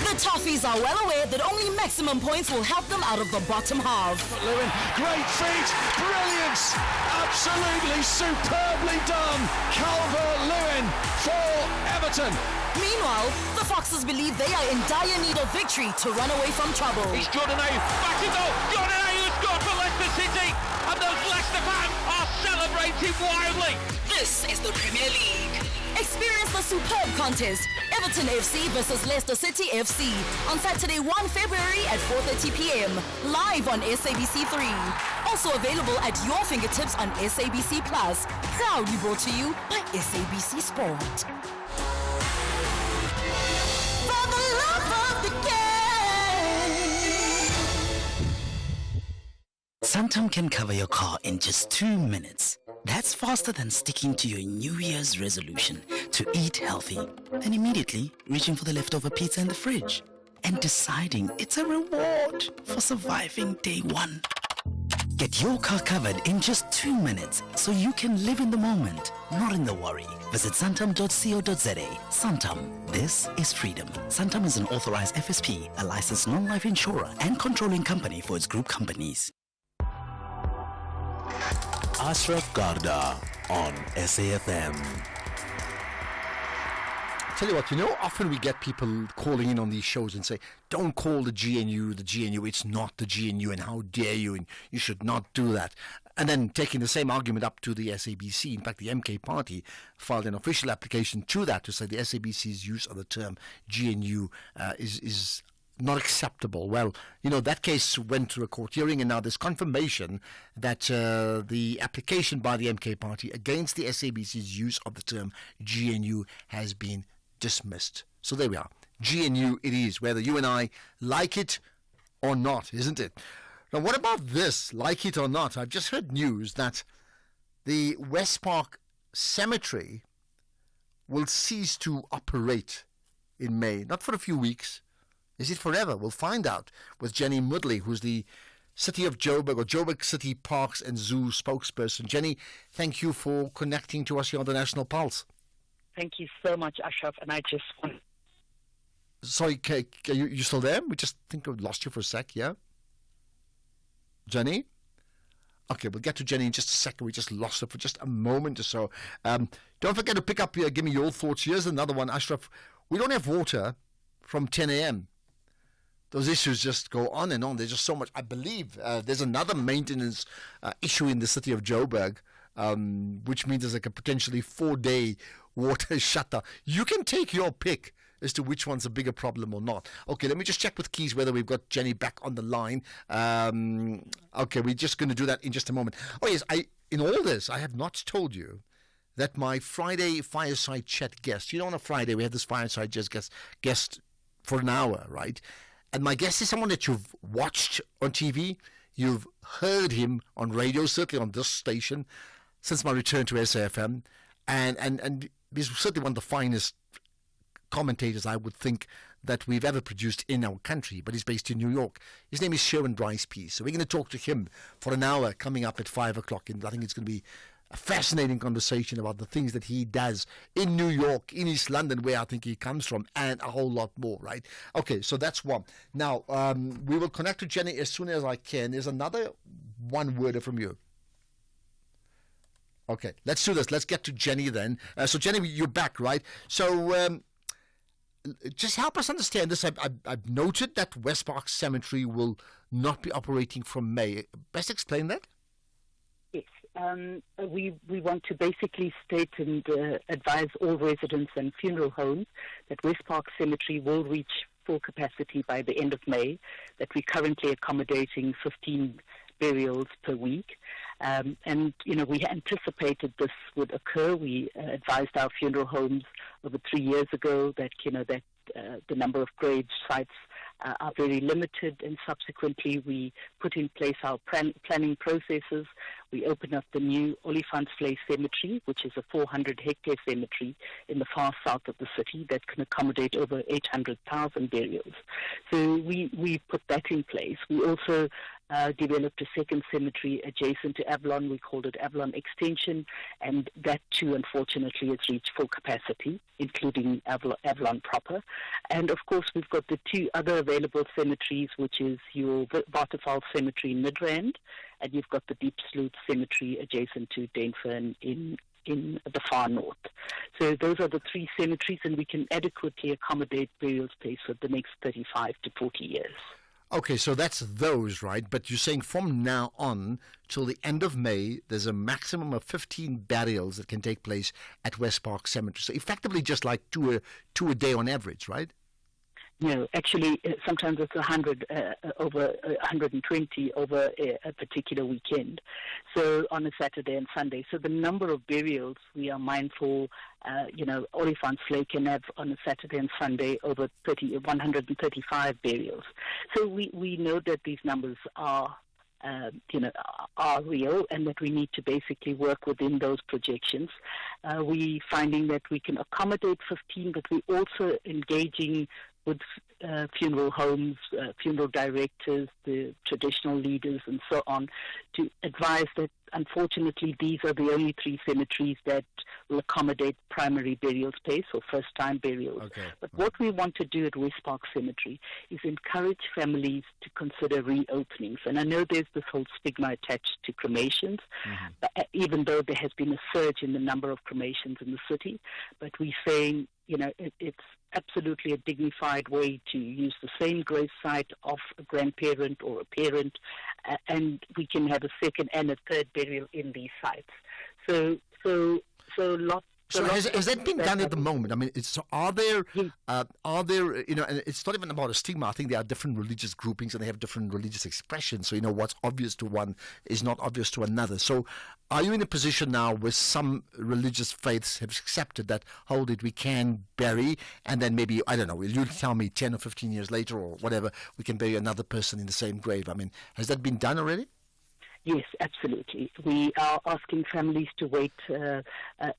The Toffees are well aware that only maximum points will help them out of the bottom half. Lewin, great feat, brilliance, absolutely superbly done. Calvert-Lewin for Everton. Meanwhile, the Foxes believe they are in dire need of victory to run away from trouble. It's Jordan Ayew, back to goal. Jordan Ayew has scored for Leicester City, and those Leicester fans are celebrating wildly. This is the Premier League. Experience the superb contest, Everton FC versus Leicester City FC, on Saturday 1 February at 4:30 p.m. live on SABC3. Also available at your fingertips on SABC Plus. Proudly brought to you by SABC Sport. For the love of the game. Santam can cover your car in just 2 minutes. That's faster than sticking to your New Year's resolution to eat healthy and immediately reaching for the leftover pizza in the fridge and deciding it's a reward for surviving day one. Get your car covered in just 2 minutes so you can live in the moment, not in the worry. Visit santam.co.za. Santam, this is freedom. Santam is an authorized FSP, a licensed non-life insurer and controlling company for its group companies. Ashraf Garda on SAFM. Tell you what, often we get people calling in on these shows and say, don't call the GNU, it's not the GNU, and how dare you, and you should not do that. And then taking the same argument up to the SABC. In fact, the MK party filed an official application to that to say the SABC's use of the term GNU is not acceptable. Well, that case went through a court hearing, and now there's confirmation that the application by the MK party against the SABC's use of the term GNU has been dismissed. So there we are. GNU it is, whether you and I like it or not, isn't it? Now, what about this, like it or not? I've just heard news that the West Park Cemetery will cease to operate in May. Not for a few weeks. Is it forever? We'll find out with Jenny Mudley, who's the City of Joburg, or Joburg City Parks and Zoo spokesperson. Jenny, thank you for connecting to us here on the National Pulse. Thank you so much, Ashraf. And I just want... Sorry, are you still there? We just think we lost you for a sec, yeah? Jenny? Okay, we'll get to Jenny in just a second. We just lost her for just a moment or so. Don't forget to pick up here, give me your thoughts. Here's another one, Ashraf. We don't have water from 10 a.m. Those issues just go on and on. There's just so much. I believe there's another maintenance issue in the city of Joburg, which means there's like a potentially 4-day water shutter. You can take your pick as to which one's a bigger problem or not. Okay, let me just check with Keys whether we've got Jenny back on the line. Okay, we're just going to do that in just a moment. Oh, yes, in all this, I have not told you that my Friday fireside chat guest, on a Friday we have this fireside guest for an hour, right? And my guest is someone that you've watched on TV, you've heard him on radio, certainly on this station, since my return to SAFM, and he's certainly one of the finest commentators, I would think, that we've ever produced in our country, but he's based in New York. His name is Sherwin Dryspies. So we're going to talk to him for an hour coming up at 5 o'clock. And I think it's going to be a fascinating conversation about the things that he does in New York, in East London, where I think he comes from, and a whole lot more, right? Okay, so that's one. Now, we will connect to Jenny as soon as I can. There's another one-worder from you. Okay, let's do this. Let's get to Jenny then. So, Jenny, you're back, right? So, just help us understand this. I've noted that West Park Cemetery will not be operating from May. Best explain that? Yes. We want to basically state and advise all residents and funeral homes that West Park Cemetery will reach full capacity by the end of May, that we're currently accommodating 15 burials per week. And, you know, we anticipated this would occur. We advised our funeral homes over 3 years ago that, you know, that the number of grave sites are very limited, and subsequently we put in place our planning processes. We opened up the new Olifantsvlei Cemetery, which is a 400-hectare cemetery in the far south of the city that can accommodate over 800,000 burials. So we put that in place. We also developed a second cemetery adjacent to Avalon. We called it Avalon Extension, and that too, unfortunately, has reached full capacity, including Avalon proper. And of course, we've got the two other available cemeteries, which is your Waterval Cemetery in Midrand, and you've got the Deep Sloot Cemetery adjacent to Dainfern in the far north. So those are the three cemeteries, and we can adequately accommodate burial space for the next 35 to 40 years. Okay, so that's those, right? But you're saying from now on till the end of May, there's a maximum of 15 burials that can take place at West Park Cemetery. So effectively just like two a day on average, right? No, actually, sometimes it's 100 over 120 over a particular weekend. So on a Saturday and Sunday. So the number of burials, we are mindful, Olifantsvlei can have on a Saturday and Sunday over 135 burials. So we know that these numbers are real, and that we need to basically work within those projections. We're finding that we can accommodate 15, but we're also engaging with funeral homes, funeral directors, the traditional leaders, and so on, to advise that unfortunately these are the only three cemeteries that will accommodate primary burial space or first-time burials. Okay. But what we want to do at West Park Cemetery is encourage families to consider reopenings. And I know there's this whole stigma attached to cremations, even though there has been a surge in the number of cremations in the city. But we're saying, it's absolutely a dignified way to use the same grave site of a grandparent or a parent, and we can have a second and a third burial in these sites. So has that been done at the moment? I mean, are there, and it's not even about a stigma. I think there are different religious groupings and they have different religious expressions. So, what's obvious to one is not obvious to another. So are you in a position now where some religious faiths have accepted that, hold it, we can bury, and then maybe, I don't know, you'll tell me 10 or 15 years later or whatever, we can bury another person in the same grave? I mean, has that been done already? Yes, absolutely. We are asking families to wait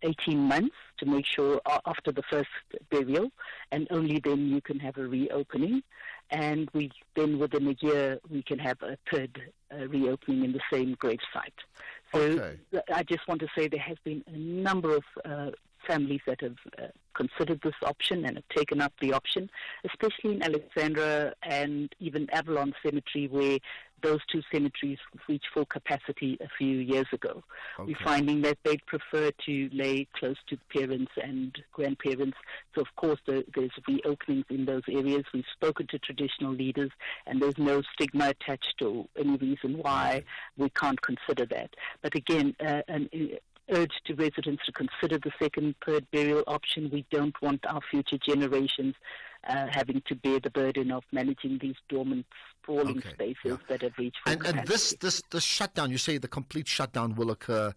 18 months to make sure after the first burial, and only then you can have a reopening. And then within a year, we can have a third reopening in the same grave site. So I just want to say there has been a number of families that have considered this option and have taken up the option, especially in Alexandra and even Avalon Cemetery, where those two cemeteries reached full capacity a few years ago. We're finding that they'd prefer to lay close to parents and grandparents. So, of course, there's reopenings in those areas. We've spoken to traditional leaders, and there's no stigma attached to any reason why we can't consider that. But again, an urge to residents to consider the second, third burial option. We don't want our future generations having to bear the burden of managing these dormant, sprawling spaces that have reached full capacity. And this shutdown, you say the complete shutdown will occur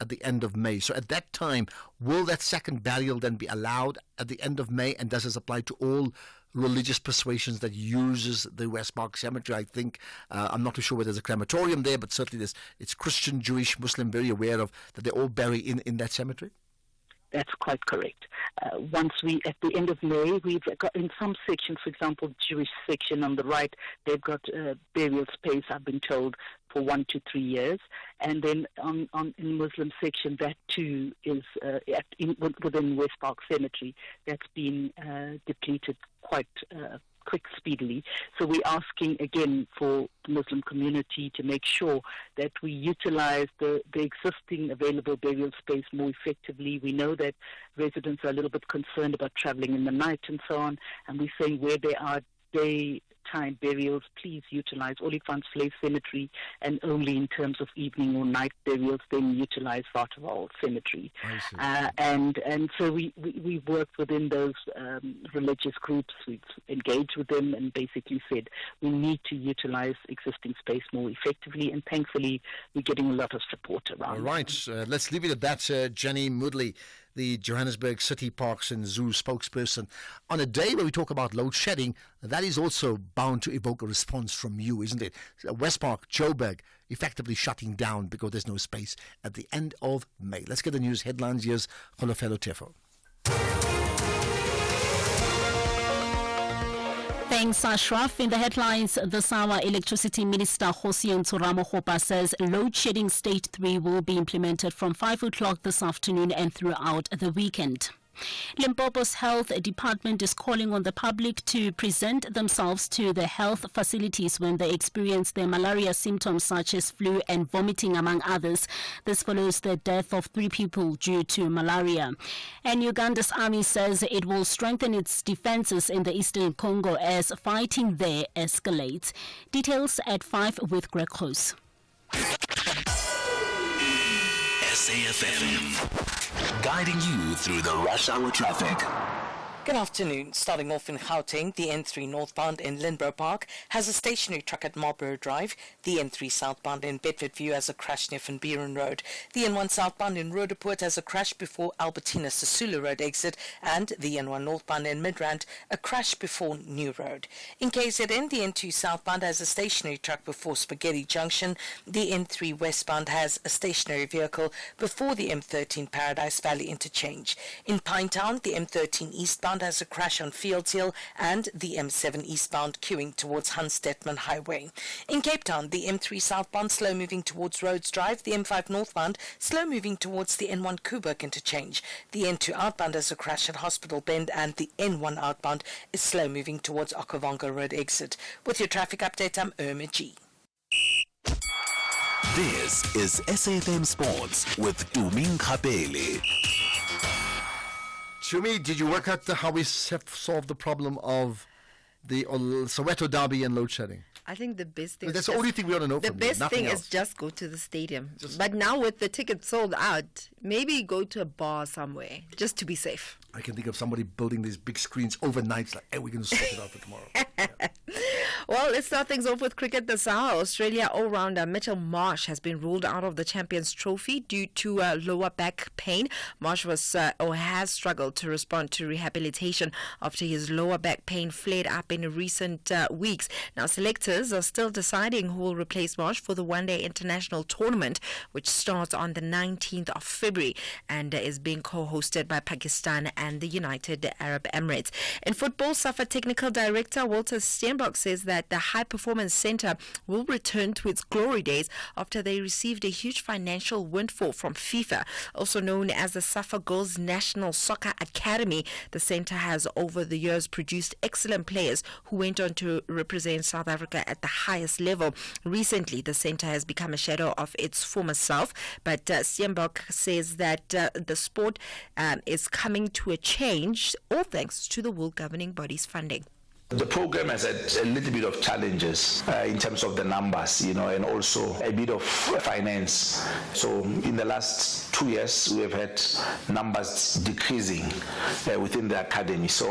at the end of May. So at that time, will that second burial then be allowed at the end of May? And does this apply to all religious persuasions that uses the West Park Cemetery? I think, I'm not too sure whether there's a crematorium there, but certainly it's Christian, Jewish, Muslim, very aware of that they all bury in that cemetery. That's quite correct. Once at the end of May, we've got in some sections, for example, Jewish section on the right, they've got burial space, I've been told, for 1 to 3 years. And then in Muslim section, that too is within West Park Cemetery, that's been depleted quite speedily. So we're asking again for the Muslim community to make sure that we utilize the existing available burial space more effectively. We know that residents are a little bit concerned about traveling in the night and so on, and we're saying where there are daytime burials, please utilize Olifants Vlei Cemetery, and only in terms of evening or night burials, then utilize Waterval Cemetery. And so we worked within those religious groups. We've engaged with them and basically said we need to utilize existing space more effectively, and thankfully we're getting a lot of support around. All right, let's leave it at that. Jenny Moodley, the Johannesburg City Parks and Zoo spokesperson. On a day where we talk about load shedding, that is also bound to evoke a response from you, isn't it? West Park, Joburg, effectively shutting down because there's no space at the end of May. Let's get the news headlines. Here's Kholofelo Tefo. Thanks, Ashraf. In the headlines this hour, Electricity Minister Hosian Tsoramo says load shedding stage 3 will be implemented from 5 o'clock this afternoon and throughout the weekend. Limpopo's health department is calling on the public to present themselves to the health facilities when they experience their malaria symptoms such as flu and vomiting, among others. This follows the death of 3 people due to malaria. And Uganda's army says it will strengthen its defenses in the eastern Congo as fighting there escalates. Details at 5 with Greg Hoos. SAFM, guiding you through the rush hour traffic. Good afternoon. Starting off in Gauteng, the N3 northbound in Lindbro Park has a stationary truck at Marlborough Drive. The N3 southbound in Bedfordview has a crash near Van Buren Road. The N1 southbound in Roodepoort has a crash before Albertina Sisulu Road exit, and the N1 northbound in Midrand a crash before New Road. In KZN, the N2 southbound has a stationary truck before Spaghetti Junction. The N3 westbound has a stationary vehicle before the M13 Paradise Valley interchange. In Pinetown, the M13 eastbound has a crash on Fields Hill, and the M7 eastbound queuing towards Hans-Detman Highway. In Cape Town, the M3 southbound slow moving towards Rhodes Drive, the M5 northbound slow moving towards the N1 Kuburg interchange. The N2 outbound has a crash at Hospital Bend, and the N1 outbound is slow moving towards Okavango Road exit. With your traffic update, I'm Irma G. This is SAFM Sports with Tumin Khapeli. Tumi, did you work out how we solved the problem of the Soweto derby and load shedding? I think the best thing. That's the only thing we want to know from you. The best thing is just go to the stadium. But now with the tickets sold out, maybe go to a bar somewhere just to be safe. I can think of somebody building these big screens overnight. It's like, hey, we're going to sort it out for tomorrow. Yeah. Well, let's start things off with cricket this hour. Australia all-rounder Mitchell Marsh has been ruled out of the Champions Trophy due to lower back pain. Marsh has struggled to respond to rehabilitation after his lower back pain flared up in recent weeks. Now, selectors are still deciding who will replace Marsh for the one-day international tournament, which starts on the 19th of February and is being co-hosted by Pakistan and the United Arab Emirates. In football, SAFA Technical Director Walter Steenbok says that the High Performance Centre will return to its glory days after they received a huge financial windfall from FIFA. Also known as the SAFA Girls National Soccer Academy, the centre has over the years produced excellent players who went on to represent South Africa at the highest level. Recently, the centre has become a shadow of its former self, but Steenbok says that the sport is coming to a change, all thanks to the world governing body's funding. The program has had a little bit of challenges in terms of the numbers, and also a bit of finance. So in the last 2 years, we have had numbers decreasing within the academy. So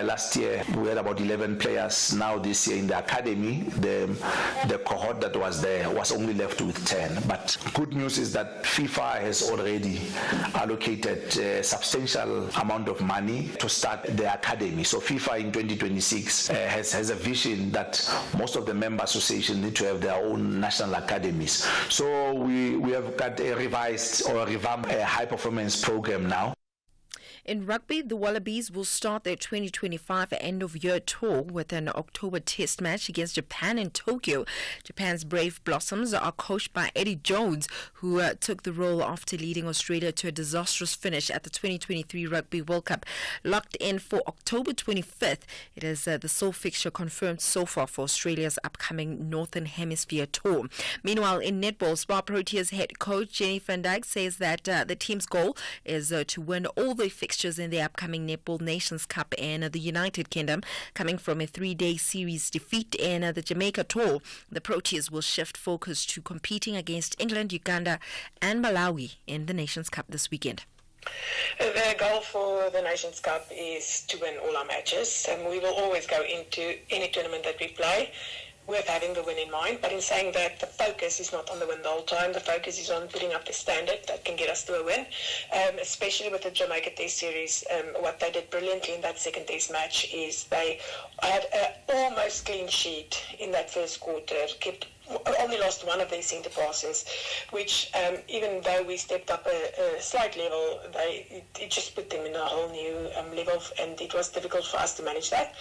last year, we had about 11 players. Now this year in the academy, the cohort that was there was only left with 10. But good news is that FIFA has already allocated a substantial amount of money to start the academy. So FIFA in 2026 has a vision that most of the member associations need to have their own national academies. So we have got a revised or revamped high performance program now. In rugby, the Wallabies will start their 2025 end-of-year tour with an October test match against Japan in Tokyo. Japan's Brave Blossoms are coached by Eddie Jones, who took the role after leading Australia to a disastrous finish at the 2023 Rugby World Cup. Locked in for October 25th, it is the sole fixture confirmed so far for Australia's upcoming Northern Hemisphere tour. Meanwhile, in netball, Spar Proteas head coach Jenny van Dijk says that the team's goal is to win all the fixtures in the upcoming Netball Nations Cup in the United Kingdom. Coming from a 3-day series defeat in the Jamaica tour, the Proteas will shift focus to competing against England, Uganda and Malawi in the Nations Cup this weekend. The goal for the Nations Cup is to win all our matches, and we will always go into any tournament that we play with having the win in mind. But in saying that, the focus is not on the win the whole time. The focus is on putting up the standard that can get us to a win, especially with the Jamaica Test Series. What they did brilliantly in that second Test match is they had an almost clean sheet in that first quarter, only lost one of their centre passes, which even though we stepped up a slight level, it just put them in a whole new level, and it was difficult for us to manage that.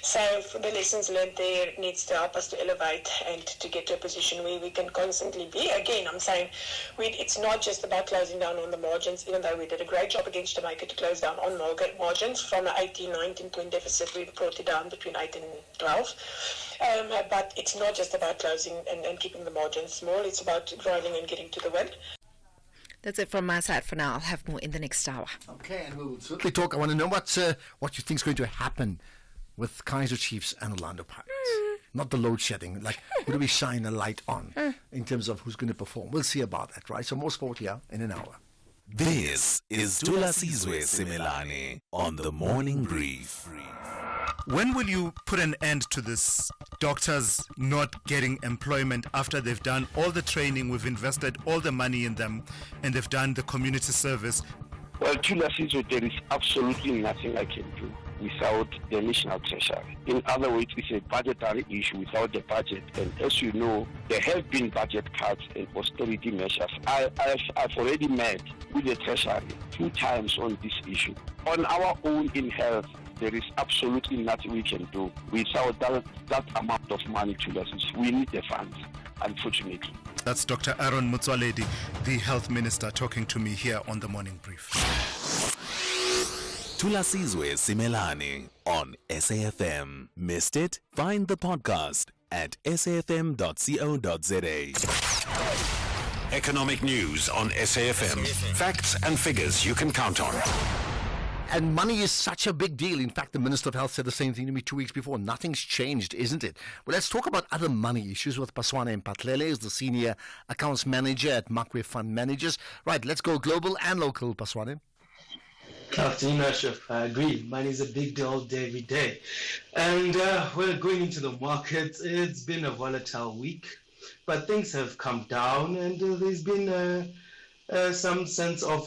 So for the lessons learned there needs to help us to elevate and to get to a position where we can constantly be. Again, I'm saying it's not just about closing down on the margins, even though we did a great job against Jamaica to close down on margins. From an 18-19 point deficit, we brought it down between 8 and 12. But it's not just about closing and keeping the margins small. It's about driving and getting to the win. That's it from my side for now. I'll have more in the next hour. Okay, and we'll certainly talk. I want to know what you think is going to happen with Kaizer Chiefs and Orlando Pirates. Not the load shedding. Like, who do we shine a light on in terms of who's going to perform? We'll see about that, right? So more sport here in an hour. This is Tulasizwe Simelane on the Morning Brief. When will you put an end to this? Doctors not getting employment after they've done all the training, we've invested all the money in them, and they've done the community service. Well, Tulasizwe, there is absolutely nothing I can do without the national treasury. In other words, it's a budgetary issue without the budget. And as you know, there have been budget cuts and austerity measures. I've already met with the treasury 2 times on this issue. On our own in health, there is absolutely nothing we can do without that amount of money to us. We need the funds, unfortunately. That's Dr. Aaron Motsoaledi, the health minister, talking to me here on the Morning Brief. Tulasizwe Simelane on SAFM. Missed it? Find the podcast at safm.co.za. Economic news on SAFM. Facts and figures you can count on. And money is such a big deal. In fact, the Minister of Health said the same thing to me 2 weeks before. Nothing's changed, isn't it? Well, let's talk about other money issues with Paswane Mpatlele, who's the Senior Accounts Manager at Makwe Fund Managers. Right, let's go global and local, Paswane. Good afternoon, Ashraf. I agree. Money is a big deal every day. And we're going into the market. It's been a volatile week, but things have come down, and there's been some sense of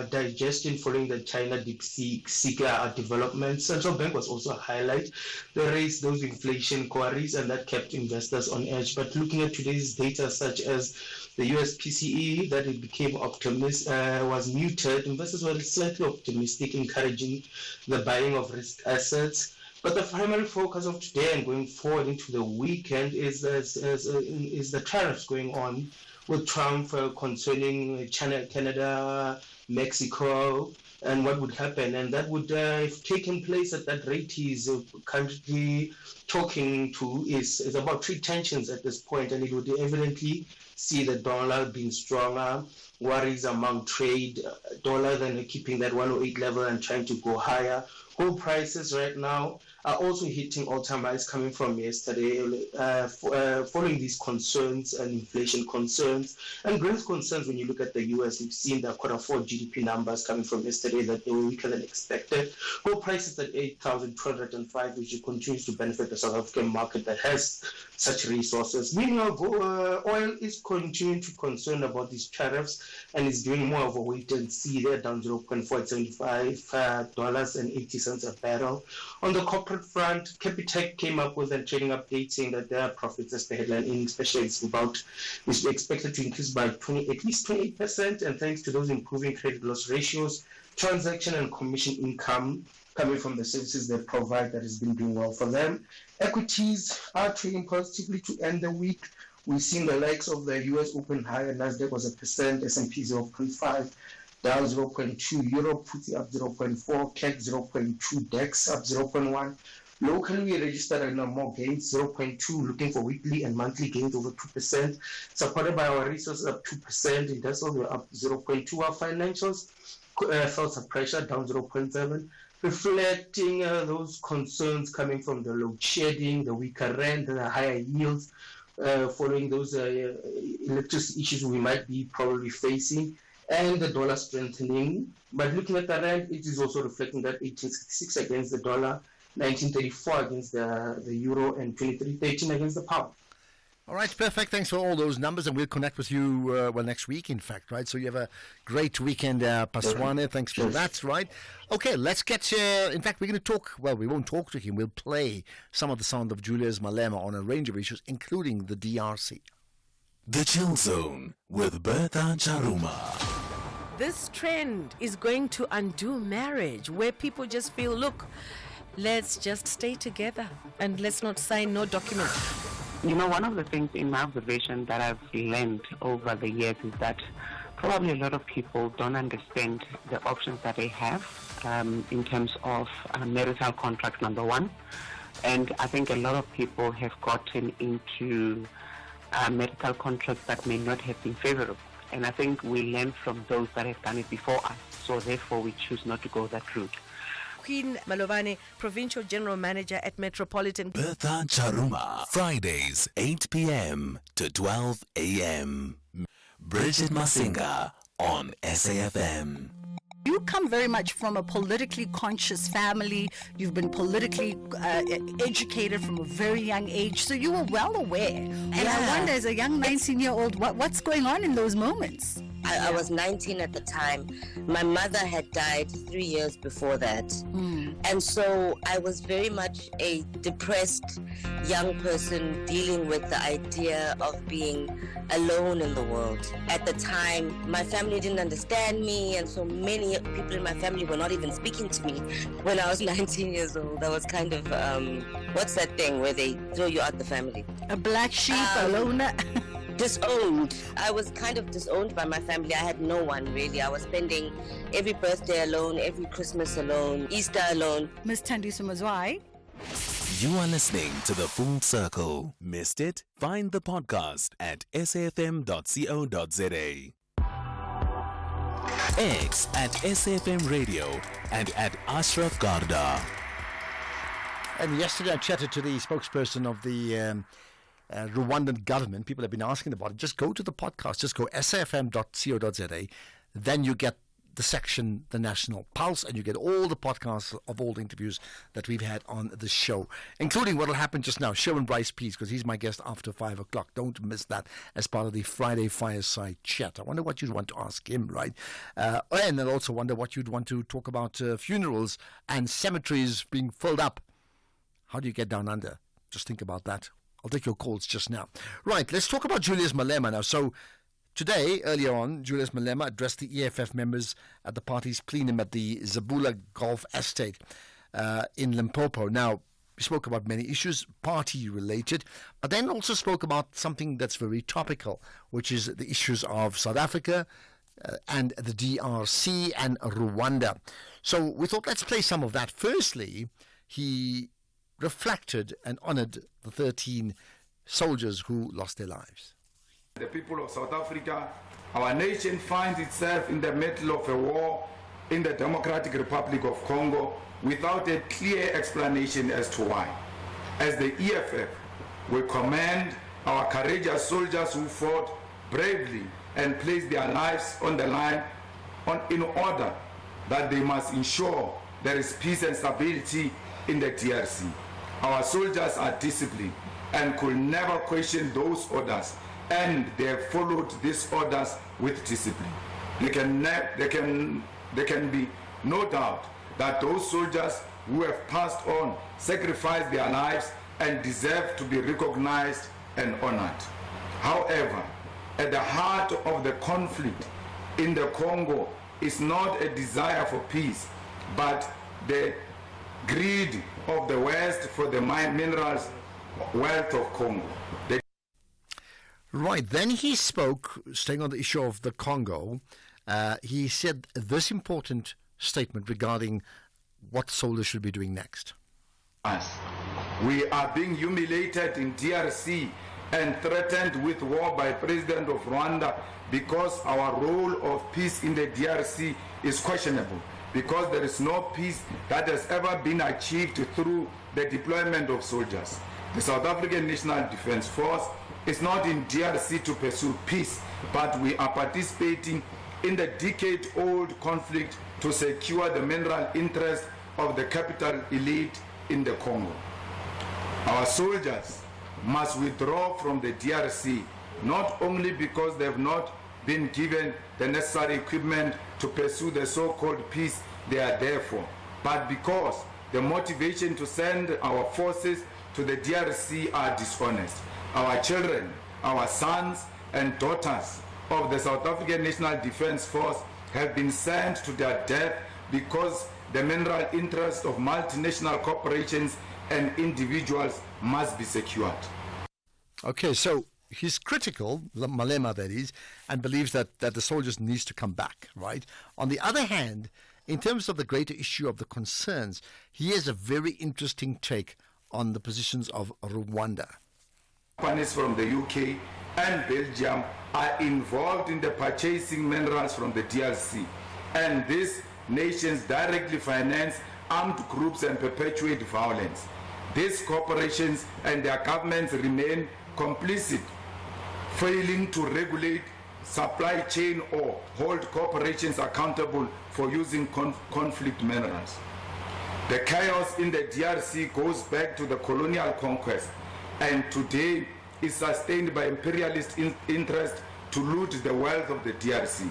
digestion following the China DeepSeek development. Central Bank was also a highlight. They raised those inflation queries, and that kept investors on edge. But looking at today's data, such as the US PCE, that it became was muted. Investors were slightly optimistic, encouraging the buying of risk assets. But the primary focus of today and going forward into the weekend is the tariffs going on with Trump concerning China, Canada, Mexico, and what would happen. And that would, if taken place at that rate he's currently talking to, is about 3 tensions at this point, and it would evidently see the dollar being stronger, worries among trade, dollar then keeping that 108 level and trying to go higher. Gold prices right now are also hitting all-time highs coming from yesterday, following these concerns and inflation concerns and growth concerns. When you look at the U.S., we've seen the Q4 GDP numbers coming from yesterday that they were weaker than expected. Gold prices at 8,205, which continues to benefit the South African market that has such resources. Meanwhile, oil is continuing to concern about these tariffs and is doing more of a wait and see. They're down 0.475 $0.80 a barrel. On the corporate front, Capitec came up with a trading update saying that their profits, as the headline in specialists is expected to increase by at least 28%, and thanks to those improving credit loss ratios, transaction and commission income coming from the services they provide that has been doing well for them. Equities are trading positively to end the week. We've seen the likes of the US Open higher, Nasdaq was 1%, S&P 0.5, Dow 0.2, Europe FTSE up 0.4, CAC 0.2, DAX up 0.1. Locally, we registered more gains, 0.2, looking for weekly and monthly gains over 2%, supported by our resources up 2%, industrial we're up 0.2, our financials felt some pressure, down 0.7, reflecting those concerns coming from the load shedding, the weaker rand, the higher yields, following those electricity issues we might be probably facing, and the dollar strengthening. But looking at the rand, it is also reflecting that 1866 against the dollar, 1934 against the euro, and 2313 against the pound. All right, perfect. Thanks for all those numbers, and we'll connect with you, next week, in fact, right? So you have a great weekend, Paswane. Thanks for that, right? Okay, let's get, in fact, we're going to talk, well, we won't talk to him. We'll play some of the sound of Julius Malema on a range of issues, including the DRC. The Chill Zone with Bertha Charuma. This trend is going to undo marriage, where people just feel, look, let's just stay together and let's not sign no document. You know, one of the things in my observation that I've learned over the years is that probably a lot of people don't understand the options that they have in terms of marital contract, number one. And I think a lot of people have gotten into marital contracts that may not have been favorable. And I think we learn from those that have done it before us. So therefore, we choose not to go that route. Queen Malovane, Provincial General Manager at Metropolitan. Bertha Charuma, Fridays, 8 p.m. to 12 a.m. Bridget Masinga on SAFM. You come very much from a politically conscious family. You've been politically educated from a very young age, so you were well aware. And I wonder, as a young 19-year-old, what's going on in those moments? I was 19 at the time. My mother had died 3 years before that. And so I was very much a depressed young person dealing with the idea of being alone in the world. At the time, my family didn't understand me, and so many people in my family were not even speaking to me. When I was 19 years old, I was kind of, what's that thing where they throw you out the family? A black sheep, a loner. Disowned. I was kind of disowned by my family. I had no one really. I was spending every birthday alone, every Christmas alone, Easter alone. Miss Thandiso Mazwai. You are listening to The Full Circle. Missed it? Find the podcast at safm.co.za. X at SAFM Radio and at Ashraf Garda. And yesterday I chatted to the spokesperson of the Rwandan government. People have been asking about it. Just go to the podcast. Just go safm.co.za. Then you get the section, The National Pulse, and you get all the podcasts of all the interviews that we've had on the show, including what will happen just now, Sherwin Bryce Pease, because he's my guest after 5 o'clock. Don't miss that as part of the Friday Fireside Chat. I wonder what you'd want to ask him, right? And I also wonder what you'd want to talk about funerals and cemeteries being filled up. How do you get down under? Just think about that. I'll take your calls just now. Right, let's talk about Julius Malema now. So today, earlier on, Julius Malema addressed the EFF members at the party's plenum at the Zabula Golf Estate in Limpopo. Now, we spoke about many issues, party-related, but then also spoke about something that's very topical, which is the issues of South Africa and the DRC and Rwanda. So we thought, let's play some of that. Firstly, he reflected and honored the 13 soldiers who lost their lives. The people of South Africa, our nation finds itself in the middle of a war in the Democratic Republic of Congo without a clear explanation as to why. As the EFF, we commend our courageous soldiers who fought bravely and placed their lives on the line in order that they must ensure there is peace and stability in the DRC. Our soldiers are disciplined and could never question those orders, and they have followed these orders with discipline. There can be no doubt that those soldiers who have passed on sacrificed their lives and deserve to be recognized and honored. However, at the heart of the conflict in the Congo is not a desire for peace, but the greed of the West for the minerals wealth of Congo. Right, then he spoke, staying on the issue of the Congo, he said this important statement regarding what soldiers should be doing next. We are being humiliated in DRC and threatened with war by President of Rwanda because our role of peace in the DRC is questionable, because there is no peace that has ever been achieved through the deployment of soldiers. The South African National Defence Force is not in DRC to pursue peace, but we are participating in the decade-old conflict to secure the mineral interest of the capital elite in the Congo. Our soldiers must withdraw from the DRC, not only because they have not been given the necessary equipment to pursue the so-called peace they are there for, but because the motivation to send our forces to the DRC are dishonest. Our children, our sons and daughters of the South African National Defence Force have been sent to their death because the mineral interests of multinational corporations and individuals must be secured. Okay, so he's critical, Malema that is, and believes that the soldiers needs to come back, right? On the other hand, in terms of the greater issue of the concerns, he has a very interesting take on the positions of Rwanda. Companies from the UK and Belgium are involved in the purchasing minerals from the DRC, and these nations directly finance armed groups and perpetuate violence. These corporations and their governments remain complicit, failing to regulate supply chain or hold corporations accountable for using conflict minerals. The chaos in the DRC goes back to the colonial conquest, and today is sustained by imperialist interest to loot the wealth of the DRC.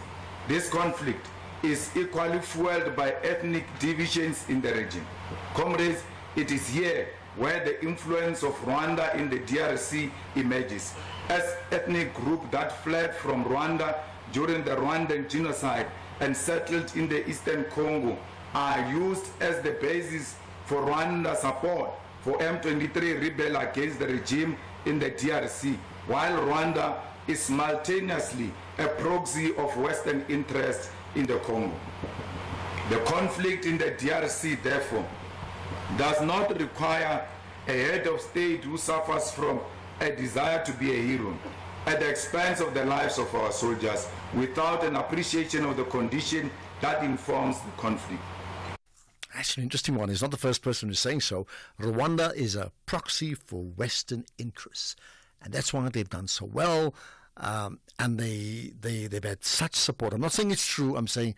This conflict is equally fueled by ethnic divisions in the region. Comrades, it is here where the influence of Rwanda in the DRC emerges. As ethnic group that fled from Rwanda during the Rwandan genocide and settled in the Eastern Congo are used as the basis for Rwanda support for M23 rebel against the regime in the DRC, while Rwanda is simultaneously a proxy of Western interests in the Congo. The conflict in the DRC, therefore, does not require a head of state who suffers from a desire to be a hero at the expense of the lives of our soldiers without an appreciation of the condition that informs the conflict. That's an interesting one. He's not the first person who's saying so. Rwanda is a proxy for Western interests, and that's why they've done so well, and they've had such support. I'm not saying it's true. I'm saying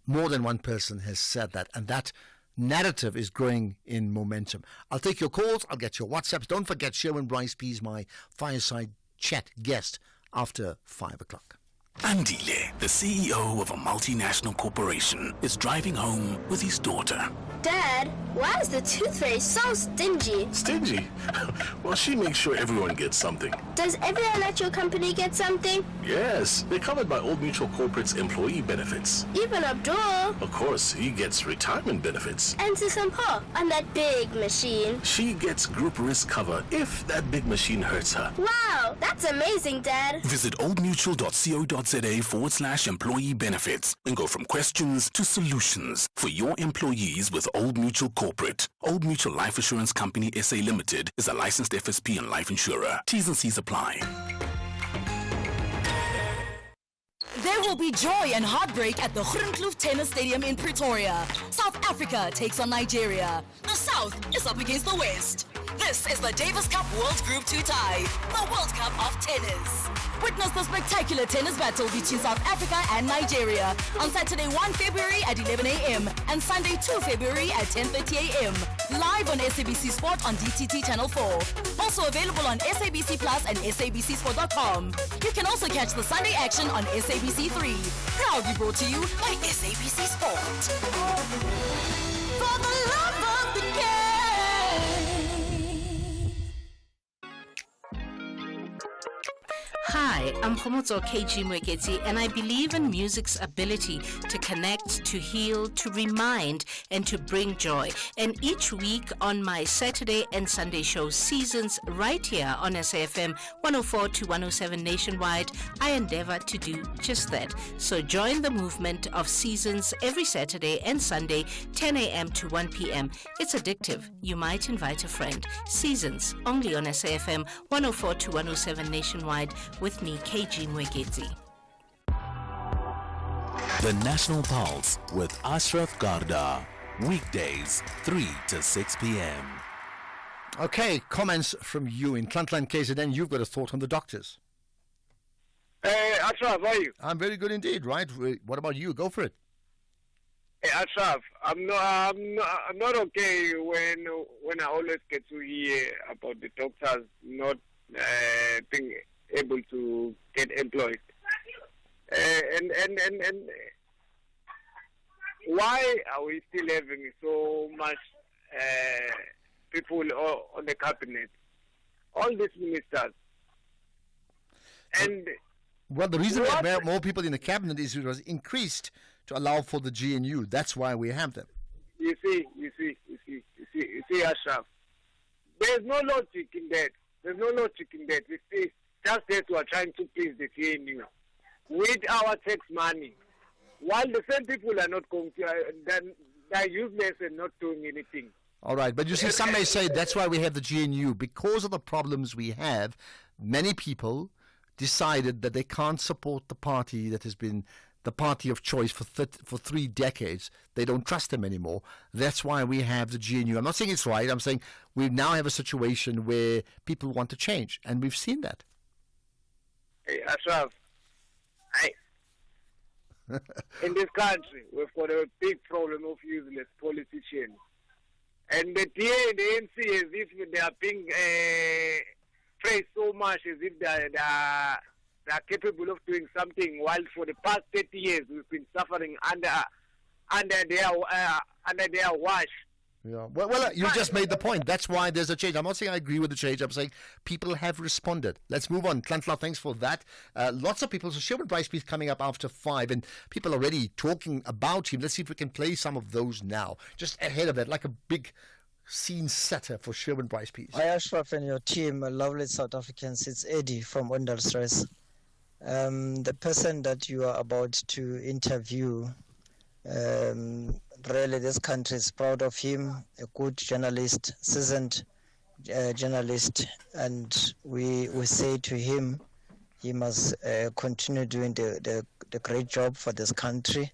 more than one person has said that, and that narrative is growing in momentum. I'll take your calls. I'll get your WhatsApps. Don't forget Sherwin Bryce P is my fireside chat guest after 5 o'clock. Andile, the CEO of a multinational corporation, is driving home with his daughter. Dad, why is the tooth fairy so stingy? Stingy? Well, she makes sure everyone gets something. Does every electrical company get something? Yes, they're covered by Old Mutual Corporate's employee benefits. Even Abdul. Of course, he gets retirement benefits. And Sisampo on that big machine. She gets group risk cover if that big machine hurts her. Wow, that's amazing, Dad. Visit oldmutual.co.za/employee benefits and go from questions to solutions for your employees with Old Mutual Corporate. Old Mutual Life Assurance Company SA Limited is a licensed FSP and life insurer. T's and C's apply. There will be joy and heartbreak at the Groenkloof Tennis Stadium in Pretoria. South Africa takes on Nigeria. The South is up against the West. This is the Davis Cup World Group 2 tie, the World Cup of tennis. Witness the spectacular tennis battle between South Africa and Nigeria on Saturday 1 February at 11 a.m. and Sunday 2 February at 10:30 a.m. Live on SABC Sport on DTT Channel 4. Also available on SABC Plus and SABCSport.com. You can also catch the Sunday action on SABC 3. Proudly brought to you by SABC Sport. For the love of the game. Hi, I'm Khomotso KG Mweketi, and I believe in music's ability to connect, to heal, to remind, and to bring joy. And each week on my Saturday and Sunday show Seasons, right here on SAFM 104 to 107 nationwide, I endeavor to do just that. So join the movement of Seasons every Saturday and Sunday, 10 a.m. to 1 p.m. It's addictive. You might invite a friend. Seasons, only on SAFM 104 to 107 nationwide, with me, KG Mweketi. The National Pulse with Ashraf Garda. Weekdays, 3 to 6 p.m. Okay, comments from you in Klantlan KZN. You've got a thought on the doctors. Hey, Ashraf, how are you? I'm very good indeed, right? What about you? Go for it. Hey, Ashraf, I'm not okay when I always get to hear about the doctors not being able to get employed. And why are we still having so much people on the cabinet? All these ministers. And well, the reason we have more people in the cabinet is it was increased to allow for the GNU. That's why we have them. You see, Ashraf. There's no logic in that. It's just that we are trying to please the GNU with our tax money. While the same people are not going to, they're useless and not doing anything. All right, but you see, some may say that's why we have the GNU. Because of the problems we have, many people decided that they can't support the party that has been the party of choice for 3 decades. They don't trust them anymore. That's why we have the GNU. I'm not saying it's right. I'm saying we now have a situation where people want to change, and we've seen that. Hey, Ashraf, in this country, we've got a big problem of useless politicians. And the DA, the ANC, as if they are being praised so much, as if they are capable of doing something, while for the past 30 years we've been suffering under their wash. Yeah. Well, you just made the point. That's why there's a change. I'm not saying I agree with the change. I'm saying people have responded. Let's move on. Klantla, thanks for that. Lots of people. So Sherwin Bryce-Pease coming up after 5, and people already talking about him. Let's see if we can play some of those now. Just ahead of that, like a big scene setter for Sherwin Bryce-Pease. Hi, Ashraf and your team, lovely South Africans. It's Eddie from Wendell-Stress. The person that you are about to interview, really this country is proud of him, a good journalist, seasoned journalist, and we say to him, he must continue doing the great job for this country,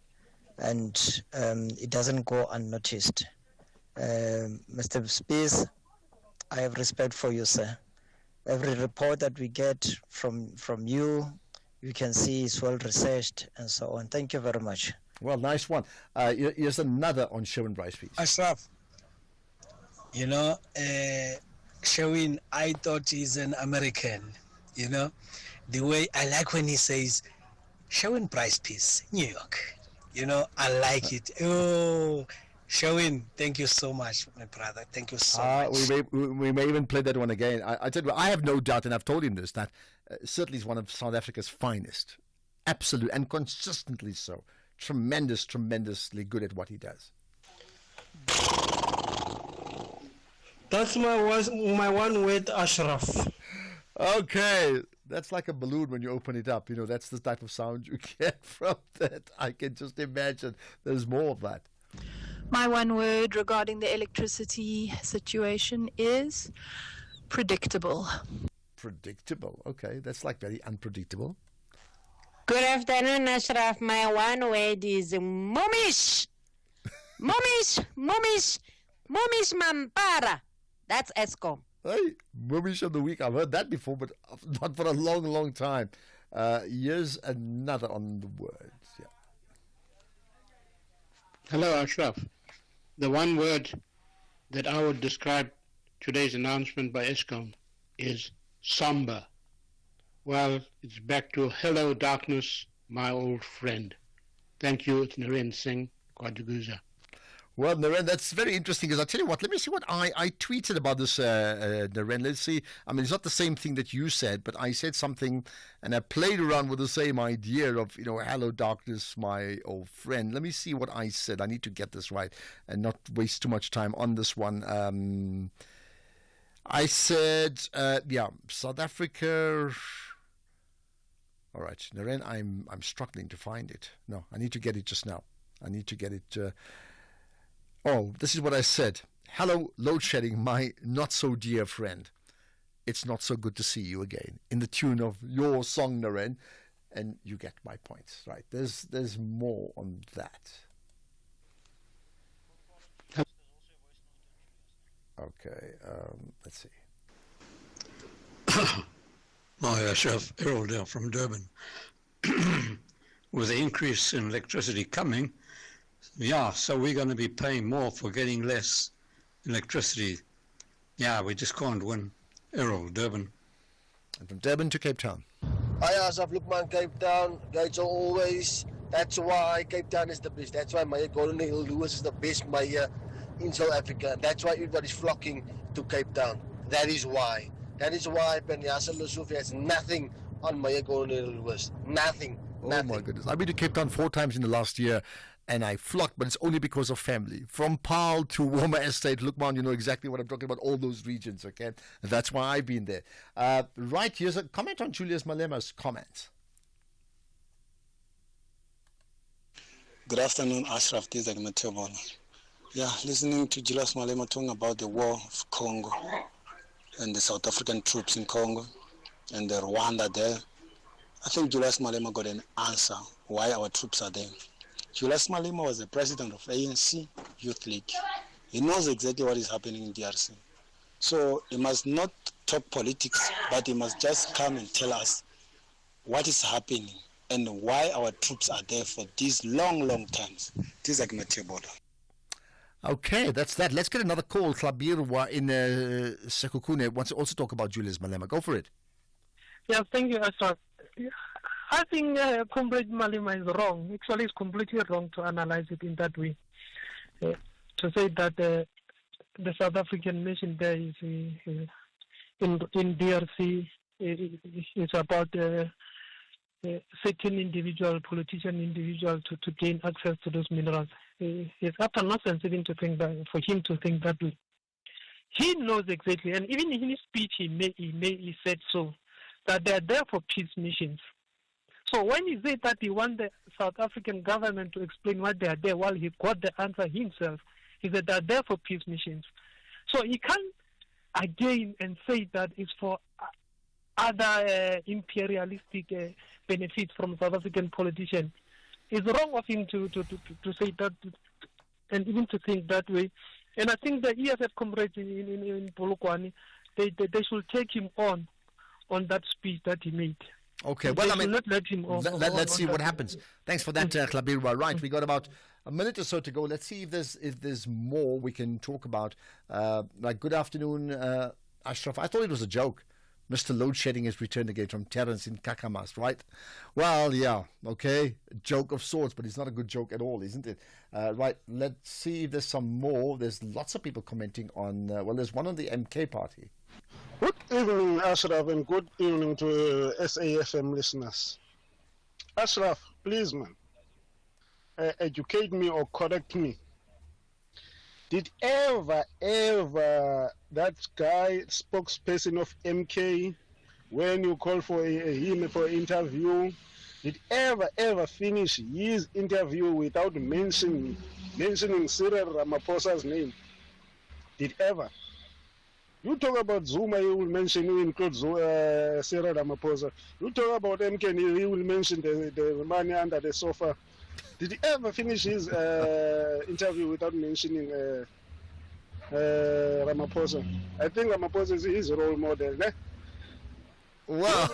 and it doesn't go unnoticed. Mr. Spies, I have respect for you, sir. Every report that we get from you, you can see is well researched and so on. Thank you very much. Well, nice one. Here's another on Sherwin Bryce-Pease. Ashraf, Sherwin, I thought he's an American. The way I like when he says, Sherwin Bryce-Pease, New York. I like it. Oh, Sherwin, thank you so much, my brother. Thank you so much. We may even play that one again. I tell you, I have no doubt, and I've told him this, that certainly he's one of South Africa's finest. Absolute and consistently so. Tremendously good at what he does. That's my one word, Ashraf. Okay, that's like a balloon when you open it up. That's the type of sound you get from that. I can just imagine there's more of that. My one word regarding the electricity situation is predictable. Predictable, okay. That's like very unpredictable. Good afternoon, Ashraf. My one word is momish. Momish mampara. That's Eskom. Hey, momish of the week. I've heard that before, but not for a long time. Here's another on the words. Yeah. Hello, Ashraf. The one word that I would describe today's announcement by Eskom is somber. Well, it's back to hello darkness, my old friend. Thank you. It's Naren Singh, Kwadiguza. Well, Naren, that's very interesting. Because I tell you what, let me see what I tweeted about this, Naren. Let's see. I mean, it's not the same thing that you said, but I said something, and I played around with the same idea of, hello darkness, my old friend. Let me see what I said. I need to get this right and not waste too much time on this one. I said, South Africa. All right, Naren, I'm struggling to find it. No, I need to get it just now. I need to get it. This is what I said. Hello, load shedding, my not so dear friend. It's not so good to see you again. In the tune of your song, Naren, and you get my point, right? There's more on that. Okay, let's see. Hi, Chef Errol there from Durban. With the increase in electricity coming, so we're going to be paying more for getting less electricity. Yeah, we just can't win. Errol, Durban. And from Durban to Cape Town. Hi, Asaf Lukman, Cape Town. Guys, always. That's why Cape Town is the best. That's why Meyer Golden Hill Lewis is the best mayor in South Africa. That's why everybody's flocking to Cape Town. That is why. That is why Penyasa Lesotho has nothing on Meyer Golden Hill Lewis. Nothing. Oh my goodness. I've been to Cape Town 4 times in the last year, and I flocked, but it's only because of family. From Paarl to Warmer Estate, Lukman, you know exactly what I'm talking about, all those regions, okay? And that's why I've been there. Right, here's a comment on Julius Malema's comment. Good afternoon, Ashraf. This is Mateo Bono. Yeah, listening to Julius Malema talking about the war of Congo and the South African troops in Congo and the Rwanda there. I think Julius Malema got an answer why our troops are there. Julius Malema was the president of ANC Youth League. He knows exactly what is happening in DRC. So he must not talk politics, but he must just come and tell us what is happening and why our troops are there for these long times. This is Mateo Bono. Okay, that's that. Let's get another call. Klabirwa in Sekhukhune wants to also talk about Julius Malema. Go for it. Yeah, thank you, Ashraf. I think Comrade Malema is wrong. Actually, it's completely wrong to analyze it in that way. To say that the South African mission there is in DRC is about certain individual to gain access to those minerals. It's utter nonsense even to think that, for him to think that way. He knows exactly, and even in his speech he said so, that they are there for peace missions. So when he said that he wants the South African government to explain why they are there, while he got the answer himself, he said they are there for peace missions. So he can't again and say that it's for other imperialistic benefits from South African politicians. It's wrong of him to say that and even to think that way. And I think the EFF comrades in Polokwane, they should take him on that speech that he made. Okay, well, I mean, not let him let's see what happens. Thanks for that, Klabirwa. Right, we got about a minute or so to go. Let's see if there's more we can talk about. Good afternoon, Ashraf. I thought it was a joke. Mr. Load Shedding has returned again from Terence in Kakamas, right? Well, yeah, okay, a joke of sorts, but it's not a good joke at all, isn't it? Right, let's see if there's some more. There's lots of people commenting on, there's one on the MK party. Good evening, Ashraf, and good evening to SAFM listeners. Ashraf, please, man, educate me or correct me. Did ever that guy, spokesperson of MK, when you call for him for an interview, did ever finish his interview without mentioning Cyril Ramaphosa's name? Did ever? You talk about Zuma, he will mention, you include Cyril Ramaphosa. You talk about MK, he will mention the money under the sofa. Did he ever finish his interview without mentioning Ramaphosa? I think Ramaphosa is his role model. Wow.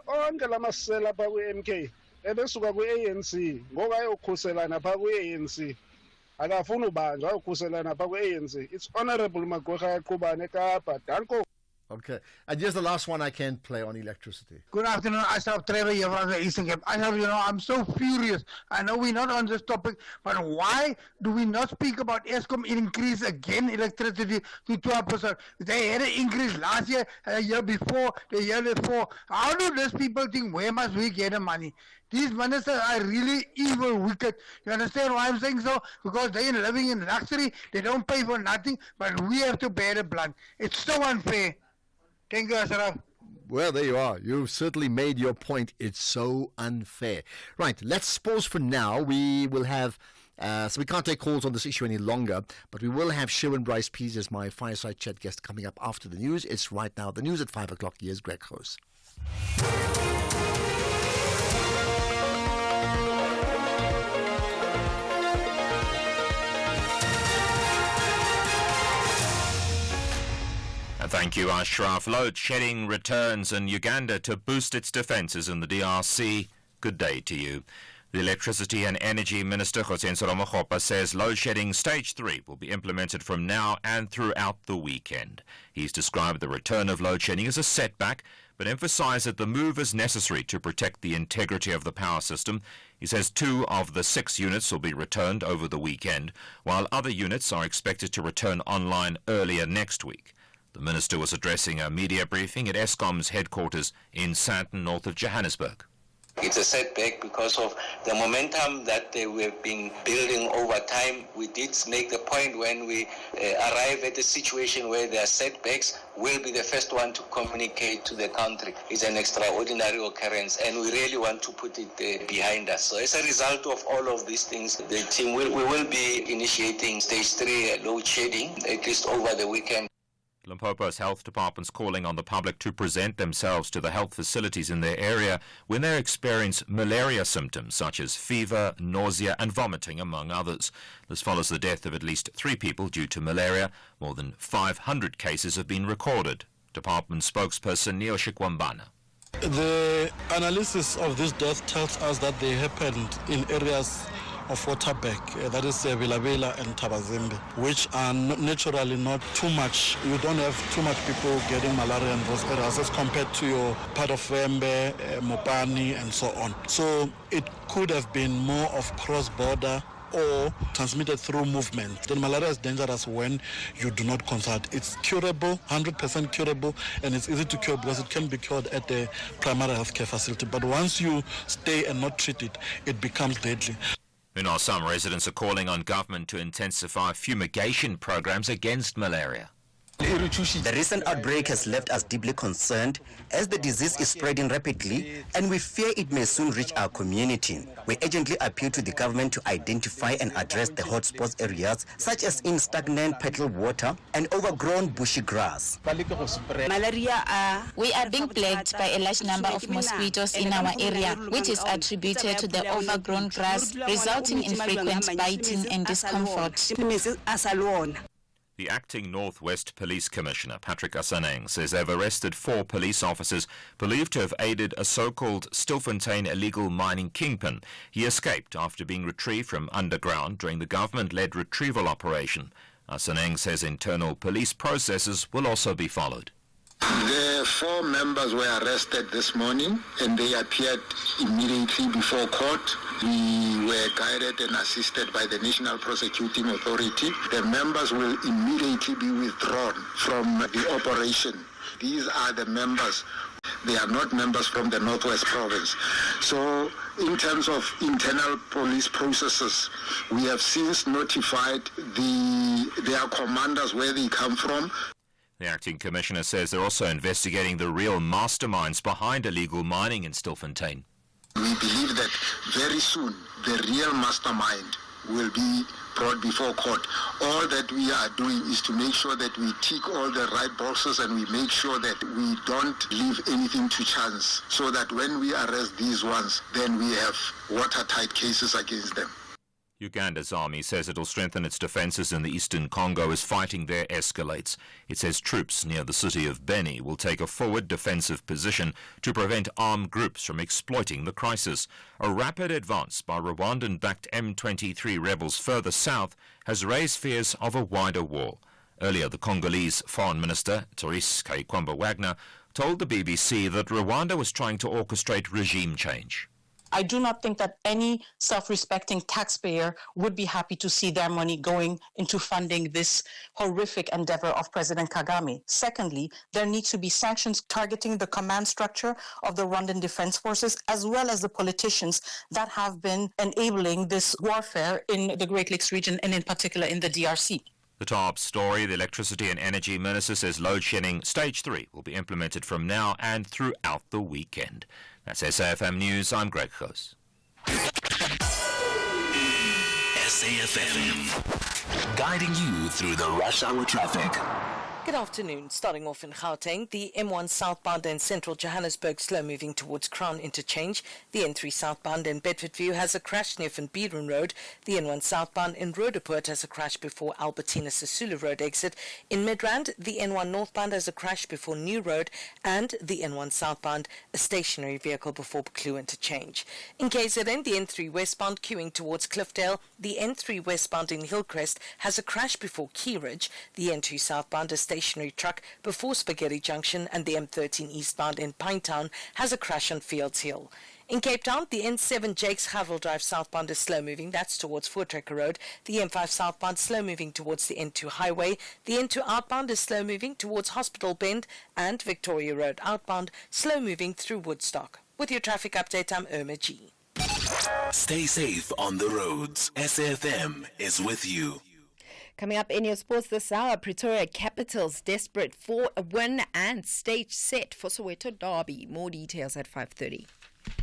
Onke lamasela pha kwi-MK ebesuka kwi-ANC ngoku ayokhuselana pha kwi-ANC akafuni ubanjwa ayokhuselana pha kwi-ANC. It's Honorable Magwega Yaqubane eKapa. Danko. Okay. And here's the last one I can play on electricity. Good afternoon, Ashraf Trevor here from the Eastern Cape. Ashraf, I'm so furious. I know we're not on this topic, but why do we not speak about Eskom increase again electricity to 12%? They had an increase last year, the year before, the year before. How do these people think, where must we get the money? These ministers are really evil, wicked. You understand why I'm saying so? Because they are living in luxury, they don't pay for nothing, but we have to bear the blunt. It's so unfair. Thank you, Ashraf. Well, there you are. You've certainly made your point. It's so unfair. Right, let's pause for now. We will have, so we can't take calls on this issue any longer, but we will have Sherwin Bryce Pease as my fireside chat guest coming up after the news. It's right now the news at 5 o'clock. Here's Greg Gross. Thank you, Ashraf. Load shedding returns in Uganda to boost its defences in the DRC. Good day to you. The Electricity and Energy Minister, Kgosientsho Ramokgopa, says load shedding stage 3 will be implemented from now and throughout the weekend. He's described the return of load shedding as a setback, but emphasised that the move is necessary to protect the integrity of the power system. He says 2 of the 6 units will be returned over the weekend, while other units are expected to return online earlier next week. The minister was addressing a media briefing at Eskom's headquarters in Sandton, north of Johannesburg. It's a setback because of the momentum that we've been building over time. We did make the point when we arrive at a situation where there are setbacks, we'll be the first one to communicate to the country. It's an extraordinary occurrence and we really want to put it behind us. So as a result of all of these things, the team we will be initiating stage 3 load shedding, at least over the weekend. Limpopo's health department's calling on the public to present themselves to the health facilities in their area when they experience malaria symptoms such as fever, nausea and vomiting, among others. This follows the death of at least 3 people due to malaria. More than 500 cases have been recorded. Department spokesperson Neo Shikwambana. The analysis of this death tells us that they happened in areas of Waterberg, that is Vilabela and Tabazimbi, which are naturally not too much. You don't have too much people getting malaria in those areas as compared to your part of Vembe, Mopani, and so on. So it could have been more of cross-border or transmitted through movement. Then malaria is dangerous when you do not consult. It's curable, 100% curable, and it's easy to cure because it can be cured at the primary healthcare facility. But once you stay and not treat it, it becomes deadly. Meanwhile, some residents are calling on government to intensify fumigation programs against malaria. The recent outbreak has left us deeply concerned as the disease is spreading rapidly and we fear it may soon reach our community. We urgently appeal to the government to identify and address the hotspots areas such as in stagnant petal water and overgrown bushy grass. We are being plagued by a large number of mosquitoes in our area, which is attributed to the overgrown grass, resulting in frequent biting and discomfort. The acting Northwest Police Commissioner, Patrick Asaneng, says they've arrested 4 police officers believed to have aided a so-called Stilfontein illegal mining kingpin. He escaped after being retrieved from underground during the government-led retrieval operation. Asaneng says internal police processes will also be followed. The 4 members were arrested this morning and they appeared immediately before court. We were guided and assisted by the National Prosecuting Authority. The members will immediately be withdrawn from the operation. These are the members. They are not members from the Northwest Province. So in terms of internal police processes, we have since notified their commanders where they come from. The acting commissioner says they're also investigating the real masterminds behind illegal mining in Stilfontein. We believe that very soon the real mastermind will be brought before court. All that we are doing is to make sure that we tick all the right boxes and we make sure that we don't leave anything to chance, so that when we arrest these ones, then we have watertight cases against them. Uganda's army says it'll strengthen its defences in the eastern Congo as fighting there escalates. It says troops near the city of Beni will take a forward defensive position to prevent armed groups from exploiting the crisis. A rapid advance by Rwandan-backed M23 rebels further south has raised fears of a wider war. Earlier, the Congolese Foreign Minister, Therese Kaikwamba Wagner, told the BBC that Rwanda was trying to orchestrate regime change. I do not think that any self-respecting taxpayer would be happy to see their money going into funding this horrific endeavor of President Kagame. Secondly, there needs to be sanctions targeting the command structure of the Rwandan Defense Forces, as well as the politicians that have been enabling this warfare in the Great Lakes region, and in particular in the DRC. The top story, the Electricity and Energy Minister says load shedding stage 3 will be implemented from now and throughout the weekend. That's SAFM News. I'm Greg Goes. SAFM, guiding you through the rush hour traffic. Good afternoon. Starting off in Gauteng, the M1 southbound in central Johannesburg slow moving towards Crown Interchange. The N3 southbound in Bedfordview has a crash near Van Buren Road. The N1 southbound in Roodepoort has a crash before Albertina Sisulu Road exit. In Midrand, the N1 northbound has a crash before New Road, and the N1 southbound a stationary vehicle before Buccleuch Interchange. In KZN, the N3 westbound queuing towards Cliffdale. The N3 westbound in Hillcrest has a crash before Key Ridge. The N2 southbound a stationary truck before Spaghetti Junction, and the M13 eastbound in Pinetown has a crash on Fields Hill. In Cape Town, the N7 Jakes Havel Drive southbound is slow moving. That's towards Voortrekker Road. The M5 southbound slow moving towards the N2 highway. The N2 outbound is slow moving towards Hospital Bend, and Victoria Road outbound slow moving through Woodstock. With your traffic update, I'm Irma G. Stay safe on the roads. SAFM is with you. Coming up in your sports this hour, Pretoria Capitals desperate for a win and stage set for Soweto Derby. More details at 5:30.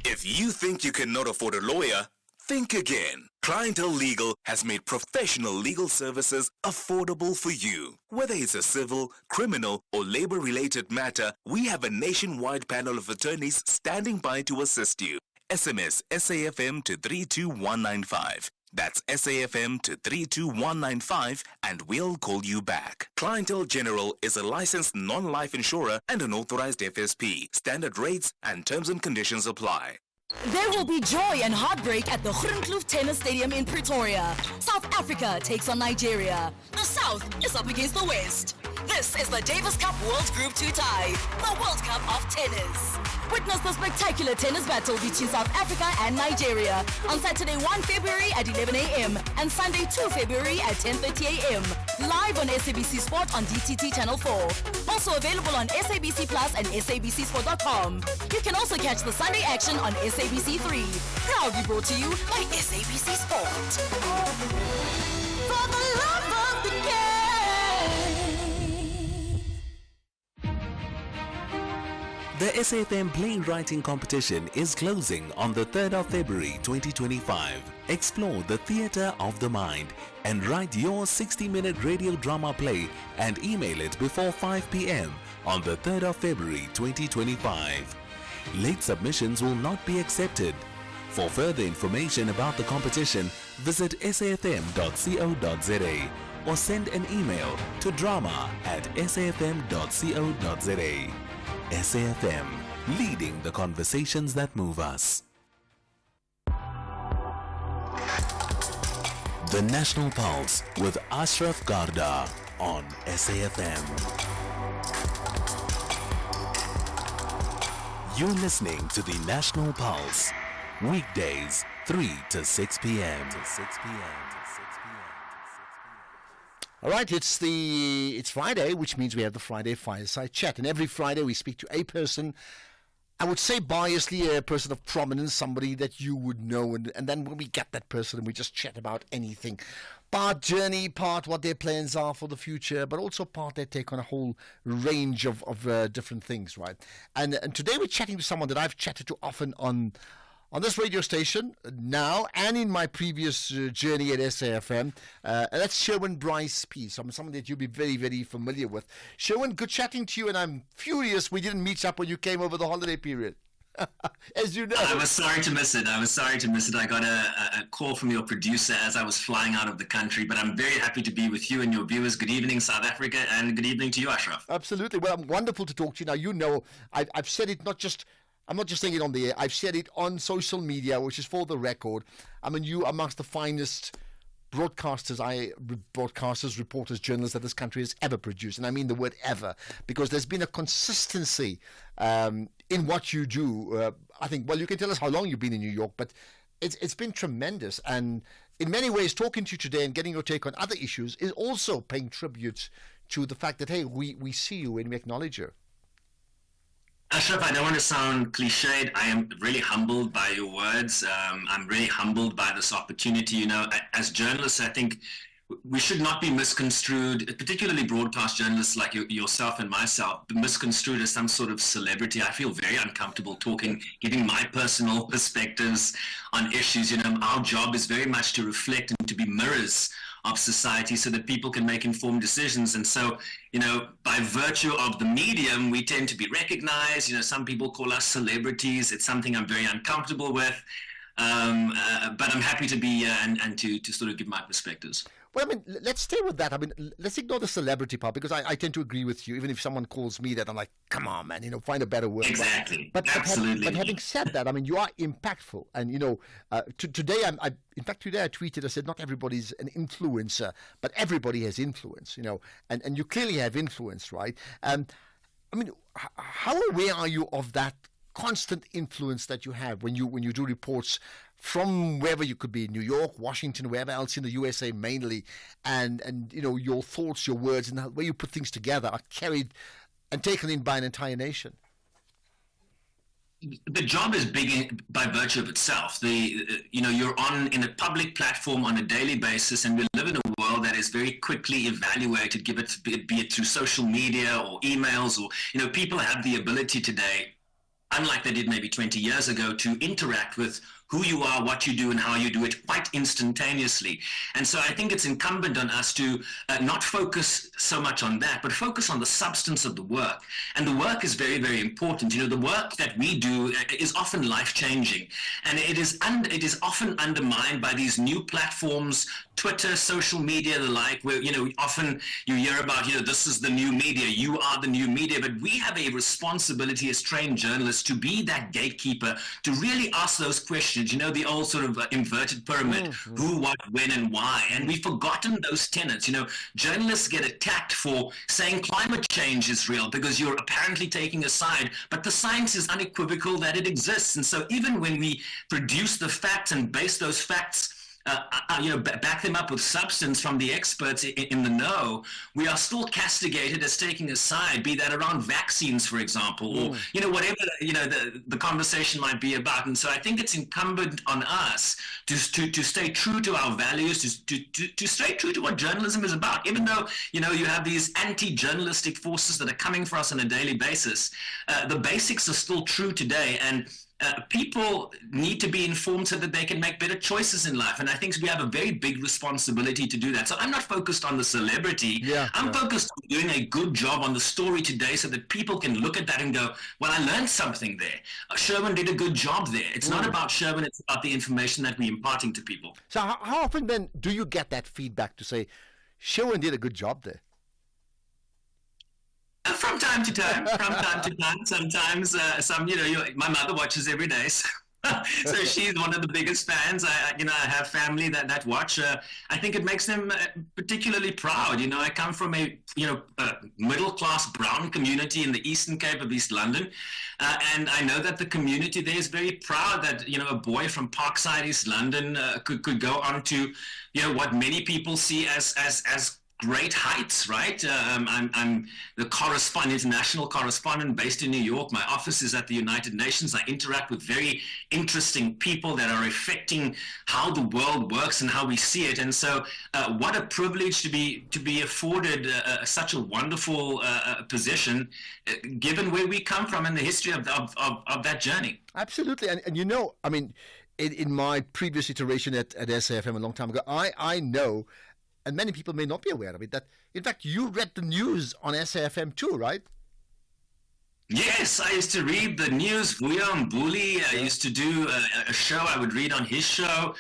If you think you cannot afford a lawyer, think again. Clientele Legal has made professional legal services affordable for you. Whether it's a civil, criminal, or labor-related matter, we have a nationwide panel of attorneys standing by to assist you. SMS SAFM to 32195. That's SAFM to 32195 and we'll call you back. Clientele General is a licensed non-life insurer and an authorized FSP. Standard rates and terms and conditions apply. There will be joy and heartbreak at the Groenkloof Tennis Stadium in Pretoria. South Africa takes on Nigeria. The South is up against the West. This is the Davis Cup World Group 2 tie, the World Cup of tennis. Witness the spectacular tennis battle between South Africa and Nigeria on Saturday 1 February at 11 a.m. and Sunday 2 February at 10:30 a.m. Live on SABC Sport on DTT Channel 4. Also available on SABC Plus and SABCSport.com. You can also catch the Sunday action on SABC 3. Proudly brought to you by SABC Sport. For the love of the game. The SAFM Playwriting Competition is closing on the 3rd of February 2025. Explore the theatre of the mind and write your 60-minute radio drama play and email it before 5 p.m. on the 3rd of February 2025. Late submissions will not be accepted. For further information about the competition, visit safm.co.za or send an email to drama@safm.co.za. SAFM, leading the conversations that move us. The National Pulse with Ashraf Garda on SAFM. You're listening to the National Pulse, weekdays 3 to 6 p.m. All right, it's Friday, which means we have the Friday Fireside Chat. And every Friday we speak to a person, I would say biasly a person of prominence, somebody that you would know. And then when we get that person, we just chat about anything. Part journey, part what their plans are for the future, but also part their take on a whole range of different things, right? And today we're chatting to someone that I've chatted to often on this radio station now and in my previous journey at SAFM. And that's Sherwin Bryce Pease, someone that you'll be very, very familiar with. Sherwin, good chatting to you, and I'm furious we didn't meet up when you came over the holiday period. As you know. I was sorry to miss it. I got a call from your producer as I was flying out of the country, but I'm very happy to be with you and your viewers. Good evening, South Africa, and good evening to you, Ashraf. Absolutely. Well, wonderful to talk to you. Now, you know, I've said it I'm not just saying it on the air. I've said it on social media, which is for the record. I mean, you amongst the finest broadcasters, reporters, journalists that this country has ever produced. And I mean the word ever, because there's been a consistency in what you do. I think, well, you can tell us how long you've been in New York, but it's been tremendous. And in many ways, talking to you today and getting your take on other issues is also paying tribute to the fact that, hey, we see you and we acknowledge you. Ashraf, I don't want to sound cliched. I am really humbled by your words. I'm really humbled by this opportunity. You know, as journalists, I think we should not be misconstrued, particularly broadcast journalists like yourself and myself, misconstrued as some sort of celebrity. I feel very uncomfortable giving my personal perspectives on issues. You know, our job is very much to reflect and to be mirrors of society so that people can make informed decisions. And so, you know, by virtue of the medium, we tend to be recognized. You know, some people call us celebrities. It's something I'm very uncomfortable with. But I'm happy to be here and to sort of give my perspectives. Well, I mean, let's stay with that. I mean, let's ignore the celebrity part, because I tend to agree with you. Even if someone calls me that, I'm like, come on, man, you know, find a better word. Exactly. Absolutely. But having said that, I mean, you are impactful. And, you know, today, in fact, today I tweeted, I said, not everybody's an influencer, but everybody has influence, you know, and you clearly have influence, right? I mean, how aware are you of that constant influence that you have when you do reports from wherever you could be, New York, Washington, wherever else in the USA mainly, and you know, your thoughts, your words, and the way you put things together are carried and taken in by an entire nation? The job is big by virtue of itself. You know, you're in a public platform on a daily basis, and we live in a world that is very quickly evaluated, be it through social media or emails, or, you know, people have the ability today, unlike they did maybe 20 years ago, to interact with who you are, what you do, and how you do it quite instantaneously. And so I think it's incumbent on us to not focus so much on that, but focus on the substance of the work. And the work is very, very important. You know, the work that we do is often life-changing, and it is often undermined by these new platforms, Twitter, social media, the like, where, you know, often you hear about, you know, this is the new media, you are the new media, but we have a responsibility as trained journalists to be that gatekeeper, to really ask those questions, you know, the old sort of inverted pyramid, who, what, when, and why. And we've forgotten those tenets. You know, journalists get attacked for saying climate change is real because you're apparently taking a side, but the science is unequivocal that it exists. And so even when we produce the facts and base those facts, you know, back them up with substance from the experts in the know, we are still castigated as taking a side, be that around vaccines, for example, or, you know, whatever, you know, the conversation might be about. And so I think it's incumbent on us to stay true to our values, to stay true to what journalism is about, even though, you know, you have these anti-journalistic forces that are coming for us on a daily basis. The basics are still true today, and people need to be informed so that they can make better choices in life. And I think we have a very big responsibility to do that. So I'm not focused on the celebrity. I'm focused on doing a good job on the story today so that people can look at that and go, well, I learned something there. Sherwin did a good job there. It's not about Sherwin, it's about the information that we're imparting to people. So how often then do you get that feedback to say, Sherwin did a good job there? From time to time. Sometimes, you know, my mother watches every day, so she's one of the biggest fans. I have family that watch. I think it makes them particularly proud. You know, I come from a middle-class brown community in the Eastern Cape of East London, and I know that the community there is very proud that, you know, a boy from Parkside, East London, could go on to, you know, what many people see as great heights, right? I'm the international correspondent based in New York. My office is at the United Nations. I interact with very interesting people that are affecting how the world works and how we see it. And so what a privilege to be afforded such a wonderful position, given where we come from in the history of that journey. Absolutely. And you know, I mean, in my previous iteration at SAFM a long time ago, I know, and many people may not be aware of it, that, in fact, you read the news on SAFM too, right? Yes, I used to read the news. Vuyo Mbuli used to do a show I would read on his show.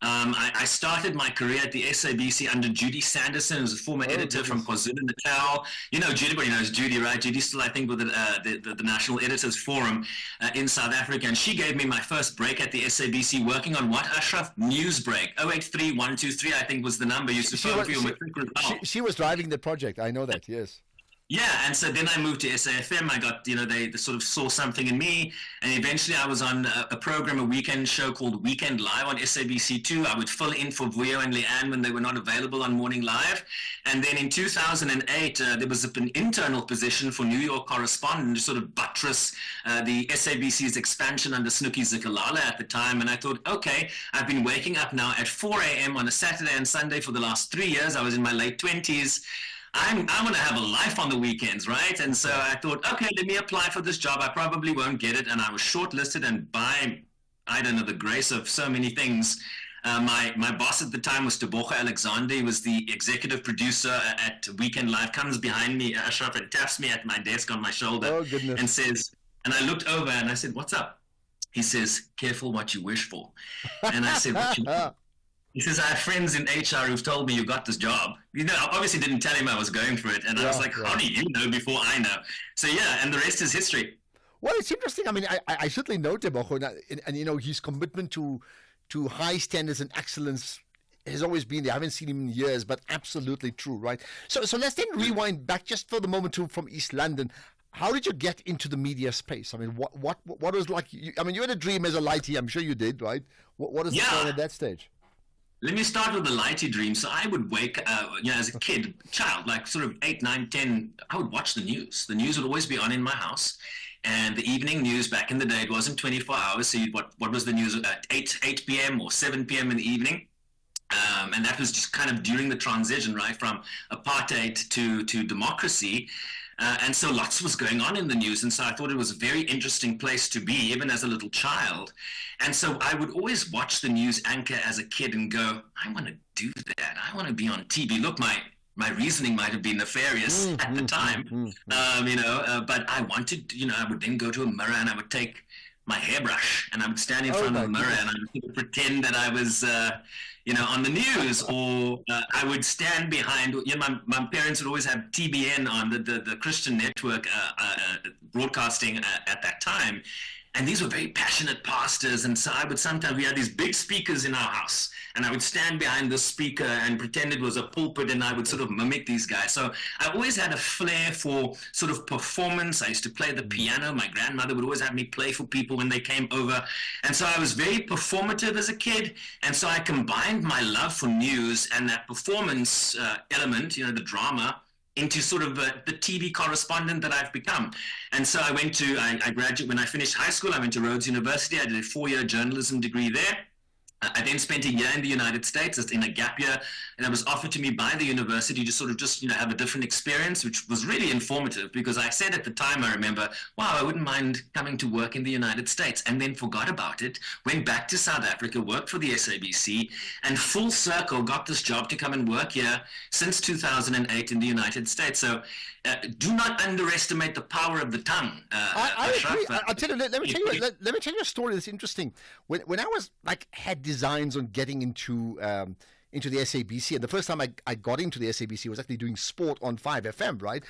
I started my career at the SABC under Judy Sanderson, who's a former editor from KwaZulu-Natal. You know, everybody knows Judy, right? Judy's still, I think, with the National Editors Forum in South Africa. And she gave me my first break at the SABC working on what, Ashraf? Newsbreak. 083-123, I think, was the number you used to phone for your matric result. She was driving the project. I know that, yes. Yeah, and so then I moved to SAFM. I got, they sort of saw something in me, and eventually I was on a program, a weekend show called Weekend Live on SABC2. I would fill in for Vuyo and Leanne when they were not available on Morning Live. And then in 2008, there was an internal position for New York correspondent to sort of buttress the SABC's expansion under Snooki Zikalala at the time. And I thought, okay, I've been waking up now at 4 a.m. on a Saturday and Sunday for the last 3 years. I was in my late 20s. I'm going to have a life on the weekends, right? And so I thought, okay, let me apply for this job. I probably won't get it. And I was shortlisted, and by, I don't know, the grace of so many things, my boss at the time was Tebogo Alexander. He was the executive producer at Weekend Live, comes behind me, Ashraf, and taps me at my desk on my shoulder and says, and I looked over and I said, what's up? He says, careful what you wish for. And I said, what you mean? He says, I have friends in HR who've told me you got this job. I obviously didn't tell him I was going for it. And I was like, how do you know before I know? So, yeah, and the rest is history. Well, it's interesting. I mean, I certainly know Tebogo, and his commitment to high standards and excellence has always been there. I haven't seen him in years, but absolutely true, right? So let's then rewind back just for the moment from East London. How did you get into the media space? I mean, what was like? You had a dream as a lightie. I'm sure you did, right? What is the plan at that stage? Let me start with the lighty dream. So I would wake, as a child, like sort of 8, 9, 10, I would watch the news. The news would always be on in my house. And the evening news back in the day, it wasn't 24 hours. So what was the news at 8 p.m. or 7 p.m. in the evening? And that was just kind of during the transition, right, from apartheid to democracy. And so lots was going on in the news. And so I thought it was a very interesting place to be, even as a little child. And so I would always watch the news anchor as a kid and go, I want to do that. I want to be on TV. Look, my reasoning might have been nefarious at the time, but I wanted, I would then go to a mirror and I would take my hairbrush and I would stand in front of the mirror and I would pretend that I was, on the news, or I would stand behind, my parents would always have TBN on the Christian network broadcasting at that time. And these were very passionate pastors. And so we had these big speakers in our house, and I would stand behind the speaker and pretend it was a pulpit, and I would sort of mimic these guys. So I always had a flair for sort of performance. I used to play the piano. My grandmother would always have me play for people when they came over. And so I was very performative as a kid. And so I combined my love for news and that performance element, the drama, into sort of the TV correspondent that I've become. And so I graduated, when I finished high school, I went to Rhodes University. I did a 4-year journalism degree there. I then spent a year in the United States in a gap year, and it was offered to me by the university to sort of just, have a different experience, which was really informative, because I said at the time, I remember, wow, I wouldn't mind coming to work in the United States, and then forgot about it, went back to South Africa, worked for the SABC, and full circle got this job to come and work here since 2008 in the United States. So do not underestimate the power of the tongue. I agree. I'll tell you. Let me tell you a story that's interesting. When I was had designs on getting into the SABC, and the first time I got into the SABC was actually doing sport on 5FM, right?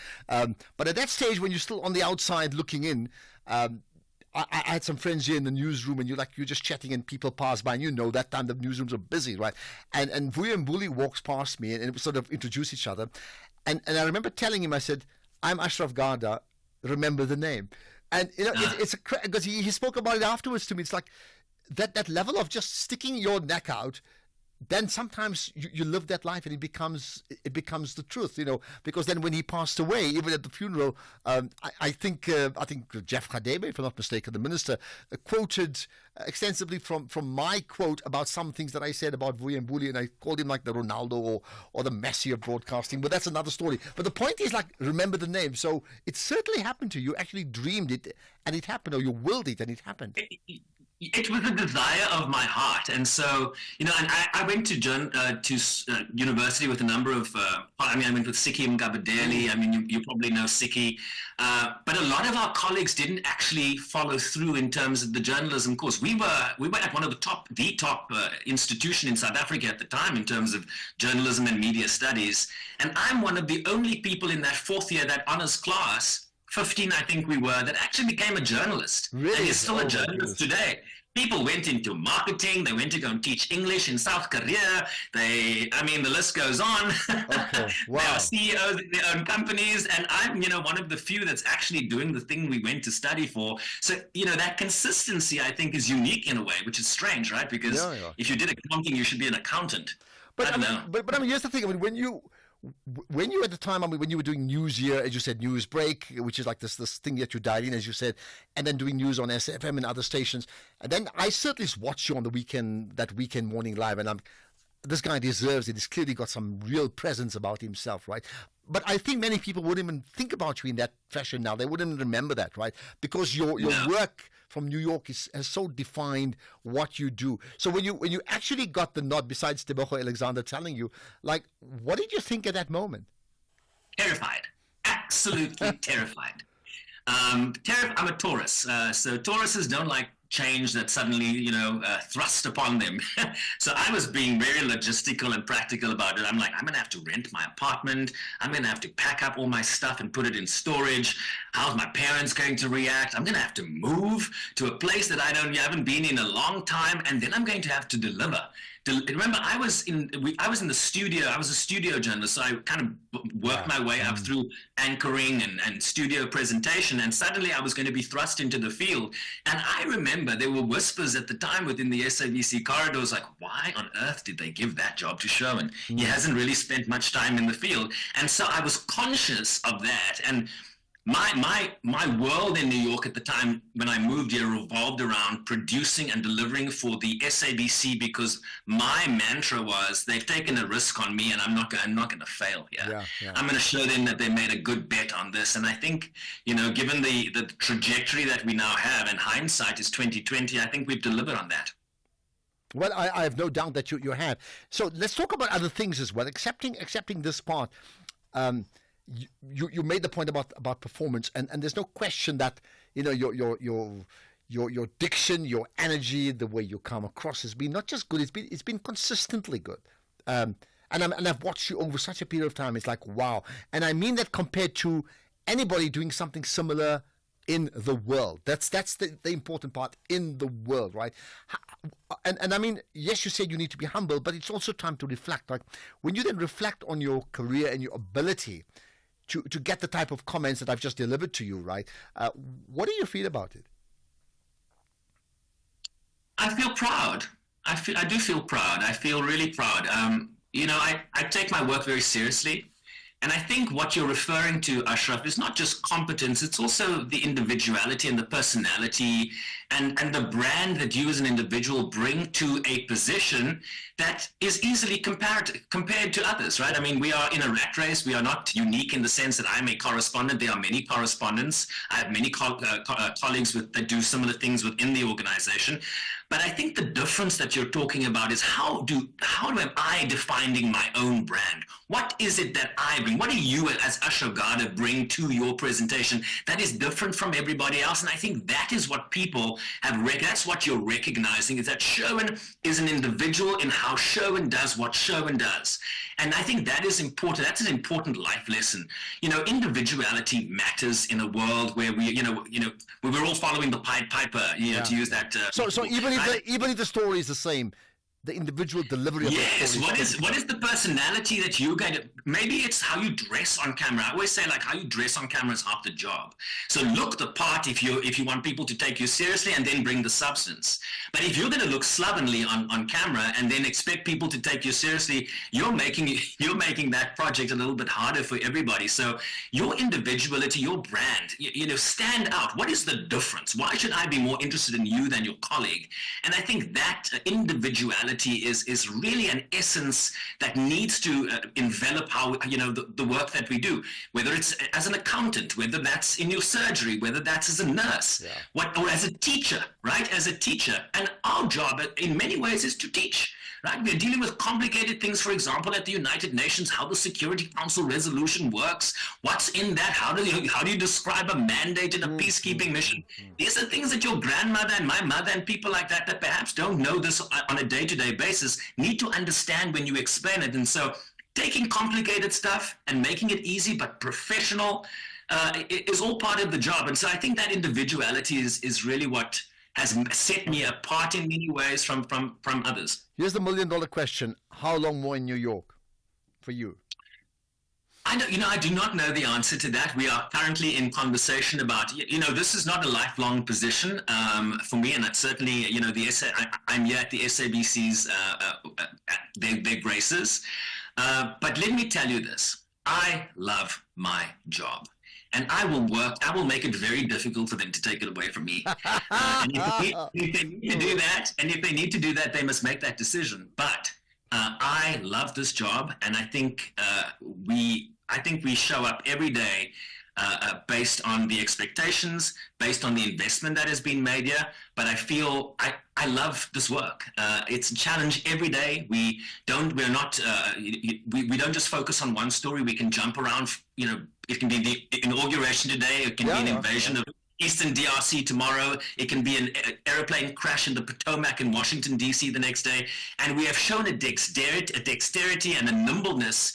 But at that stage, when you're still on the outside looking in, I had some friends here in the newsroom, and you're just chatting, and people pass by, and that time the newsrooms are busy, right? And Vuyo Mbuli walks past me, and we sort of introduce each other. And I remember telling him, I said, I'm Ashraf Garda, remember the name. And, it's because he spoke about it afterwards to me. It's like that level of just sticking your neck out. Then sometimes you live that life, and it becomes the truth, because then when he passed away, even at the funeral, I think Jeff Radebe, if I'm not mistaken, the minister, quoted extensively from my quote about some things that I said about Vuyo Mbuli, and I called him like the Ronaldo or the Messi of broadcasting, but that's another story. But the point is, remember the name. So it certainly happened to you. You actually dreamed it, and it happened, or you willed it, and it happened. it was a desire of my heart, and so and I went to university with a number of. I went with Siki Mgabadeli. I mean, you probably know Siki, but a lot of our colleagues didn't actually follow through in terms of the journalism course. We were at one of the top institution in South Africa at the time in terms of journalism and media studies, and I'm one of the only people in that fourth year, that honors class. 15, I think we were, that actually became a journalist. Really? And is still a journalist today. People went into marketing, they went to go and teach English in South Korea, the list goes on. Okay. Wow. They are CEOs of their own companies, and I'm, one of the few that's actually doing the thing we went to study for. So, that consistency, I think, is unique in a way, which is strange, right? Because if you did accounting, you should be an accountant. But I don't know. But here's the thing. I mean, when you at the time, when you were doing news here, as you said, News Break, which is like this thing that you dial in, as you said, and then doing news on SFM and other stations, and then I certainly watched you on the weekend, that weekend morning live, and this guy deserves it. He's clearly got some real presence about himself, right? But I think many people wouldn't even think about you in that fashion now. They wouldn't remember that, right? Because your work from New York has so defined what you do. So when you actually got the nod, besides Tebogo Alexander telling you, like, what did you think at that moment? Terrified. Absolutely terrified. I'm a Taurus. So Tauruses don't like change that suddenly, thrust upon them. So I was being very logistical and practical about it. I'm like, I'm going to have to rent my apartment. I'm going to have to pack up all my stuff and put it in storage. How's my parents going to react? I'm going to have to move to a place that I haven't been in a long time, and then I'm going to have to deliver. Remember, I was in the studio. I was a studio journalist, so I kind of worked my way up through anchoring and studio presentation, and suddenly I was going to be thrust into the field. And I remember there were whispers at the time within the SABC corridors, like, why on earth did they give that job to Sherwin? He hasn't really spent much time in the field. And so I was conscious of that. And my world in New York at the time when I moved here revolved around producing and delivering for the SABC, because my mantra was, they've taken a risk on me and I'm not going to fail here. I'm going to show them that they made a good bet on this. And I think, given the trajectory that we now have, and hindsight is 2020, I think we've delivered on that. Well, I have no doubt that you have. So let's talk about other things as well. Accepting this part. You made the point about performance, and there's no question that your diction, your energy, the way you come across has been not just good, it's been consistently good. And I've watched you over such a period of time. It's like, wow. And I mean that compared to anybody doing something similar in the world. That's the important part, in the world, right? And I mean, yes, you said you need to be humble, but it's also time to reflect. Like, when you then reflect on your career and your ability to get the type of comments that I've just delivered to you, right? What do you feel about it? I feel proud. I do feel proud. I feel really proud. I take my work very seriously. And I think what you're referring to, Ashraf, is not just competence, it's also the individuality and the personality and the brand that you as an individual bring to a position that is easily compared to others, right? I mean, we are in a rat race. We are not unique in the sense that I'm a correspondent. There are many correspondents. I have many colleagues that do similar things within the organization. But I think the difference that you're talking about is how am I defining my own brand? What is it that I bring? What do you as Ashraf Garda bring to your presentation that is different from everybody else? And I think that is what people have that's what you're recognizing, is that Sherwin is an individual in how Sherwin does what Sherwin does. And I think that is important. That's an important life lesson. Individuality matters in a world where we're all following the Pied Piper, to use that. So even if the story is the same, the individual delivery of the story. Yes, what is the personality that you're going to, maybe it's how you dress on camera. I always say, like, how you dress on camera is half the job. So look the part if you want people to take you seriously, and then bring the substance. But if you're going to look slovenly on camera and then expect people to take you seriously, you're making that project a little bit harder for everybody. So your individuality, your brand, stand out. What is the difference? Why should I be more interested in you than your colleague? And I think that individuality individuality is really an essence that needs to envelop how, the work that we do, whether it's as an accountant, whether that's in your surgery, whether that's as a nurse, or as a teacher, right? As a teacher. And our job in many ways is to teach. Right? We're dealing with complicated things, for example, at the United Nations, how the Security Council resolution works, what's in that, how do you describe a mandate in a peacekeeping mission? These are things that your grandmother and my mother and people like that perhaps don't know this on a day-to-day basis, need to understand when you explain it. And so taking complicated stuff and making it easy but professional is all part of the job. And so I think that individuality is really what has set me apart in many ways from others. Here's the $1 million question. How long more in New York for you? I do not know the answer to that. We are currently in conversation about, this is not a lifelong position for me, and that's certainly, I'm here at the SABC's their graces. But let me tell you this, I love my job. And I will make it very difficult for them to take it away from me. And if they need to do that, they must make that decision. But I love this job, and I think we show up every day based on the expectations, based on the investment that has been made here. But I feel I love this work. It's a challenge every day. We don't just focus on one story. We can jump around. It can be the inauguration today. It can be an invasion of Eastern DRC tomorrow. It can be an airplane crash in the Potomac in Washington, D.C. the next day. And we have shown a dexterity and a nimbleness.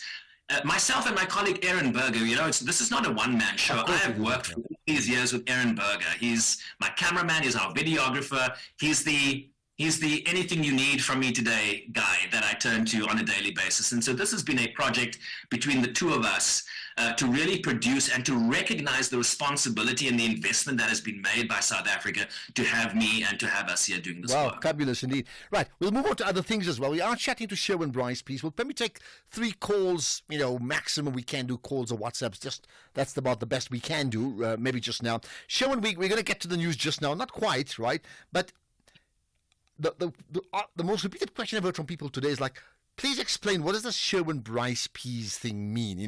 Myself and my colleague Aaron Berger, this is not a one-man show. I have worked for these years with Aaron Berger. He's my cameraman. He's our videographer. He's the anything you need from me today guy that I turn to on a daily basis. And so this has been a project between the two of us to really produce and to recognize the responsibility and the investment that has been made by South Africa to have me and to have us here doing this work. Wow, fabulous indeed. Right, we'll move on to other things as well. We are chatting to Sherwin Bryce Pease. We'll maybe take 3 calls, maximum we can do calls or WhatsApps. That's about the best we can do, maybe just now. Sherwin, we're going to get to the news just now. Not quite, right? But the most repeated question I've heard from people today is like, please explain, what does the Sherwin Bryce Pease thing mean?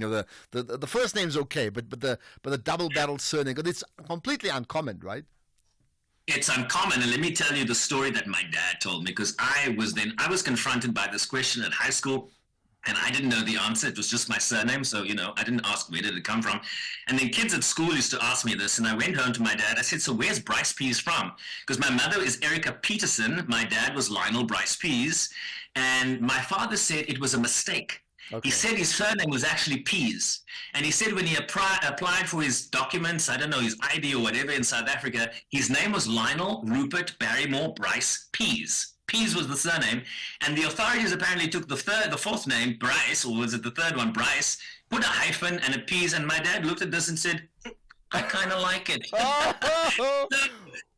The first name's okay, but the double-barreled surname, because it's completely uncommon, right? It's uncommon, and let me tell you the story that my dad told me, because I was confronted by this question at high school, and I didn't know the answer. It was just my surname, so, I didn't ask where did it come from. And then kids at school used to ask me this, and I went home to my dad. I said, so where's Bryce Pease from? Because my mother is Erica Peterson. My dad was Lionel Bryce Pease. And my father said it was a mistake. Okay. He said his surname was actually Pease. And he said when he applied for his documents, I don't know, his ID or whatever in South Africa, his name was Lionel Rupert Barrymore Bryce Pease. Pease was the surname, and the authorities apparently took the fourth name, Bryce, or was it the third one, Bryce, put a hyphen and a Pease, and my dad looked at this and said, I kind of like it.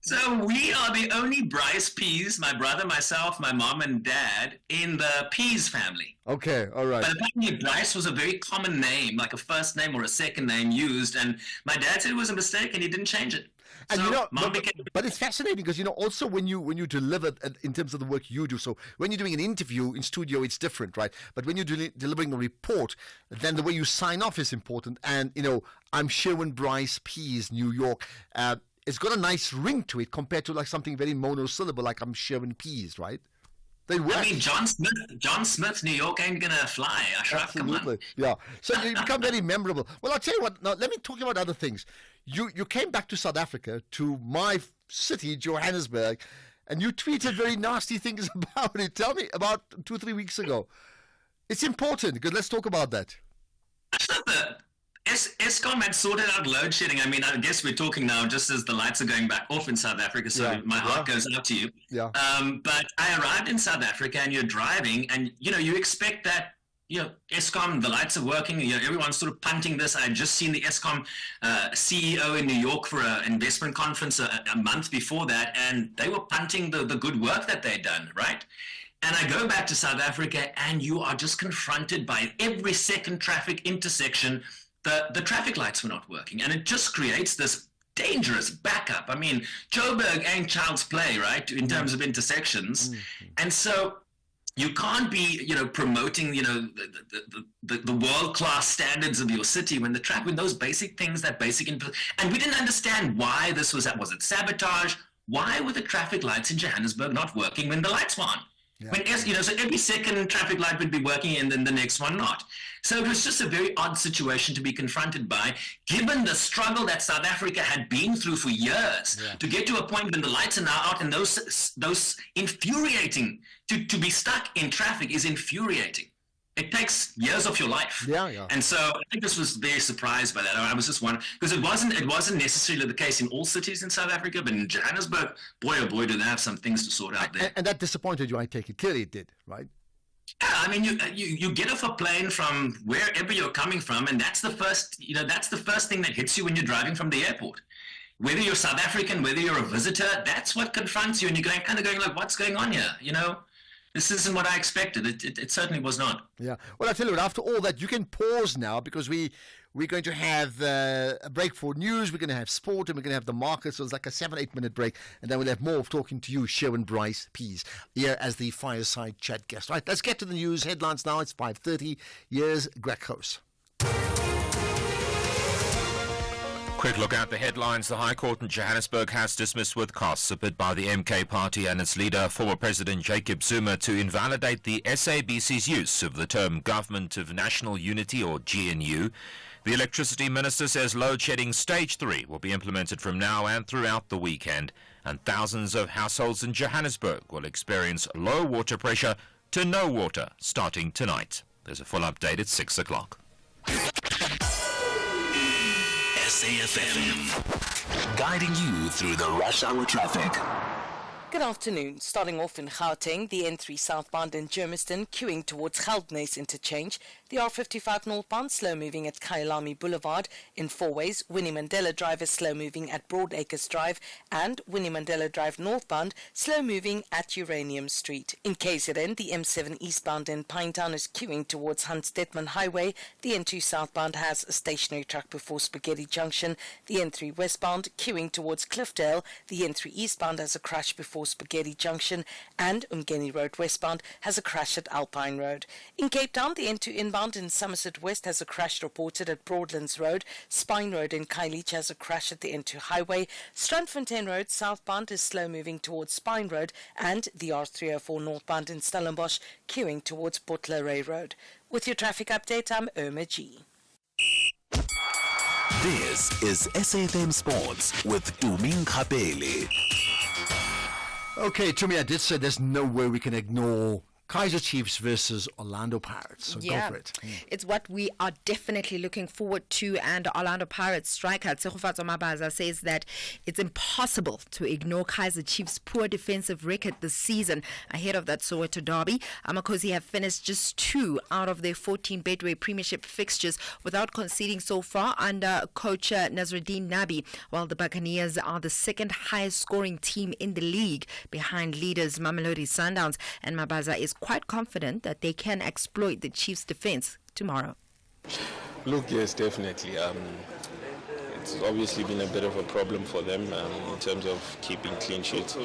So we are the only Bryce Pease, my brother, myself, my mom, and dad, in the Pease family. Okay, all right. But apparently Bryce was a very common name, like a first name or a second name used, and my dad said it was a mistake, and he didn't change it. And so, but it's fascinating because also when you deliver in terms of the work you do. So when you're doing an interview in studio, it's different, right? But when you're delivering a report, then the way you sign off is important. And I'm Sherwin Bryce Pease, New York. It's got a nice ring to it compared to like something very monosyllable, like I'm Sherwin Pease, right? They work. I mean, John Smith, New York ain't gonna fly. Ashraf, come on. Yeah. So you become very memorable. Well, I'll tell you what. Now let me talk about other things. You came back to South Africa, to my city, Johannesburg, and you tweeted very nasty things about it. Tell me about 2-3 weeks ago. It's important because let's talk about that. Eskom had sorted out load shedding. I mean, I guess we're talking now just as the lights are going back off in South Africa, so my heart goes out to you. Yeah. But I arrived in South Africa and you're driving and, you expect that, Eskom, the lights are working, everyone's sort of punting this. I had just seen the Eskom CEO in New York for an investment conference a month before that, and they were punting the good work that they'd done, right? And I go back to South Africa and you are just confronted by every second traffic intersection, the traffic lights were not working. And it just creates this dangerous backup. I mean, Joburg ain't child's play, right, in terms of intersections. And so You can't be, promoting, the world-class standards of your city when when those basic things, and we didn't understand why this was it sabotage? Why were the traffic lights in Johannesburg not working when the lights were on? So every second traffic light would be working and then the next one not. So it was just a very odd situation to be confronted by, given the struggle that South Africa had been through for years to get to a point when the lights are now out, and those infuriating, to be stuck in traffic is infuriating. It takes years of your life. And so I think this was very surprised by that. I was just wondering, because it wasn't necessarily the case in all cities in South Africa, but in Johannesburg, boy oh boy, do they have some things to sort out there. And that disappointed you, I take it. Clearly it did, right? Yeah, I mean, you get off a plane from wherever you're coming from, and that's the first thing that hits you when you're driving from the airport. Whether you're South African, whether you're a visitor, that's what confronts you, and you're going like, what's going on here? This isn't what I expected. It certainly was not. Yeah. Well, I tell you what, after all that, you can pause now, because we're going to have a break for news. We're going to have sport, and we're going to have the market. So it's like a 7-8 minute break. And then we'll have more of talking to you, Sherwin Bryce Pease, here as the Fireside Chat guest. Right, let's get to the news headlines now. It's 5:30. Here's Greg House. Quick look at the headlines. The High Court in Johannesburg has dismissed with costs a bid by the MK Party and its leader, former President Jacob Zuma, to invalidate the SABC's use of the term Government of National Unity, or GNU. The Electricity Minister says load shedding stage 3 will be implemented from now and throughout the weekend, and thousands of households in Johannesburg will experience low water pressure to no water starting tonight. There's a full update at 6 o'clock. SAFM, guiding you through the rush hour traffic. Good afternoon. Starting off in Gauteng, the N3 southbound in Germiston queuing towards Geldnes interchange. The R55 northbound slow moving at Kyalami Boulevard. In four ways, Winnie Mandela Drive is slow moving at Broadacres Drive, and Winnie Mandela Drive northbound slow moving at Uranium Street. In KZN, the M7 eastbound in Pinetown is queuing towards Hans Detman Highway. The N2 southbound has a stationary truck before Spaghetti Junction. The N3 westbound queuing towards Cliffdale. The N3 eastbound has a crash before Spaghetti Junction, and Umgeni Road westbound has a crash at Alpine Road. In Cape Town, the N2 inbound in Somerset West has a crash reported at Broadlands Road. Spine Road in Khayelitsha has a crash at the N2 highway. Strandfontein Road southbound is slow moving towards Spine Road, and the R304 northbound in Stellenbosch queuing towards Butler Road. With your traffic update, I'm Irma G. This is SAFM Sports with Tuming Kapele. Okay, Tumi, I did say there's no way we can ignore Kaizer Chiefs versus Orlando Pirates. So go for it. It's what we are definitely looking forward to. And Orlando Pirates striker Tsegofatso Mabaza says that it's impossible to ignore Kaizer Chiefs' poor defensive record this season ahead of that Soweto derby. Amakosi have finished just 2 out of their 14 Betway Premiership fixtures without conceding so far under coach Nasruddin Nabi, while the Buccaneers are the second highest scoring team in the league behind leaders Mamelodi Sundowns. And Mabaza is quite confident that they can exploit the Chiefs' defense tomorrow. Look, yes, definitely. It's obviously been a bit of a problem for them in terms of keeping clean sheets.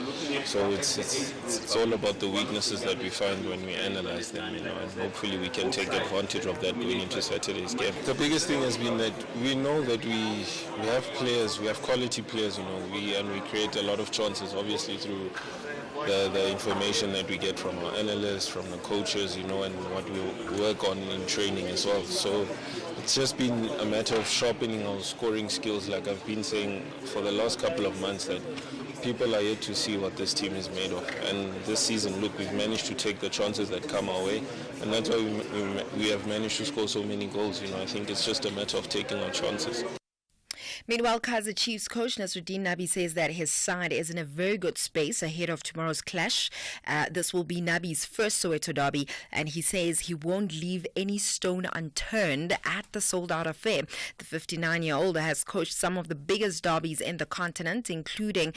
So it's all about the weaknesses that we find when we analyze them, and hopefully we can take advantage of that going into Saturday's game. The biggest thing has been that we know that we have players, we have quality players, we create a lot of chances, obviously through the information that we get from our analysts, from the coaches, and what we work on in training as well. So it's just been a matter of sharpening our scoring skills, like I've been saying for the last couple of months, that people are yet to see what this team is made of. And this season, look, we've managed to take the chances that come our way, and that's why we have managed to score so many goals. I think it's just a matter of taking our chances. Meanwhile, Kaizer Chiefs coach Nasruddin Nabi says that his side is in a very good space ahead of tomorrow's clash. This will be Nabi's first Soweto derby, and he says he won't leave any stone unturned at the sold-out affair. The 59-year-old has coached some of the biggest derbies in the continent, including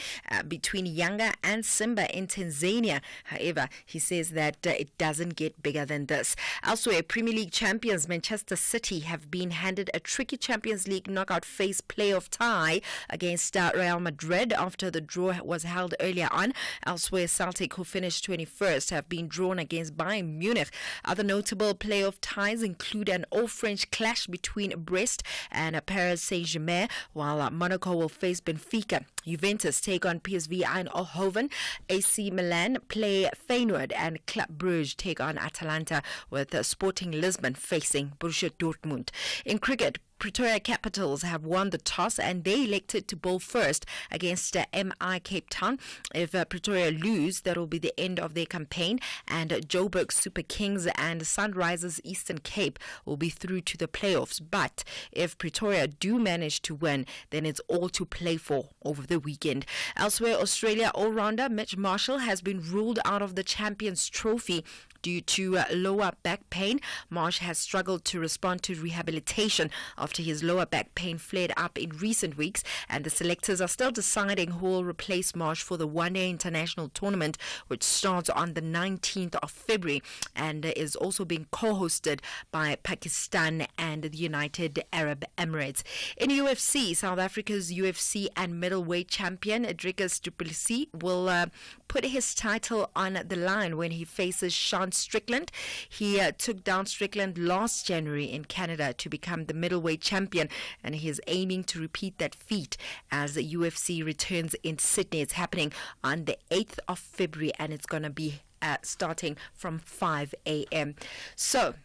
between Yanga and Simba in Tanzania. However, he says that it doesn't get bigger than this. Elsewhere, Premier League champions Manchester City have been handed a tricky Champions League knockout phase playoff playoff tie against Real Madrid after the draw was held earlier on. Elsewhere, Celtic, who finished 21st, have been drawn against Bayern Munich. Other notable playoff ties include an all-French clash between Brest and Paris Saint-Germain, while Monaco will face Benfica. Juventus take on PSV Eindhoven. AC Milan play Feyenoord, and Club Brugge take on Atalanta, with Sporting Lisbon facing Borussia Dortmund. In cricket, Pretoria Capitals have won the toss and they elected to bowl first against MI Cape Town. If Pretoria lose, that will be the end of their campaign, and Joburg Super Kings and Sunrisers Eastern Cape will be through to the playoffs. But if Pretoria do manage to win, then it's all to play for over the weekend. Elsewhere, Australia all-rounder Mitch Marshall has been ruled out of the Champions Trophy due to lower back pain. Marsh has struggled to respond to rehabilitation after his lower back pain flared up in recent weeks, and the selectors are still deciding who will replace Marsh for the one-day international tournament, which starts on the 19th of February and is also being co-hosted by Pakistan and the United Arab Emirates. In UFC, South Africa's UFC and middleweight champion Dricus du Plessis will put his title on the line when he faces Sean Strickland. He took down Strickland last January in Canada to become the middleweight champion, and he is aiming to repeat that feat as the UFC returns in Sydney. It's happening on the 8th of February, and it's going to be starting from 5 a.m. So,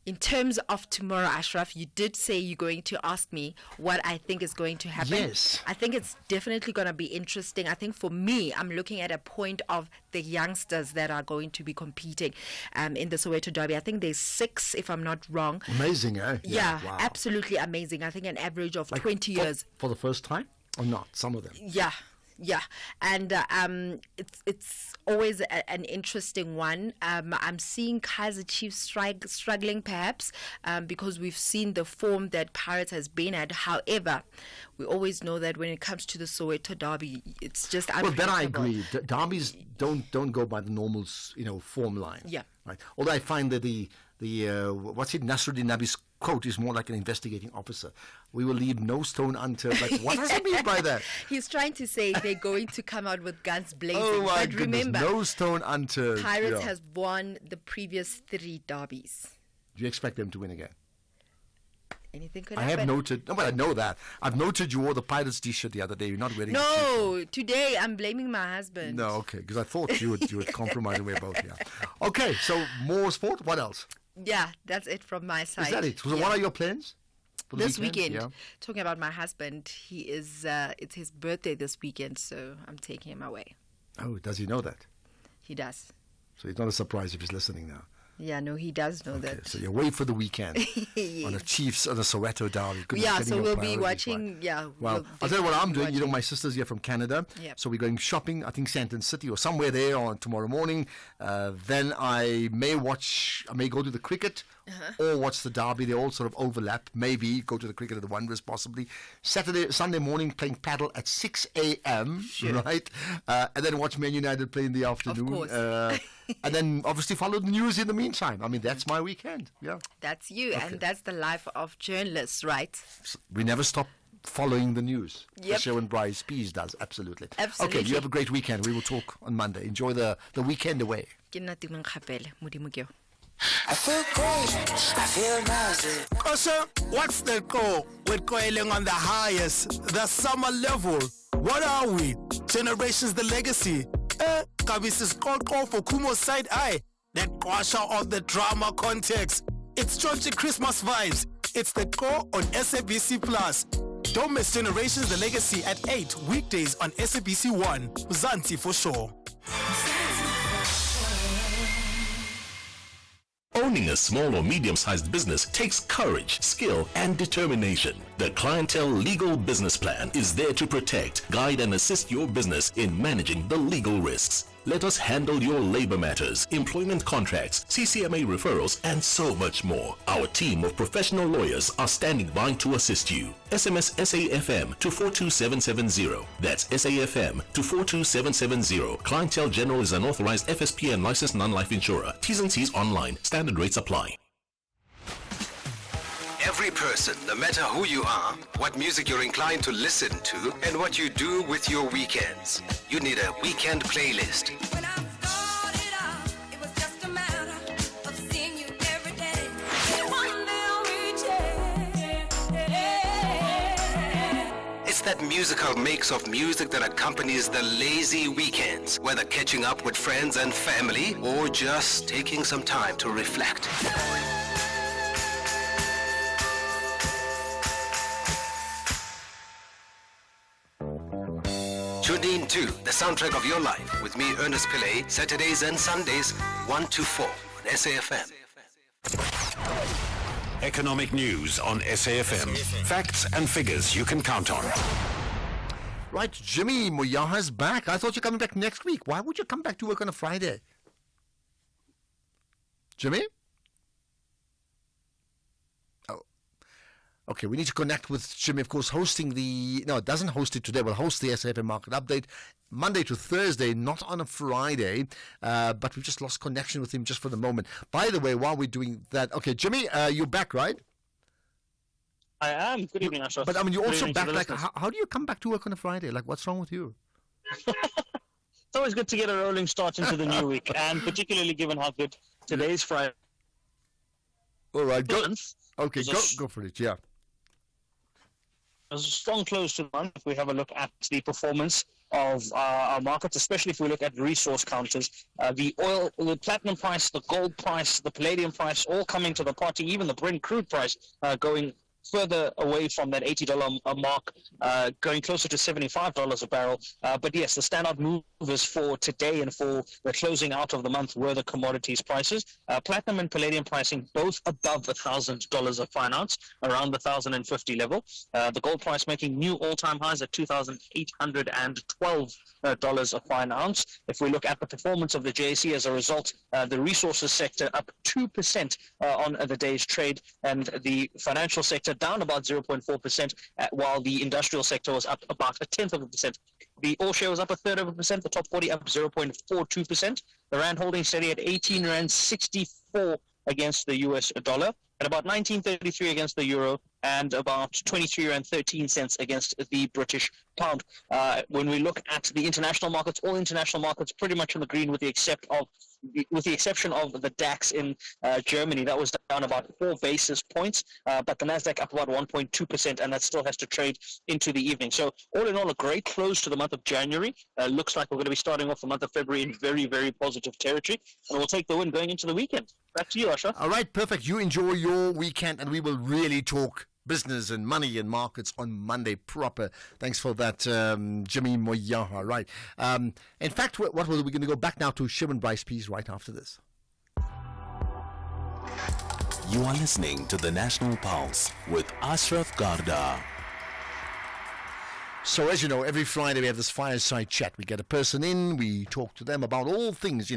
in terms of tomorrow, Ashraf, you did say you're going to ask me what I think is going to happen. Yes. I think it's definitely going to be interesting. I think for me, I'm looking at a point of the youngsters that are going to be competing in the Soweto Derby. I think there's 6, if I'm not wrong. Amazing, eh? Yeah, wow. Absolutely amazing. I think an average of Like 20 years. For the first time? Or not? Some of them? Yeah, and it's always an interesting one. I'm seeing Kaizer Chiefs struggling perhaps because we've seen the form that Pirates has been at. However, we always know that when it comes to the Soweto Derby, it's just unpredictable. Well, then I agree. Derbies don't go by the normal, form line. Yeah. Right. Although I find that the Nasruddin Nabi's quote is more like an investigating officer. We will leave no stone unturned. Like, what does he mean by that? He's trying to say they're going to come out with guns blazing. Oh my but goodness, remember, no stone unturned. Pirates has won the previous 3 derbies. Do you expect them to win again? Anything could I happen. have noted. No, but I know that. I've noted you wore the Pirates T-shirt the other day. You're not wearing. No, today I'm blaming my husband. No, okay, because I thought you would compromise away both. Yeah. Okay, so more sport. What else? Yeah, that's it from my side. Is that it? So Yeah. what are your plans? For the This weekend, Yeah. talking about my husband, he is. It's his birthday this weekend, so I'm taking him away. Oh, does he know that? He does. So it's not a surprise if he's listening now. Yeah, no, he does know that. So you're away for the weekend on the Chiefs on the Soweto Derby. Goodness, Yeah, getting so your we'll be priorities watching. right. Yeah. Well, I'll tell you what I'm doing. You know, my sister's here from Canada. Yep. So we're going shopping, I think Sandton City or somewhere there on tomorrow morning. Then I may go to the cricket or watch the derby. They all sort of overlap. Maybe go to the cricket at the Wanderers possibly. Sunday morning playing paddle at 6 a.m. Sure. Right? And then watch Man United play in the afternoon. course. And then obviously follow the news in the meantime. I mean, that's my weekend. Yeah. That's you, and that's the life of journalists, right? We never stop following the news. Yep. Especially when Bryce Pease does. Absolutely. Absolutely. Okay, you have a great weekend. We will talk on Monday. Enjoy the weekend away. Ke nna Tumeng Kgapele, Modimo ke yo. I feel great, I feel nice. Also, what's the goal with coiling on the highest, the summer level? What are we? Generations the legacy. Kabisi's call for Kumo side eye. That quasha of the drama context. It's Georgie Christmas vibes. It's the core on SABC Plus. Don't miss Generations the Legacy at 8 weekdays on SABC 1. Zanti for sure. Owning a small or medium-sized business takes courage, skill, and determination. The Clientele Legal Business Plan is there to protect, guide, and assist your business in managing the legal risks. Let us handle your labor matters, employment contracts, CCMA referrals, and so much more. Our team of professional lawyers are standing by to assist you. SMS SAFM to 42770. That's SAFM to 42770. Clientele General is an authorized FSP and licensed non-life insurer. T's and C's online. Standard rates apply. every person, no matter who you are, what music you're inclined to listen to, and what you do with your weekends. You need a weekend playlist. It's that musical mix of music that accompanies the lazy weekends, whether catching up with friends and family or just taking some time to reflect. Tune in to The Soundtrack of Your Life with me, Ernest Pillay, Saturdays and Sundays, 1 to 4 on SAFM. Economic news on SAFM. Facts and figures you can count on. Right, Jimmy Moyaha's back. I thought you're coming back next week. Why would you come back to work on a Friday? Jimmy? Oh. Okay, we need to connect with Jimmy, of course, hosting the... No, it doesn't host it today. We'll host the SAFM Market Update Monday to Thursday, not on a Friday. But we just lost connection with him just for the moment. By the way, while we're doing that... Okay, Jimmy, you're back, right? I am. Good evening, Ashraf. But I mean, you're Good also evening to back. the Like, listeners. how do you come back to work on a Friday? Like, what's wrong with you? It's always good to get a rolling start into the new week, and particularly given how good today's Friday. All right, go. Okay, There's a go s- for it. Yeah. There's a strong close to the month if we have a look at the performance of our markets, especially if we look at resource counters. The oil, the platinum price, the gold price, the palladium price, all coming to the party, even the Brent crude price going further away from that $80 mark, going closer to $75 a barrel. But yes, the standout movers for today and for the closing out of the month were the commodities prices. Platinum and palladium pricing both above $1,000 a fine ounce, around the 1,050 level. The gold price making new all-time highs at $2,812 a fine ounce. If we look at the performance of the JSE as a result, the resources sector up 2% on the day's trade, and the financial sector down about 0.4%, while the industrial sector was up about 0.1%. The all share was up 0.33%, the top 40 up 0.42%. The rand holding steady at 18 rand 64 against the US dollar, at about 19.33 against the euro, and about 23 rand 13 cents against the British pound. When we look at the international markets, all international markets pretty much in the green, with the exception of the DAX in Germany. That was down about 4 basis points, but the Nasdaq up about 1.2%, and that still has to trade into the evening. So all in all, a great close to the month of January. Looks like we're going to be starting off the month of February in very, very positive territory, and we'll take the win going into the weekend. Back to you, Asha. All right, perfect. You enjoy your weekend, and we will really talk business and money and markets on Monday proper. Thanks for that, Jimmy Moyaha. Right. In fact, we're going to go back now to Shimon Bryce Pease right after this. You are listening to the National Pulse with Ashraf Garda. So as you know, every Friday we have this fireside chat. We get a person in, we talk to them about all things,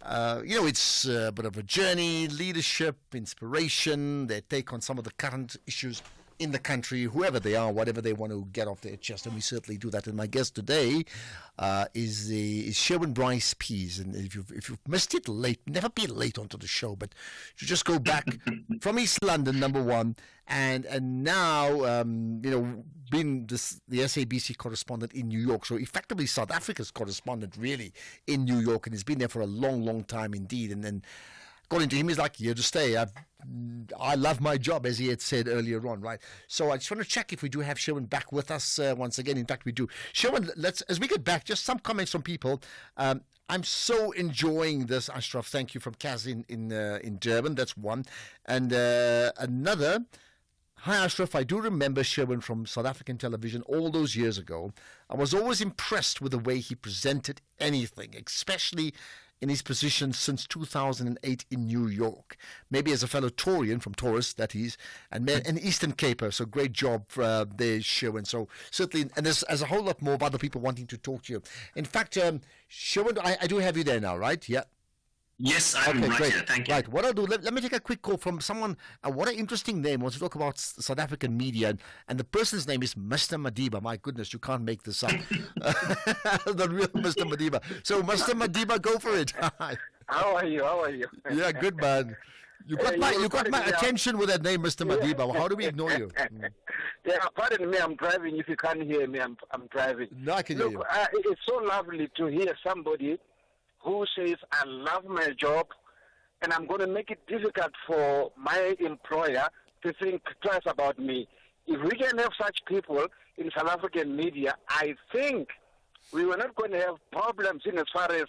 it's a bit of a journey, leadership, inspiration, their take on some of the current issues in the country, whoever they are, whatever they want to get off their chest, and we certainly do that. And my guest today is Shimon Bryce Pease. And if you've missed it late, never be late onto the show, but you just go back from East London, number one, and now being the SABC correspondent in New York, so effectively South Africa's correspondent really in New York, and he's been there for a long, long time indeed. And then according to him, he's like here to stay. I love my job, as he had said earlier on, right? So I just want to check if we do have Shimon back with us once again. In fact, we do. Shimon, as we get back, just some comments from people. I'm so enjoying this, Ashraf. Thank you, from Kaz in Durban. That's one. And another. Hi, Ashraf. I do remember Shimon from South African television all those years ago. I was always impressed with the way he presented anything, especially in his position since 2008 in New York. Maybe as a fellow Taurian from Taurus, that is, and an Eastern Caper. So great job there, Shimon. So certainly, and there's a whole lot more of other people wanting to talk to you. In fact, Shimon, I do have you there now, right? Yeah. Yes, I'm right great. here. Thank you. Right, what I'll do, let me take a quick call from someone. What an interesting name. I want to talk about South African media, and the person's name is Mr. Madiba. My goodness, you can't make this up. The real Mr. Madiba. So, Mr. Madiba, go for it. How are you? Yeah, good, man. You got my attention with that name, Mr. Madiba. How do we ignore you? Yeah, pardon me, I'm driving. If you can't hear me, I'm driving. No, I can hear you. It's so lovely to hear somebody who says, I love my job, and I'm going to make it difficult for my employer to think twice about me. If we can have such people in South African media, I think we were not going to have problems in as far as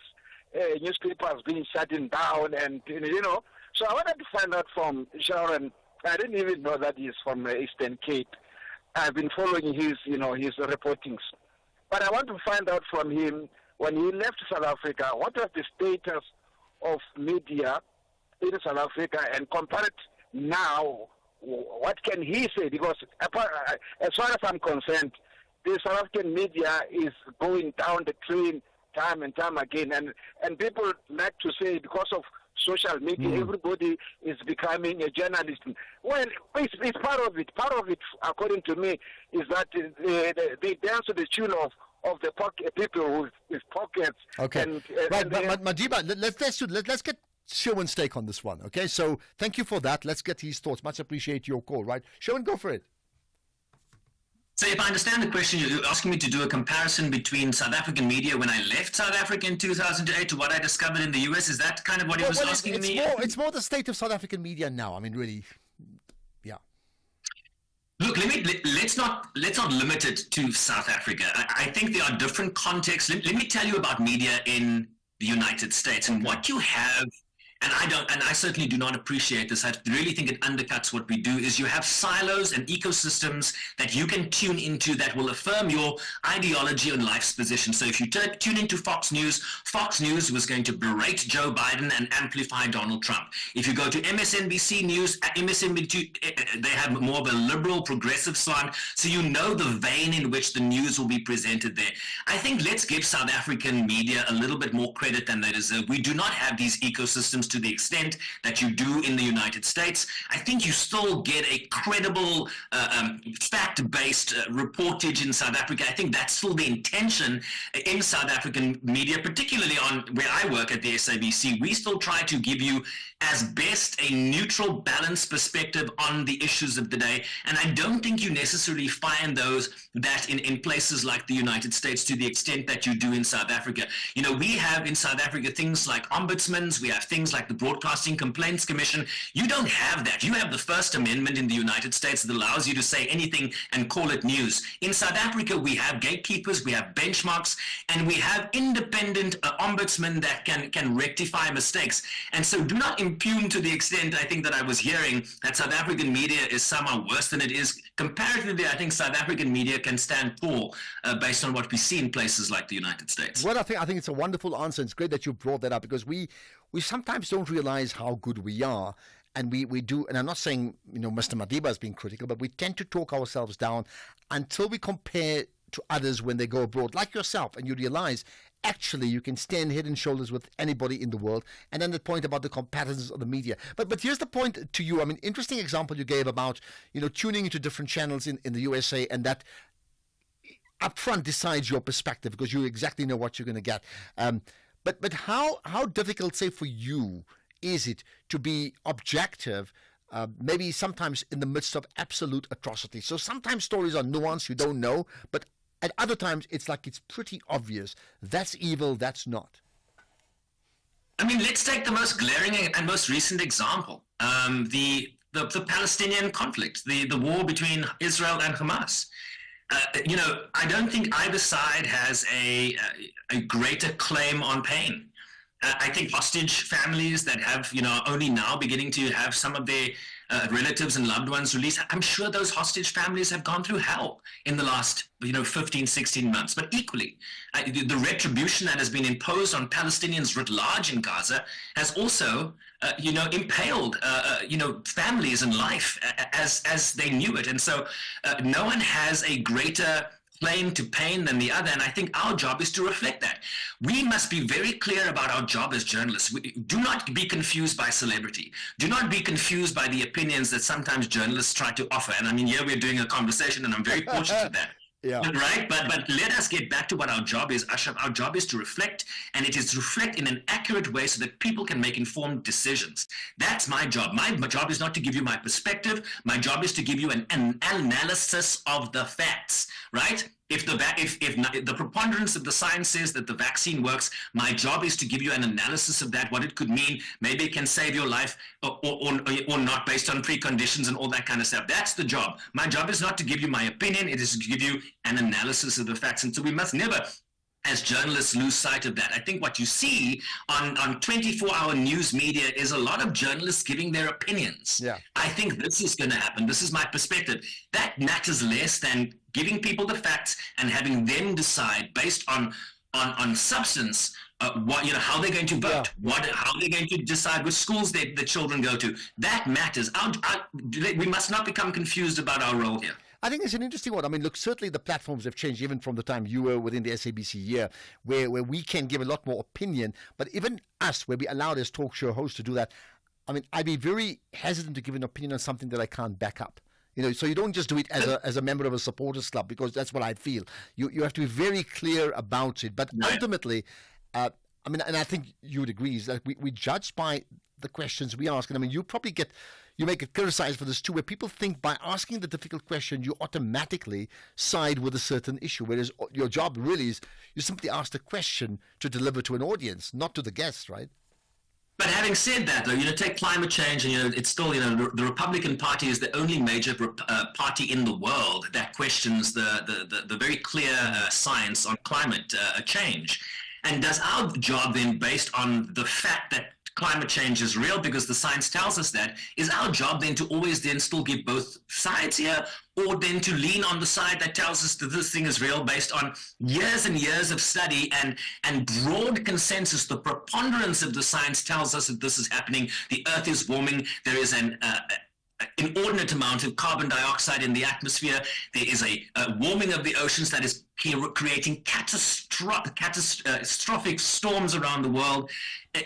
newspapers being shut down and, So I wanted to find out from Sharon. I didn't even know that he's from Eastern Cape. I've been following his reportings. But I want to find out from him, when he left South Africa, what was the status of media in South Africa, and compare it now, what can he say? Because as far as I'm concerned, the South African media is going down the drain time and time again. And people like to say, because of social media, everybody is becoming a journalist. Well, it's part of it. Part of it, according to me, is that they dance to the tune of the people with pockets. Okay. But Madiba, let's get Sherwin's take on this one. Okay, so thank you for that. Let's get his thoughts. Much appreciate your call, right? Sherwin, go for it. So if I understand the question, you're asking me to do a comparison between South African media when I left South Africa in 2008 to what I discovered in the US. Is that kind of what he was asking me? It's more the state of South African media now. I mean, really, yeah. Look, let's not limit it to South Africa. I think there are different contexts. Let me tell you about media in the United States and what you have. And I certainly do not appreciate this. I really think it undercuts what we do. Is you have silos and ecosystems that you can tune into that will affirm your ideology and life's position. So if you tune into Fox News was going to berate Joe Biden and amplify Donald Trump. If you go to MSNBC News, MSNBC, they have more of a liberal, progressive slant. So you know the vein in which the news will be presented there. I think let's give South African media a little bit more credit than they deserve. We do not have these ecosystems to the extent that you do in the United States. I think you still get a credible, fact-based reportage in South Africa. I think that's still the intention in South African media, particularly on where I work at the SABC. We still try to give you as best a neutral, balanced perspective on the issues of the day. And I don't think you necessarily find that in places like the United States to the extent that you do in South Africa. We have in South Africa things like ombudsmen, we have things like the Broadcasting Complaints Commission. You don't have that. You have the First Amendment in the United States that allows you to say anything and call it news. In South Africa, we have gatekeepers, we have benchmarks, and we have independent ombudsmen that can rectify mistakes. And so do not impugn to the extent I think that I was hearing that South African media is somehow worse than it is. Comparatively, I think South African media can stand tall based on what we see in places like the United States. Well, I think it's a wonderful answer. It's great that you brought that up because we sometimes don't realize how good we are. And we do, and I'm not saying, Mr. Madiba is being critical, but we tend to talk ourselves down until we compare to others when they go abroad, like yourself, and you realize actually you can stand head and shoulders with anybody in the world. And then the point about the comparisons of the media. But here's the point to you. I mean, interesting example you gave about, tuning into different channels in the USA, and that upfront decides your perspective because you exactly know what you're going to get. But how difficult, say, for you is it to be objective, maybe sometimes in the midst of absolute atrocity? So sometimes stories are nuanced, you don't know, but at other times it's like it's pretty obvious. That's evil, that's not. I mean, let's take the most glaring and most recent example, the Palestinian conflict, the war between Israel and Hamas. I don't think either side has a greater claim on pain. I think hostage families that have, only now beginning to have some of their relatives and loved ones released, I'm sure those hostage families have gone through hell in the last, 15, 16 months. But equally, the retribution that has been imposed on Palestinians writ large in Gaza has also, impaled, families and life as they knew it. And so no one has a greater claim to pain than the other, and I think our job is to reflect that. We must be very clear about our job as journalists. Do not be confused by celebrity. Do not be confused by the opinions that sometimes journalists try to offer. And I mean, here we're doing a conversation, and I'm very fortunate for that. Yeah. Right? But let us get back to what our job is, Ashraf. Our job is to reflect, and it is to reflect in an accurate way so that people can make informed decisions. That's my job. My job is not to give you my perspective. My job is to give you an analysis of the facts, right? If the preponderance of the science says that the vaccine works, my job is to give you an analysis of that, what it could mean. Maybe it can save your life or not based on preconditions and all that kind of stuff. That's the job. My job is not to give you my opinion. It is to give you an analysis of the facts. And so we must never, as journalists, lose sight of that. I think what you see on 24-hour news media is a lot of journalists giving their opinions. Yeah. I think this is going to happen. This is my perspective. That matters less than giving people the facts and having them decide based on substance how they're going to vote, how they're going to decide which schools the children go to. That matters. We must not become confused about our role here. I think it's an interesting one. I mean, look, certainly the platforms have changed even from the time you were within the SABC year, where we can give a lot more opinion. But even us, where we allowed as talk show hosts to do that, I mean, I'd be very hesitant to give an opinion on something that I can't back up. So you don't just do it as a member of a supporters club, because that's what I feel. You have to be very clear about it. But ultimately, I mean, and I think you would agree, is that we judge by the questions we ask. And I mean, you may get criticized for this too, where people think by asking the difficult question, you automatically side with a certain issue, whereas your job really is you simply ask the question to deliver to an audience, not to the guests, right? But having said that, though, take climate change, and it's still, the Republican Party is the only major party in the world that questions the very clear science on climate change. And does our job then, based on the fact that climate change is real, because the science tells us that, is our job then to always then still give both sides here, or then to lean on the side that tells us that this thing is real based on years and years of study and broad consensus? The preponderance of the science tells us that this is happening. The earth is warming. There is an inordinate amount of carbon dioxide in the atmosphere. There is a warming of the oceans that is creating catastrophic storms around the world,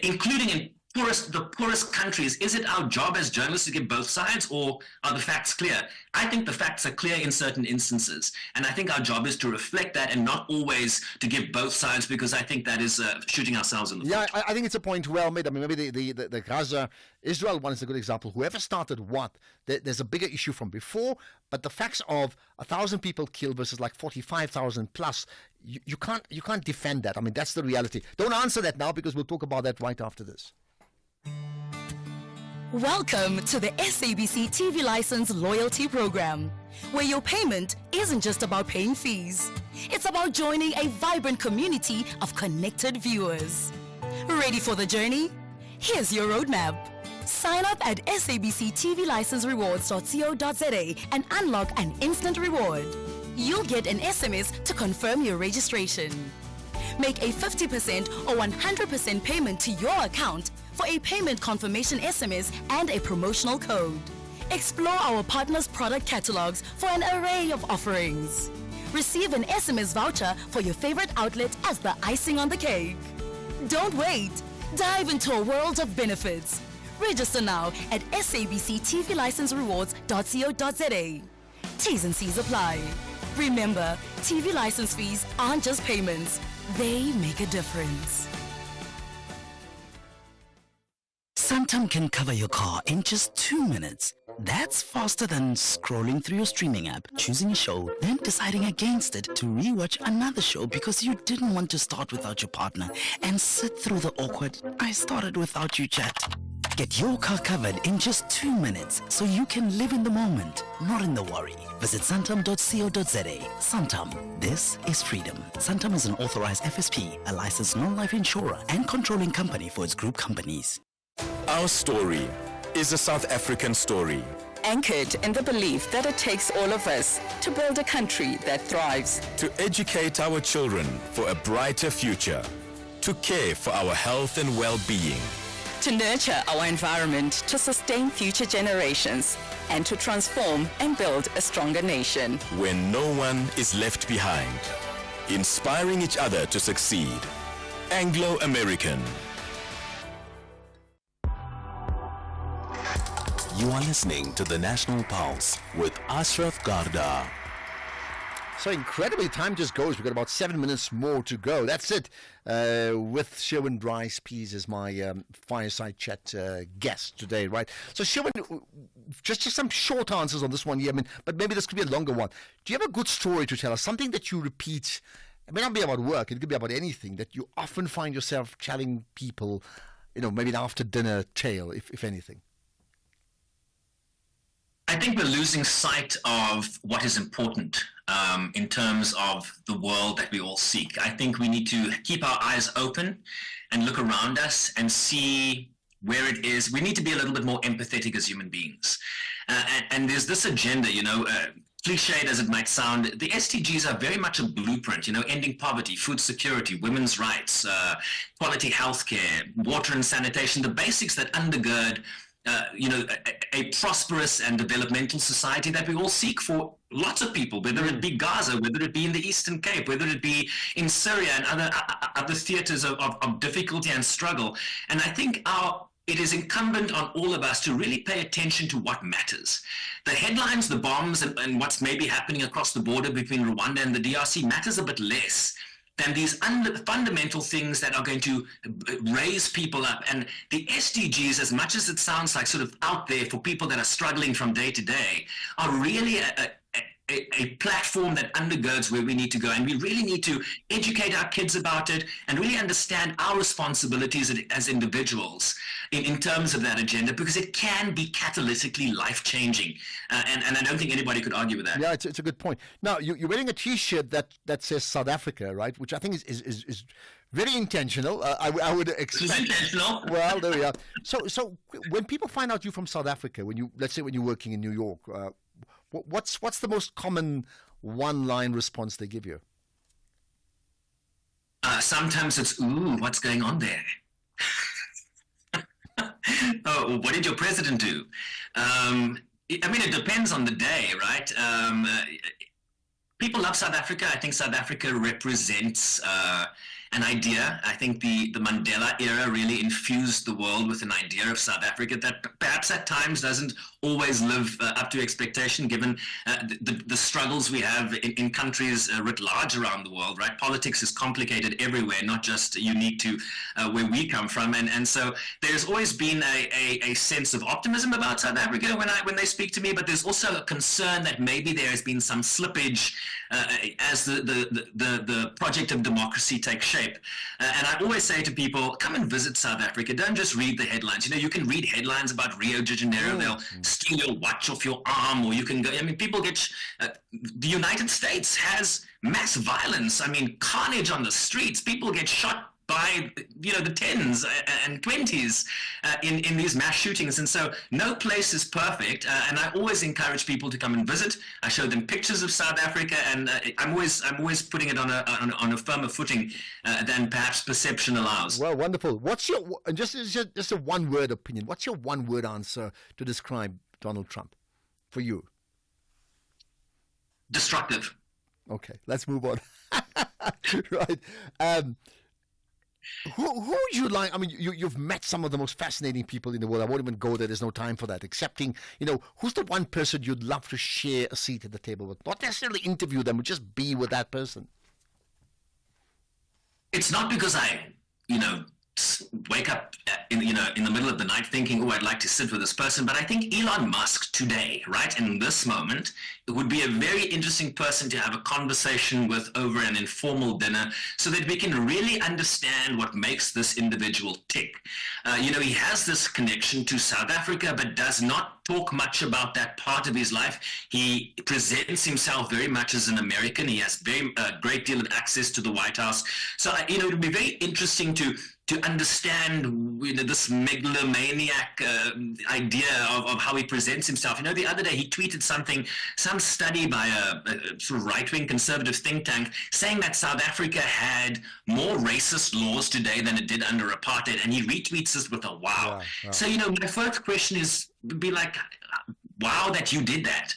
including in the poorest countries. Is it our job as journalists to give both sides, or are the facts clear? I think the facts are clear in certain instances, and I think our job is to reflect that and not always to give both sides, because I think that is shooting ourselves in the foot. Yeah, I think it's a point well made. I mean, maybe the Gaza-Israel one is a good example. Whoever started what, there's a bigger issue from before, but the facts of 1,000 people killed versus like 45,000 plus, you can't defend that. I mean, that's the reality. Don't answer that now, because we'll talk about that right after this. Welcome to the SABC TV License Loyalty Program, where your payment isn't just about paying fees. It's about joining a vibrant community of connected viewers. Ready for the journey? Here's your roadmap. Sign up at sabctvlicenserewards.co.za and unlock an instant reward. You'll get an SMS to confirm your registration. Make a 50% or 100% payment to your account for a payment confirmation SMS and a promotional code. Explore our partners' product catalogs for an array of offerings. Receive an SMS voucher for your favorite outlet as the icing on the cake. Don't wait. Dive into a world of benefits. Register now at sabctvlicenserewards.co.za. T's and C's apply. Remember, TV license fees aren't just payments. They make a difference. Santam can cover your car in just 2 minutes. That's faster than scrolling through your streaming app, choosing a show, then deciding against it to rewatch another show because you didn't want to start without your partner and sit through the awkward "I started without you" chat. Get your car covered in just 2 minutes so you can live in the moment, not in the worry. Visit santam.co.za. Santam. This is freedom. Santam is an authorized FSP, a licensed non-life insurer and controlling company for its group companies. Our story is a South African story. Anchored in the belief that it takes all of us to build a country that thrives. To educate our children for a brighter future. To care for our health and well-being. To nurture our environment to sustain future generations. And to transform and build a stronger nation. When no one is left behind. Inspiring each other to succeed. Anglo-American. You are listening to the National Pulse with Ashraf Garda. So incredibly, time just goes. We've got about 7 minutes more to go. That's it. With Sherwin Bryce Pease as my fireside chat guest today, right? So Sherwin, just some short answers on this one here. I mean, but maybe this could be a longer one. Do you have a good story to tell us? Something that you repeat? It may not be about work. It could be about anything that you often find yourself telling people. Maybe an after dinner tale, if anything. I think we're losing sight of what is important in terms of the world that we all seek. I think we need to keep our eyes open and look around us and see where it is. We need to be a little bit more empathetic as human beings. And there's this agenda, cliched as it might sound, the SDGs are very much a blueprint, ending poverty, food security, women's rights, quality healthcare, water and sanitation, the basics that undergird a prosperous and developmental society that we all seek for lots of people, whether it be Gaza, whether it be in the Eastern Cape, whether it be in Syria and other theaters of difficulty and struggle. And I think it is incumbent on all of us to really pay attention to what matters. The headlines, the bombs, and what's maybe happening across the border between Rwanda and the DRC matters a bit less than these fundamental things that are going to raise people up. And the SDGs, as much as it sounds like sort of out there for people that are struggling from day to day, are really a platform that undergirds where we need to go. And we really need to educate our kids about it and really understand our responsibilities as individuals in terms of that agenda, because it can be catalytically life-changing. And I don't think anybody could argue with that. Yeah, it's a good point. Now, you're wearing a T-shirt that says South Africa, right? Which I think is very intentional. I would expect. Intentional. Well, there we are. So when people find out you're from South Africa, let's say when you're working in New York, what's the most common one-line response they give you? Sometimes it's, ooh, what's going on there? Oh, what did your president do? It depends on the day, right? People love South Africa. I think South Africa represents an idea. I think the Mandela era really infused the world with an idea of South Africa that perhaps at times doesn't always live up to expectation, given the struggles we have in countries writ large around the world, right? Politics is complicated everywhere, not just unique to where we come from. And so there's always been a sense of optimism about South Africa when they speak to me, but there's also a concern that maybe there has been some slippage as the project of democracy takes shape. And I always say to people, come and visit South Africa. Don't just read the headlines. You can read headlines about Rio de Janeiro. They'll steal your watch off your arm, or you can go. people get. The United States has mass violence. Carnage on the streets. People get shot by the 10s and 20s in these mass shootings. And so no place is perfect, and I always encourage people to come and visit. I show them pictures of South Africa, and I'm always putting it on a firmer footing than perhaps perception allows. Well, wonderful. What's your just a one-word opinion? What's your one-word answer to describe Donald Trump for you? Destructive. Okay, let's move on. Right. Who would you like? You've met some of the most fascinating people in the world. I won't even go there. There's no time for that. Excepting, who's the one person you'd love to share a seat at the table with? Not necessarily interview them, but just be with that person. It's not because I, wake up in the middle of the night thinking, oh, I'd like to sit with this person. But I think Elon Musk today, right, in this moment, it would be a very interesting person to have a conversation with over an informal dinner so that we can really understand what makes this individual tick. He has this connection to South Africa, but does not talk much about that part of his life. He presents himself very much as an American. He has a great deal of access to the White House. So, it would be very interesting to understand this megalomaniac idea of how he presents himself. The other day he tweeted some study by a sort of right-wing conservative think tank saying that South Africa had more racist laws today than it did under apartheid, and he retweets this with a wow. So, my first question would be like, wow that you did that.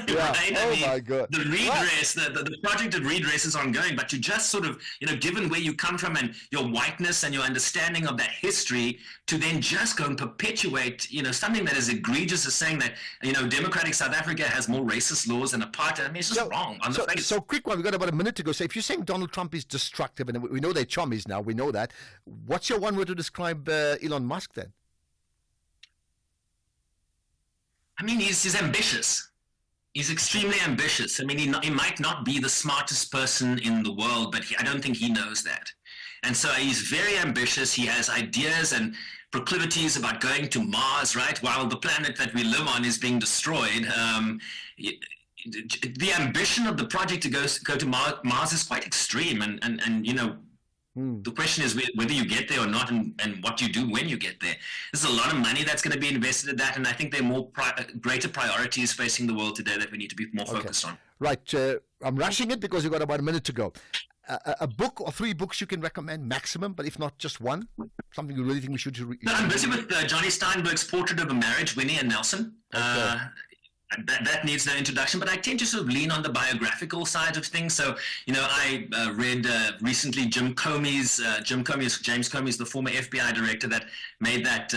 Yeah. Right? Oh my God. The redress, the project of redress is ongoing, but you just sort of, given where you come from and your whiteness and your understanding of that history, to then just go and perpetuate, something that is egregious as saying that, democratic South Africa has more racist laws than apartheid. I mean, it's just wrong on the face. So quick one, we've got about a minute to go. So if you're saying Donald Trump is destructive, and we know they're chummies now, we know that, what's your one word to describe Elon Musk then? I mean, he's ambitious. He's extremely ambitious. I mean, he might not be the smartest person in the world, but I don't think he knows that. And so he's very ambitious. He has ideas and proclivities about going to Mars, right? While the planet that we live on is being destroyed. The ambition of the project to go to Mars is quite extreme. And the question is whether you get there or not, and what you do when you get there. There's a lot of money that's going to be invested in that, and I think there are more greater priorities facing the world today that we need to be more focused on. Right. I'm rushing it because we've got about a minute to go. A book or 3 books you can recommend maximum, but if not just one, something you really think we should read. I'm busy with Johnny Steinberg's Portrait of a Marriage, Winnie and Nelson. Okay. That needs no introduction, but I tend to sort of lean on the biographical side of things. So, I read recently James Comey's, the former FBI director that made that,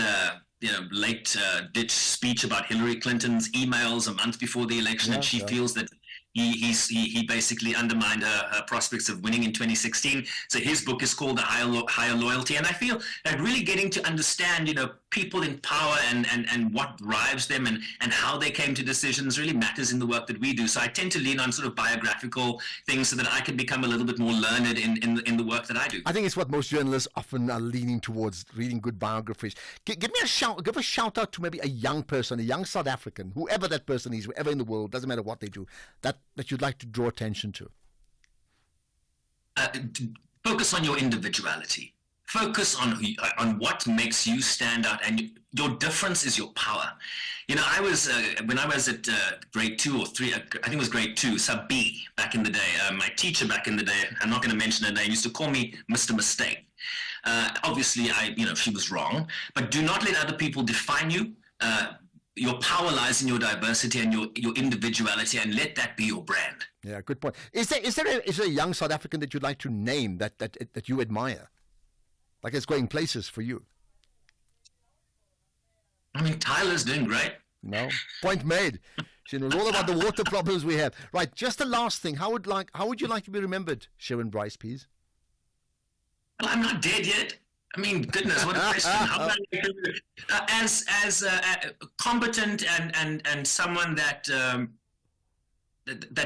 late ditch speech about Hillary Clinton's emails a month before the election, and she feels that he basically undermined her prospects of winning in 2016. So his book is called The Higher Loyalty, and I feel that really getting to understand, people in power and what drives them and how they came to decisions really matters in the work that we do. So I tend to lean on sort of biographical things so that I can become a little bit more learned in the work that I do. I think it's what most journalists often are leaning towards, reading good biographies. Give a shout out to maybe a young person, a young South African, whoever that person is, wherever in the world, doesn't matter what they do, that you'd like to draw attention to. Focus on your individuality. Focus on what makes you stand out, and your difference is your power. I was when I was at grade 2 or 3, I think it was grade 2, sub B back in the day. My teacher back in the day, I'm not going to mention her name, used to call me Mr. Mistake. Obviously, she was wrong, but do not let other people define you. Your power lies in your diversity and your individuality, and let that be your brand. Yeah, good point. Is there a young South African that you'd like to name that you admire? Like it's going places for you. I mean, Tyler's doing great. No, point made. She knows all about the water problems we have. Right, just the last thing. How would you like to be remembered, Sharon Bryce, please? Well, I'm not dead yet. I mean, goodness, what a question. How about as competent and someone that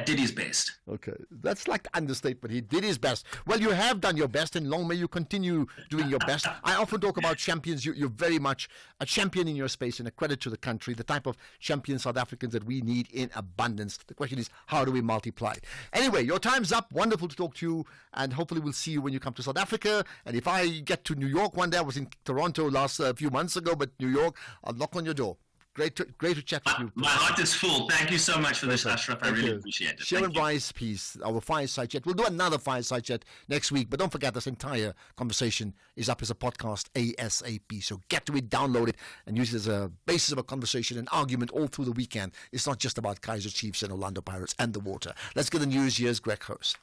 did his best. Okay, that's like the understatement. He did his best. Well, you have done your best, and long may you continue doing your best. I often talk about champions. You're very much a champion in your space and a credit to the country, the type of champion South Africans that we need in abundance. The question is, how do we multiply? Anyway, your time's up. Wonderful to talk to you, and hopefully we'll see you when you come to South Africa. And if I get to New York one day, I was in Toronto last few months ago, but New York, I'll knock on your door. Great to chat with you. My heart is full. Thank you so much for this, Ashraf. I really appreciate it. Sharon Bryce, piece, our fireside chat. We'll do another fireside chat next week, but don't forget this entire conversation is up as a podcast ASAP. So get to it, download it, and use it as a basis of a conversation and argument all through the weekend. It's not just about Kaizer Chiefs and Orlando Pirates and the water. Let's get the news. Here's Greg Hurst.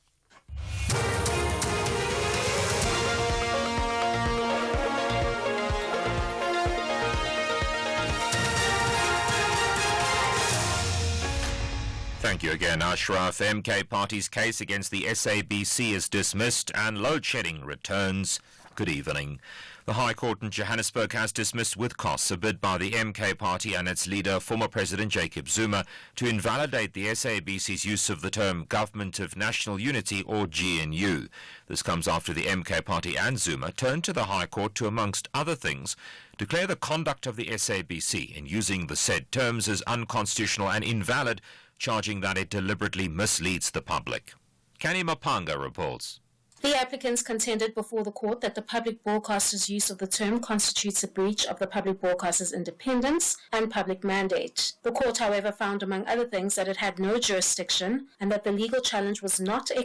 Thank you again, Ashraf. MK Party's case against the SABC is dismissed and load shedding returns. Good evening. The High Court in Johannesburg has dismissed with costs a bid by the MK Party and its leader, former President Jacob Zuma, to invalidate the SABC's use of the term Government of National Unity, or GNU. This comes after the MK Party and Zuma turned to the High Court to, amongst other things, declare the conduct of the SABC in using the said terms as unconstitutional and invalid, charging that it deliberately misleads the public. Kenny Mapanga reports. The applicants contended before the court that the public broadcaster's use of the term constitutes a breach of the public broadcaster's independence and public mandate. The court, however, found, among other things, that it had no jurisdiction and that the legal challenge was not a